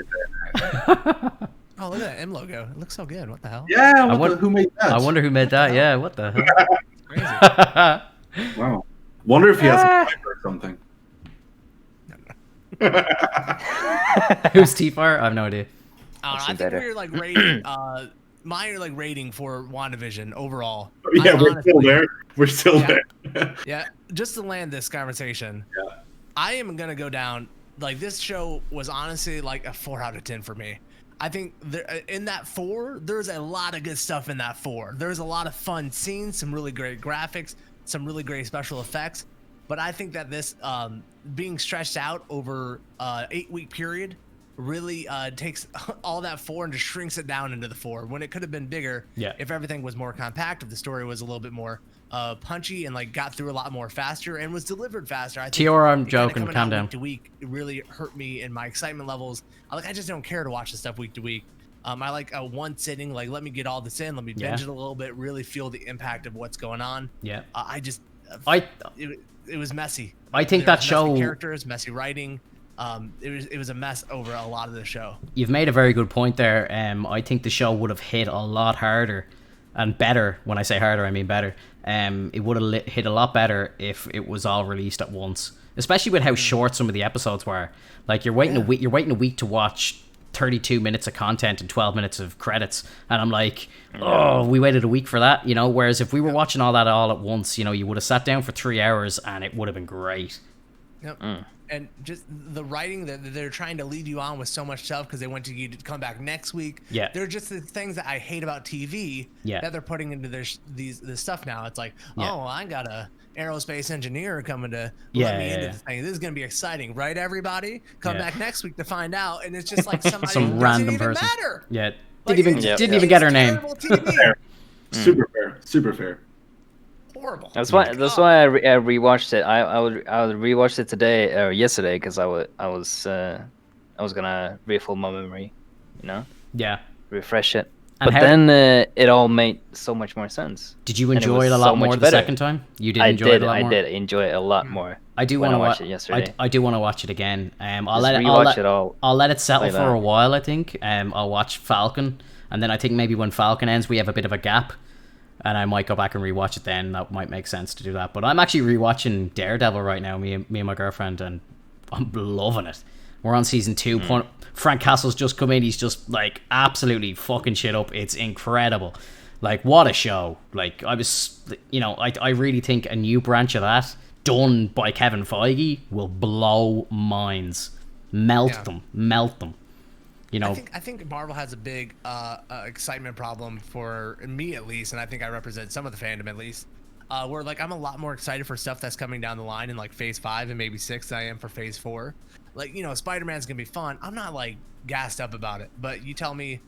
Oh, look at that M logo. It looks so good. What the hell? Yeah. Who made that? I wonder who made that. Yeah. What the hell? Crazy. Wow. Wonder if he has a pipe or something. Who's T-Fire? I have no idea. I think we're like rating. My rating for WandaVision overall. Yeah, we're still there. We're still there. Yeah, just to land this conversation. Yeah. I am gonna go down. Like this show was honestly like a 4 out of 10 for me. I think in that 4, there's a lot of good stuff in that 4. There's a lot of fun scenes, some really great graphics, some really great special effects. But I think that this being stretched out over 8-week period really takes all that 4 and just shrinks it down into the 4 when it could have been bigger if everything was more compact, if the story was a little bit more punchy and like got through a lot more faster and was delivered faster. I think Tiora, I'm joking. Calm down. Week to week, it really hurt me in my excitement levels. I just don't care to watch this stuff week to week. I like a one sitting, like let me get all this in, let me binge it a little bit, really feel the impact of what's going on. Yeah. It was messy. I think that show characters, messy writing. It was a mess over a lot of the show. You've made a very good point there. I think the show would have hit a lot harder and better. When I say harder, I mean better. It would have hit a lot better if it was all released at once, especially with how short some of the episodes were. Like you're waiting a week to watch 32 minutes of content and 12 minutes of credits, and I'm like, oh, we waited a week for that, you know. Whereas if we were watching all that all at once, you know, you would have sat down for 3 hours and it would have been great. Yep. And just the writing that they're trying to lead you on with so much stuff because they want you to come back next week. Yeah. They're just the things that I hate about TV that they're putting into this stuff now. It's like, oh, I got a aerospace engineer coming to let me into this thing. This is going to be exciting, right, everybody? Come back next week to find out. And it's just like somebody some who random doesn't even person. matter. Yeah. Like, Didn't even get her name. Fair. Super fair. Super fair. Horrible. That's why I rewatched it. I rewatched it today or yesterday because I was gonna refill my memory, you know. Yeah. Refresh it. And but then it all made so much more sense. Did you enjoy it a lot more the second time? You did enjoy it a lot more? I did enjoy it a lot more. I do want to watch it yesterday. I do want to watch it again. I'll let it settle for a while, I think. I'll watch Falcon, and then I think maybe when Falcon ends we have a bit of a gap, and I might go back and rewatch it then. That might make sense to do that. But I'm actually rewatching Daredevil right now, me and my girlfriend, and I'm loving it. We're on season 2. Frank Castle's just come in. He's just like absolutely fucking shit up. It's incredible. Like, what a show. Like, I was, you know, I really think a new branch of that done by Kevin Feige will blow minds. Melt them. You know, I think Marvel has a big excitement problem for me, at least, and I think I represent some of the fandom, at least. Where like I'm a lot more excited for stuff that's coming down the line in like Phase 5 and maybe 6 than I am for Phase 4. Like, you know, Spider-Man's gonna be fun. I'm not like gassed up about it, but you tell me,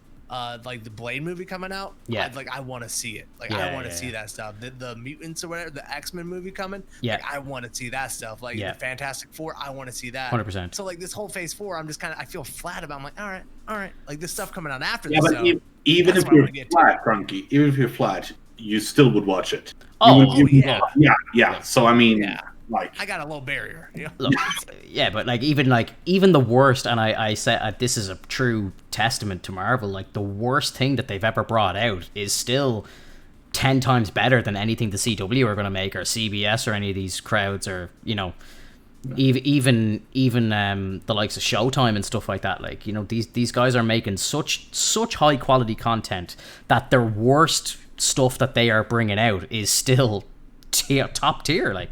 like the Blade movie coming out, I want to see it. Like, I want to see that stuff. The mutants or whatever, the X-Men movie coming, like, I want to see that stuff. Like the Fantastic Four, I want to see that. 100%. So like this whole Phase 4, I'm just kind of I feel flat about. I'm like, all right. Like this stuff coming out after. Yeah, this, but so even if you're flat, Cranky, even if you're flat, you still would watch it. Yeah. So I mean, like, I got a low barrier. You know? Look, but like even the worst, and I said this is a true testament to Marvel. Like, the worst thing that they've ever brought out is still 10 times better than anything the CW are going to make, or CBS, or any of these crowds, or, you know, even the likes of Showtime and stuff like that. Like, you know, these guys are making such high quality content that their worst stuff that they are bringing out is still top tier. Like,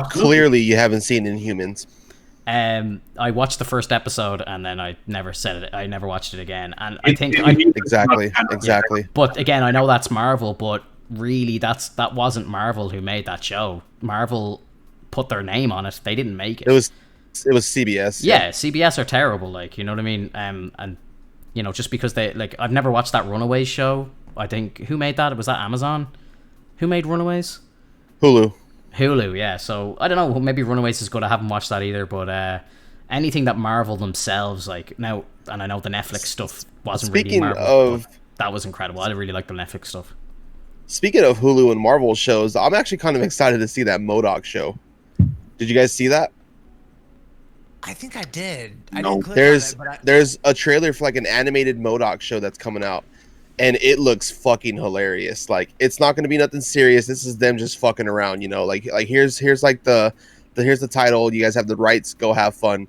clearly you haven't seen Inhumans. I watched the first episode and then I never watched it again, and I think exactly. But again, I know that's Marvel, but really that wasn't Marvel who made that show. Marvel put their name on it. They didn't make it. It was CBS. Yeah, CBS are terrible, like, you know what I mean? And you know, just because they, like, I've never watched that Runaways show. I think, who made that? Was that Amazon? Who made Runaways? Hulu, yeah. So I don't know, maybe Runaways is good. I haven't watched that either, but anything that Marvel themselves, like, now, and I know the Netflix stuff wasn't really Marvel, but that was incredible. I really like the Netflix stuff. Speaking of Hulu and Marvel shows, I'm actually kind of excited to see that MODOK show. Did you guys see that? I think I did. There's a trailer for like an animated MODOK show that's coming out, and it looks fucking hilarious. Like, it's not going to be nothing serious. This is them just fucking around, you know. Like here's like here's the title. You guys have the rights. Go have fun.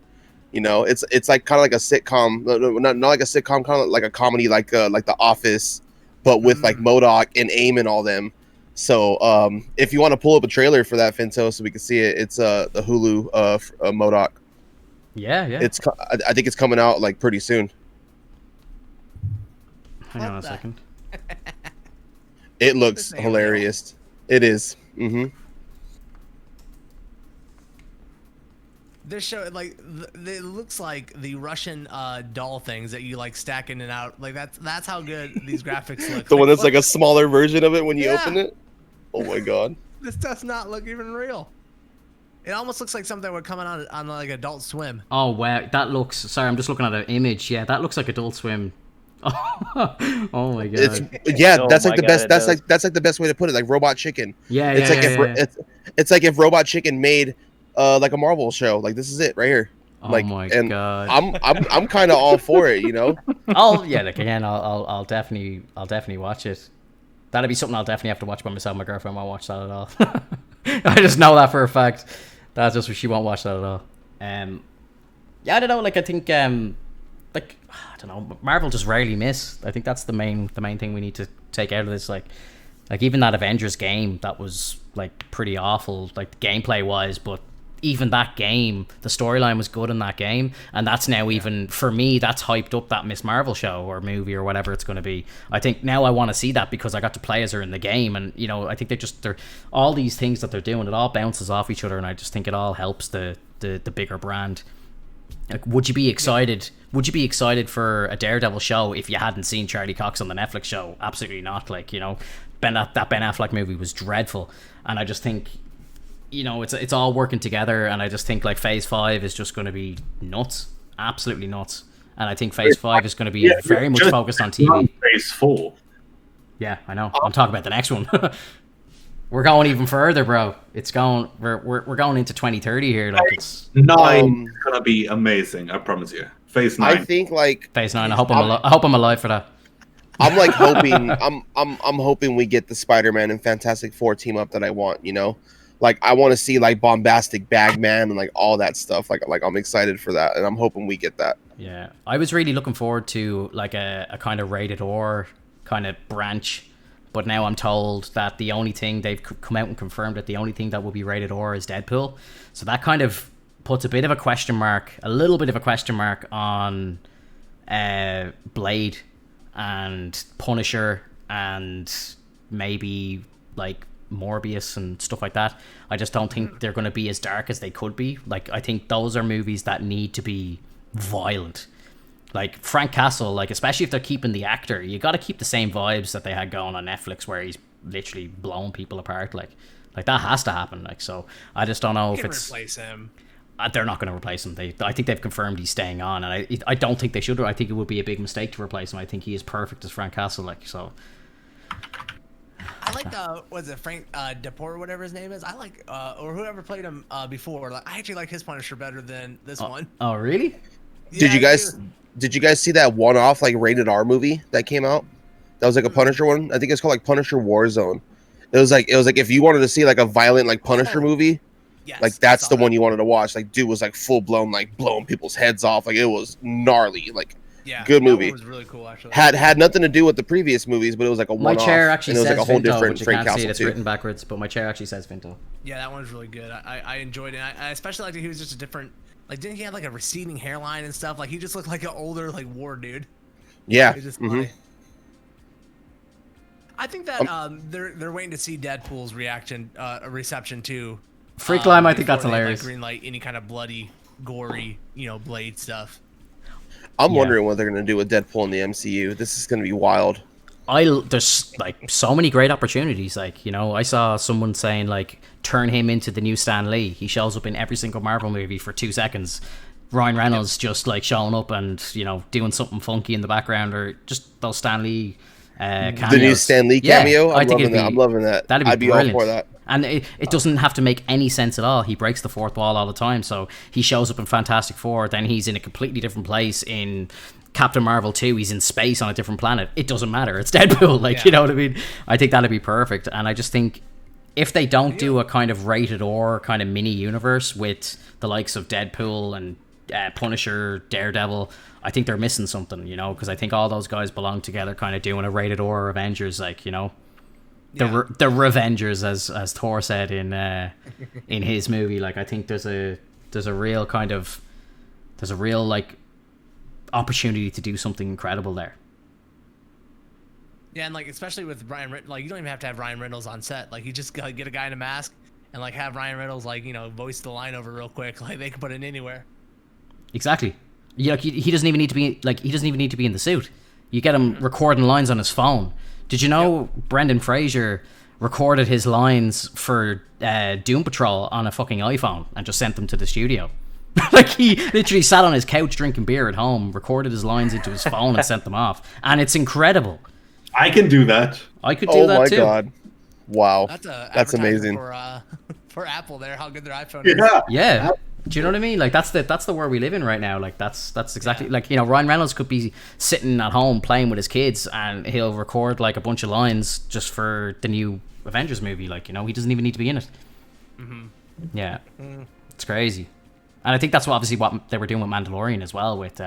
You know, it's like kind of like a sitcom, not like a sitcom, kind of like a comedy, like The Office, but with like MODOK and AIM and all them. So if you want to pull up a trailer for that, Finto, so we can see it, it's the Hulu MODOK. Yeah. I think it's coming out like pretty soon. Hang on a second. It looks hilarious. It is. Mm-hmm. This show, like, it looks like the Russian doll things that you like stack in and out. Like, that's how good these graphics look. The one that's like a smaller version of it when you open it. Oh my god. This does not look even real. It almost looks like something would come on like Adult Swim. Oh wow, that looks. Sorry, I'm just looking at an image. Yeah, that looks like Adult Swim. Oh my god. That's like the best. That's like the best way to put it. Like Robot Chicken. It's like if Robot Chicken made like a Marvel show. Like, this is it right here. Oh like, my and god. I'm kind of all for it, you know. I'll definitely watch it. That'd be something I'll definitely have to watch by myself. My girlfriend won't watch that at all. I just know that for a fact. That's just what she won't watch that at all. Yeah, I don't know. Like, I think that like, I don't know, Marvel just rarely miss. I think that's the main thing we need to take out of this. Like even that Avengers game, that was like pretty awful, like gameplay wise, but even that game, the storyline was good in that game, and that's now even for me, that's hyped up that Miss Marvel show or movie or whatever it's going to be. I think now I want to see that because I got to play as her in the game, and you know, I think they're all these things that they're doing, it all bounces off each other, and I just think it all helps the bigger brand. Like, would you be excited? Would you be excited for a Daredevil show if you hadn't seen Charlie Cox on the Netflix show? Absolutely not. Like, you know, that Ben Affleck movie was dreadful, and I just think, you know, it's all working together, and I just think like Phase 5 is just going to be nuts, absolutely nuts, and I think Phase 5 is going to be very much focused on TV. Phase 4. Yeah, I know. I'm talking about the next one. We're going even further, bro. It's going. We're going into 2030 here. Like it's 9 is gonna be amazing. I promise you. Phase 9. I think like Phase 9. I hope I'm alive for that. I'm like hoping. I'm hoping we get the Spider-Man and Fantastic Four team up that I want. You know, like I want to see like bombastic Bagman and like all that stuff. Like I'm excited for that, and I'm hoping we get that. Yeah, I was really looking forward to like a kind of rated R kind of branch. But now I'm told that the only thing they've come out and confirmed that the only thing that will be rated R is Deadpool. So that kind of puts a little bit of a question mark on Blade and Punisher and maybe like Morbius and stuff like that. I just don't think they're going to be as dark as they could be. Like, I think those are movies that need to be violent. Like Frank Castle, like especially if they're keeping the actor, you got to keep the same vibes that they had going on Netflix, where he's literally blowing people apart. Like that has to happen. Like, so I just don't know if it's replace him. They're not going to replace him. I think they've confirmed he's staying on, and I don't think they should. I think it would be a big mistake to replace him. I think he is perfect as Frank Castle. Like, so. I like was it Frank Deport or whatever his name is? I like or whoever played him before. Like, I actually like his Punisher better than this one. Oh, really? Did you guys see that one-off like rated R movie that came out? That was like a Punisher one. I think it's called like Punisher Warzone. It was like if you wanted to see like a violent like Punisher movie, like that's the one you wanted to watch. Like dude was like full blown like blowing people's heads off. Like it was gnarly. Like good movie. That one was really cool actually. Had nothing to do with the previous movies, but it was like a one-off. My chair actually says like a whole Vinto, different but you Frank can't see Castle it. It's too. written backwards, but my chair actually says Vinto. Yeah, that one's really good. I enjoyed it. I especially liked that he was just a different. Like, didn't he have like a receding hairline and stuff? Like, he just looked like an older like war dude. Yeah. It's just funny. I think that they're waiting to see Deadpool's reception too. Freak Lime, I think that's hilarious. Like, greenlight any kind of bloody, gory, Blade stuff. I'm wondering what they're gonna do with Deadpool in the MCU. This is gonna be wild. There's like so many great opportunities. Like, I saw someone saying like turn him into the new Stan Lee. He shows up in every single Marvel movie for 2 seconds. Ryan Reynolds just like showing up and doing something funky in the background, or just those Stan Lee cameos. The new Stan Lee cameo. I think I'm loving that. That'd be brilliant. All for that. And it doesn't have to make any sense at all. He breaks the fourth wall all the time. So he shows up in Fantastic Four, then he's in a completely different place in Captain Marvel 2. He's in space on a different planet. It doesn't matter. It's Deadpool. Like, you know what I mean? I think that'd be perfect. And I just think if they don't do a kind of rated R kind of mini universe with the likes of Deadpool and Punisher, Daredevil, I think they're missing something, because I think all those guys belong together kind of doing a rated R Avengers, like, the Revengers, as Thor said in his movie. Like, I think there's a real like opportunity to do something incredible there. Yeah, and like especially with Ryan, like you don't even have to have Ryan Reynolds on set. Like you just gotta get a guy in a mask and like have Ryan Reynolds like voice the line over real quick. Like they can put it anywhere. Exactly. He doesn't even need to be in the suit. You get him recording lines on his phone. Did you know Brendan Fraser recorded his lines for Doom Patrol on a fucking iPhone and just sent them to the studio? Like, he literally sat on his couch drinking beer at home, recorded his lines into his phone and sent them off. And it's incredible. I can do that. I could do that too. Oh my god. Wow. That's amazing. For Apple there, how good their iPhone is. Yeah. Do you know what I mean? Like, that's the world we live in right now. Like, that's exactly like, Ryan Reynolds could be sitting at home playing with his kids and he'll record like a bunch of lines just for the new Avengers movie. Like, he doesn't even need to be in it. Yeah. It's crazy. And I think that's obviously what they were doing with Mandalorian as well, with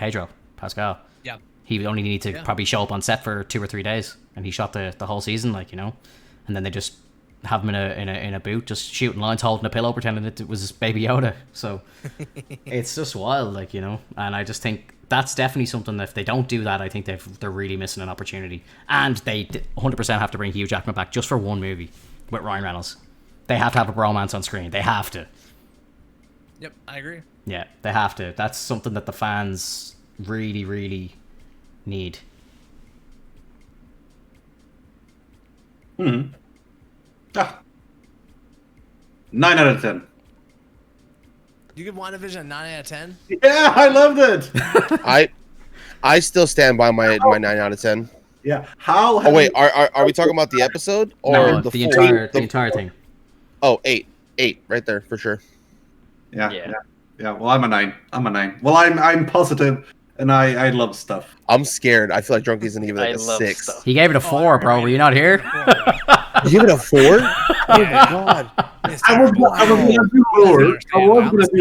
Pedro Pascal. Yeah. He only needed to probably show up on set for 2 or 3 days, and he shot the whole season, like, you know. And then they just have him in a boot, just shooting lines, holding a pillow, pretending it was Baby Yoda. So it's just wild, like, you know. And I just think that's definitely something that if they don't do that, I think they're really missing an opportunity. And they 100% have to bring Hugh Jackman back just for one movie with Ryan Reynolds. They have to have a bromance on screen. They have to. Yep, I agree. Yeah, they have to. That's something that the fans really, really need. Hmm. 9 out of 10. You give WandaVision a 9 out of 10? Yeah, I loved it. I still stand by my 9 out of 10. Yeah. How? Oh wait, are we talking about the episode or No, the entire thing? Oh, 8 right there for sure. Yeah. Well, I'm a 9. Well, I'm positive, and I love stuff. I'm scared. I feel like Drunkie's gonna give it like a 6. Stuff. He gave it a 4, bro. Were you not here? You give it a 4? Oh my god. I was gonna do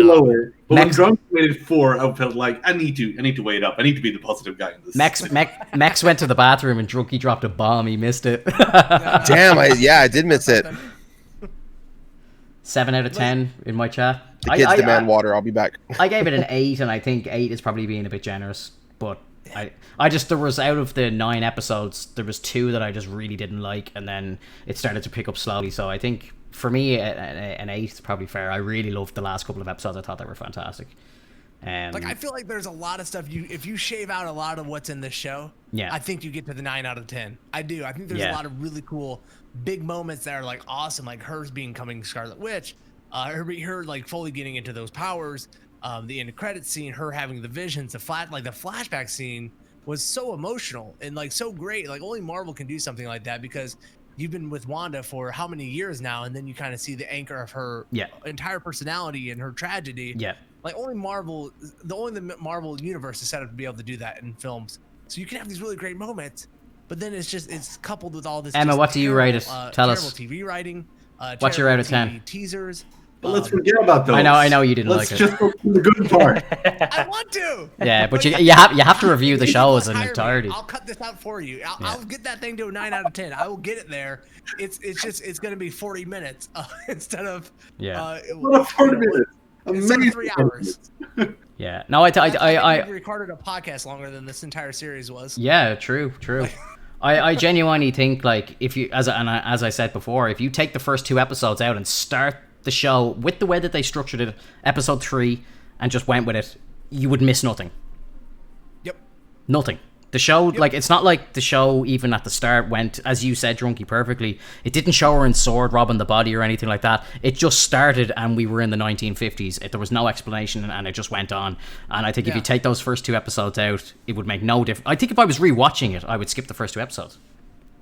lower. But when Drunk made it 4, I felt like I need to weigh it up. I need to be the positive guy in this. Mex went to the bathroom and Drunkie dropped a bomb. He missed it. Damn, I did miss it. 7 out of 10 in my chat. The kids demand water. I'll be back. I gave it an 8, and I think 8 is probably being a bit generous. But I just, there was, out of the 9 episodes, there was 2 that I just really didn't like, and then it started to pick up slowly. So I think for me, an 8 is probably fair. I really loved the last couple of episodes. I thought they were fantastic. Like, I feel like there's a lot of stuff if you shave out a lot of what's in this show, yeah, I think you get to the 9 out of 10. I do. I think there's a lot of really cool big moments that are like awesome, like hers becoming Scarlet Witch, her like fully getting into those powers, the end credit scene, her having the visions, the flashback scene was so emotional and like so great. Like only Marvel can do something like that, because you've been with Wanda for how many years now, and then you kind of see the anchor of her entire personality and her tragedy. Yeah. Like the Marvel universe is set up to be able to do that in films. So you can have these really great moments, but then it's coupled with all this. Emma, what do you rate it? Tell us. Terrible TV writing. What's your out of 10? Teasers. But let's forget about those. I know you didn't like it. Let's just go to the good part. I want to. Yeah, but you have to review the show as an entirety. I'll cut this out for you. I'll get that thing to a 9 out of 10. I will get it there. It's going to be 40 minutes instead of 40 minutes. Amazing. 3 hours. Yeah. No, I recorded a podcast longer than this entire series was. Yeah, true. I genuinely think, like, if you, as I said before, if you take the first 2 episodes out and start the show with the way that they structured it, episode 3, and just went with it, you would miss nothing. Yep. Nothing. The show, like, it's not like the show even at the start went, as you said, Drunkie, perfectly. It didn't show her in sword robbing the body or anything like that. It just started and we were in the 1950s. There was no explanation and it just went on. And I think if you take those first 2 episodes out, it would make no difference. I think if I was rewatching it, I would skip the first 2 episodes.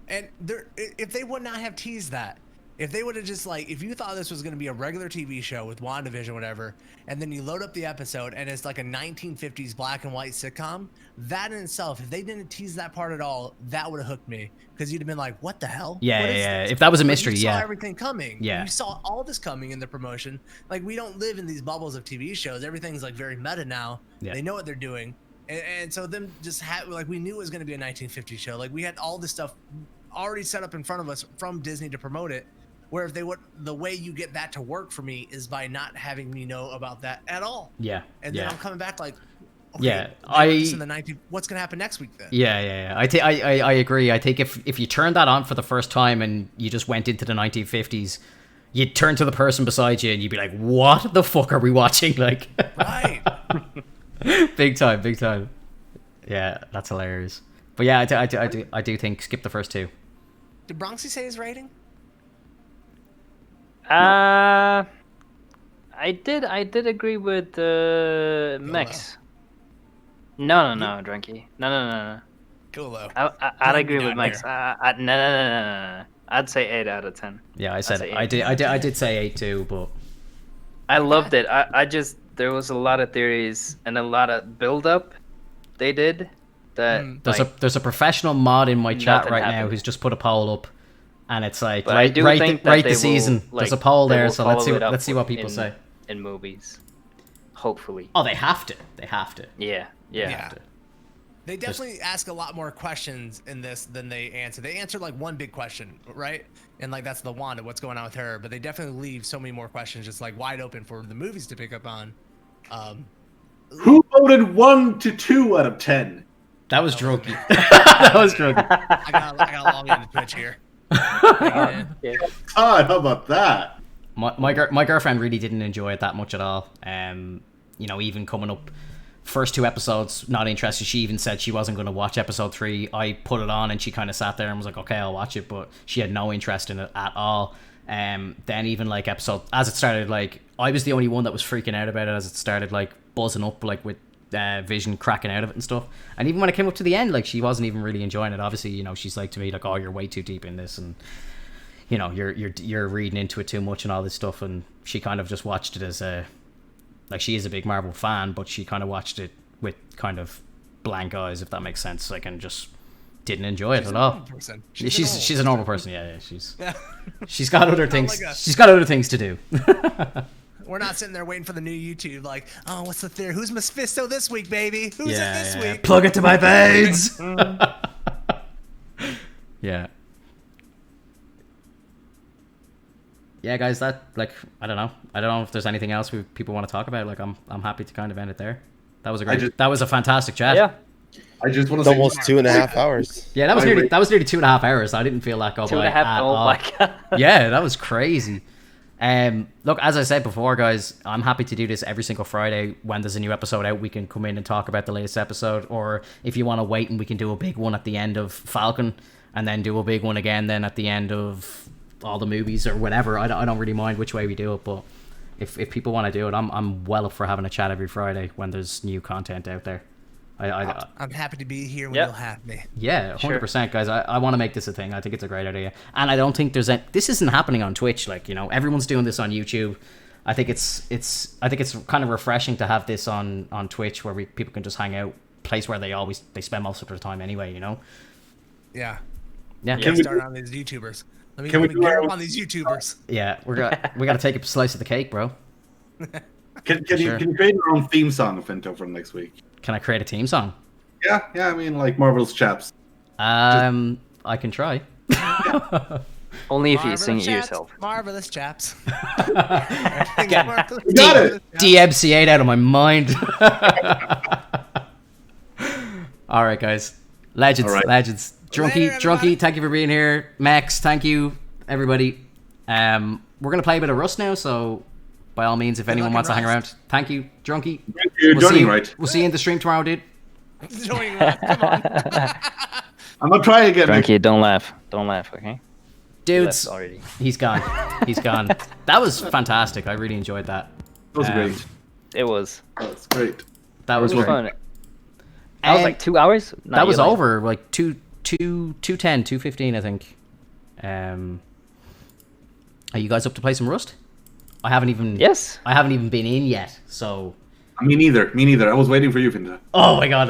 And if they would not have teased that, if they would have just, like, if you thought this was going to be a regular TV show with WandaVision, whatever, and then you load up the episode and it's like a 1950s black and white sitcom, that in itself, if they didn't tease that part at all, that would have hooked me, because you'd have been like, what the hell? Yeah. If that was a mystery, you saw everything coming. Yeah. You saw all this coming in the promotion. Like, we don't live in these bubbles of TV shows. Everything's like very meta now. Yeah. They know what they're doing. And so them just like, we knew it was going to be a 1950s show. Like, we had all this stuff already set up in front of us from Disney to promote it. Where if they would, the way you get that to work for me is by not having me know about that at all. Yeah. And then I'm coming back like, okay, in the 90s, what's gonna happen next week then? Yeah. I agree. I think if you turned that on for the first time and you just went into the 1950s, you'd turn to the person beside you and you'd be like, "What the fuck are we watching?" Like, right. Big time. Yeah, that's hilarious. But yeah, I do think skip the first 2. Did Bronxy say his rating? I did agree with Mex. No, Drunkie. No. Cool though. I'd agree with Mex. No. I'd say 8 out of 10. Yeah, I said I did say 8 too, but I loved it. I just, there was a lot of theories and a lot of build up they did. That there's a professional mod in my chat right now who's just put a poll up. And it's like, rate the season. There's a poll there, so let's see what people say. In movies. Hopefully. Oh, they have to. They have to. Yeah. They definitely ask a lot more questions in this than they answer. They answer like one big question, right? And like that's the Wanda, what's going on with her? But they definitely leave so many more questions just like wide open for the movies to pick up on. Who voted 1 to 2 out of 10? That was Drunky. That was Drunky. I got log into Twitch here. God, how about that? My girlfriend really didn't enjoy it that much at all. You know, even coming up first 2 episodes, not interested. She even said she wasn't going to watch episode 3. I put it on and she kind of sat there and was like, okay, I'll watch it, but she had no interest in it at all. Then even like episode, as it started, like I was the only one that was freaking out about it as it started like buzzing up, like with Vision cracking out of it and stuff. And even when it came up to the end, like she wasn't even really enjoying it. Obviously, you know, she's like to me like, oh, you're way too deep in this, and you know, you're reading into it too much and all this stuff. And she kind of just watched it as a, like, she is a big Marvel fan, but she kind of watched it with kind of blank eyes, if that makes sense. Like, and just didn't enjoy it at all. She's a normal person. Yeah. She's got other things. She's got other things to do. We're not sitting there waiting for the new YouTube. Like, oh, what's the theory? Who's Mephisto this week, baby? Who's it this week? Plug it to my veins. Yeah. Yeah, guys, that, like, I don't know if there's anything else people want to talk about. Like, I'm happy to kind of end it there. That was that was a fantastic chat. Yeah. I just want to say almost 2.5 hours. Yeah, that was nearly 2.5 hours. I didn't feel that go by at all. My God. Yeah, that was crazy. Look, as I said before, guys, I'm happy to do this every single Friday. When there's a new episode out, we can come in and talk about the latest episode, or if you want to wait and we can do a big one at the end of Falcon and then do a big one again then at the end of all the movies or whatever. I don't really mind which way we do it, but if people want to do it, I'm well up for having a chat every Friday when there's new content out there. I'm happy to be here when you'll have me. Yeah, 100%, guys. I want to make this a thing. I think it's a great idea, and I don't think this isn't happening on Twitch. Like, you know, everyone's doing this on YouTube. I think it's kind of refreshing to have this on Twitch where people can just hang out, place where they spend most of their time anyway. You know. Yeah. Can we start on these YouTubers? Let me get up on these YouTubers. Yeah, we got to take a slice of the cake, bro. Can you create your own theme song, Finto, from next week? Can I create a theme song? Yeah. I mean, like Marvelous Chaps. I can try. Only if you sing it yourself. Marvelous Chaps. Got it. DMC8 out of my mind. All right, guys. Legends. Drunky, thank you for being here. Max, thank you, everybody. We're gonna play a bit of Rust now, so by all means, if anyone wants to hang around, thank you, Drunky. Thank you. We'll see you in the stream tomorrow, dude. Joining Rust, come on. I'm gonna try again. Drunky, don't laugh, okay? Dudes, he's gone. That was fantastic. I really enjoyed that. It was great. It was. That's great. That was fun. That was like 2 hours. That was over like 2:15, I think. Are you guys up to play some Rust? I haven't even been in yet, so. Me neither. I was waiting for you, Finta. Oh my God.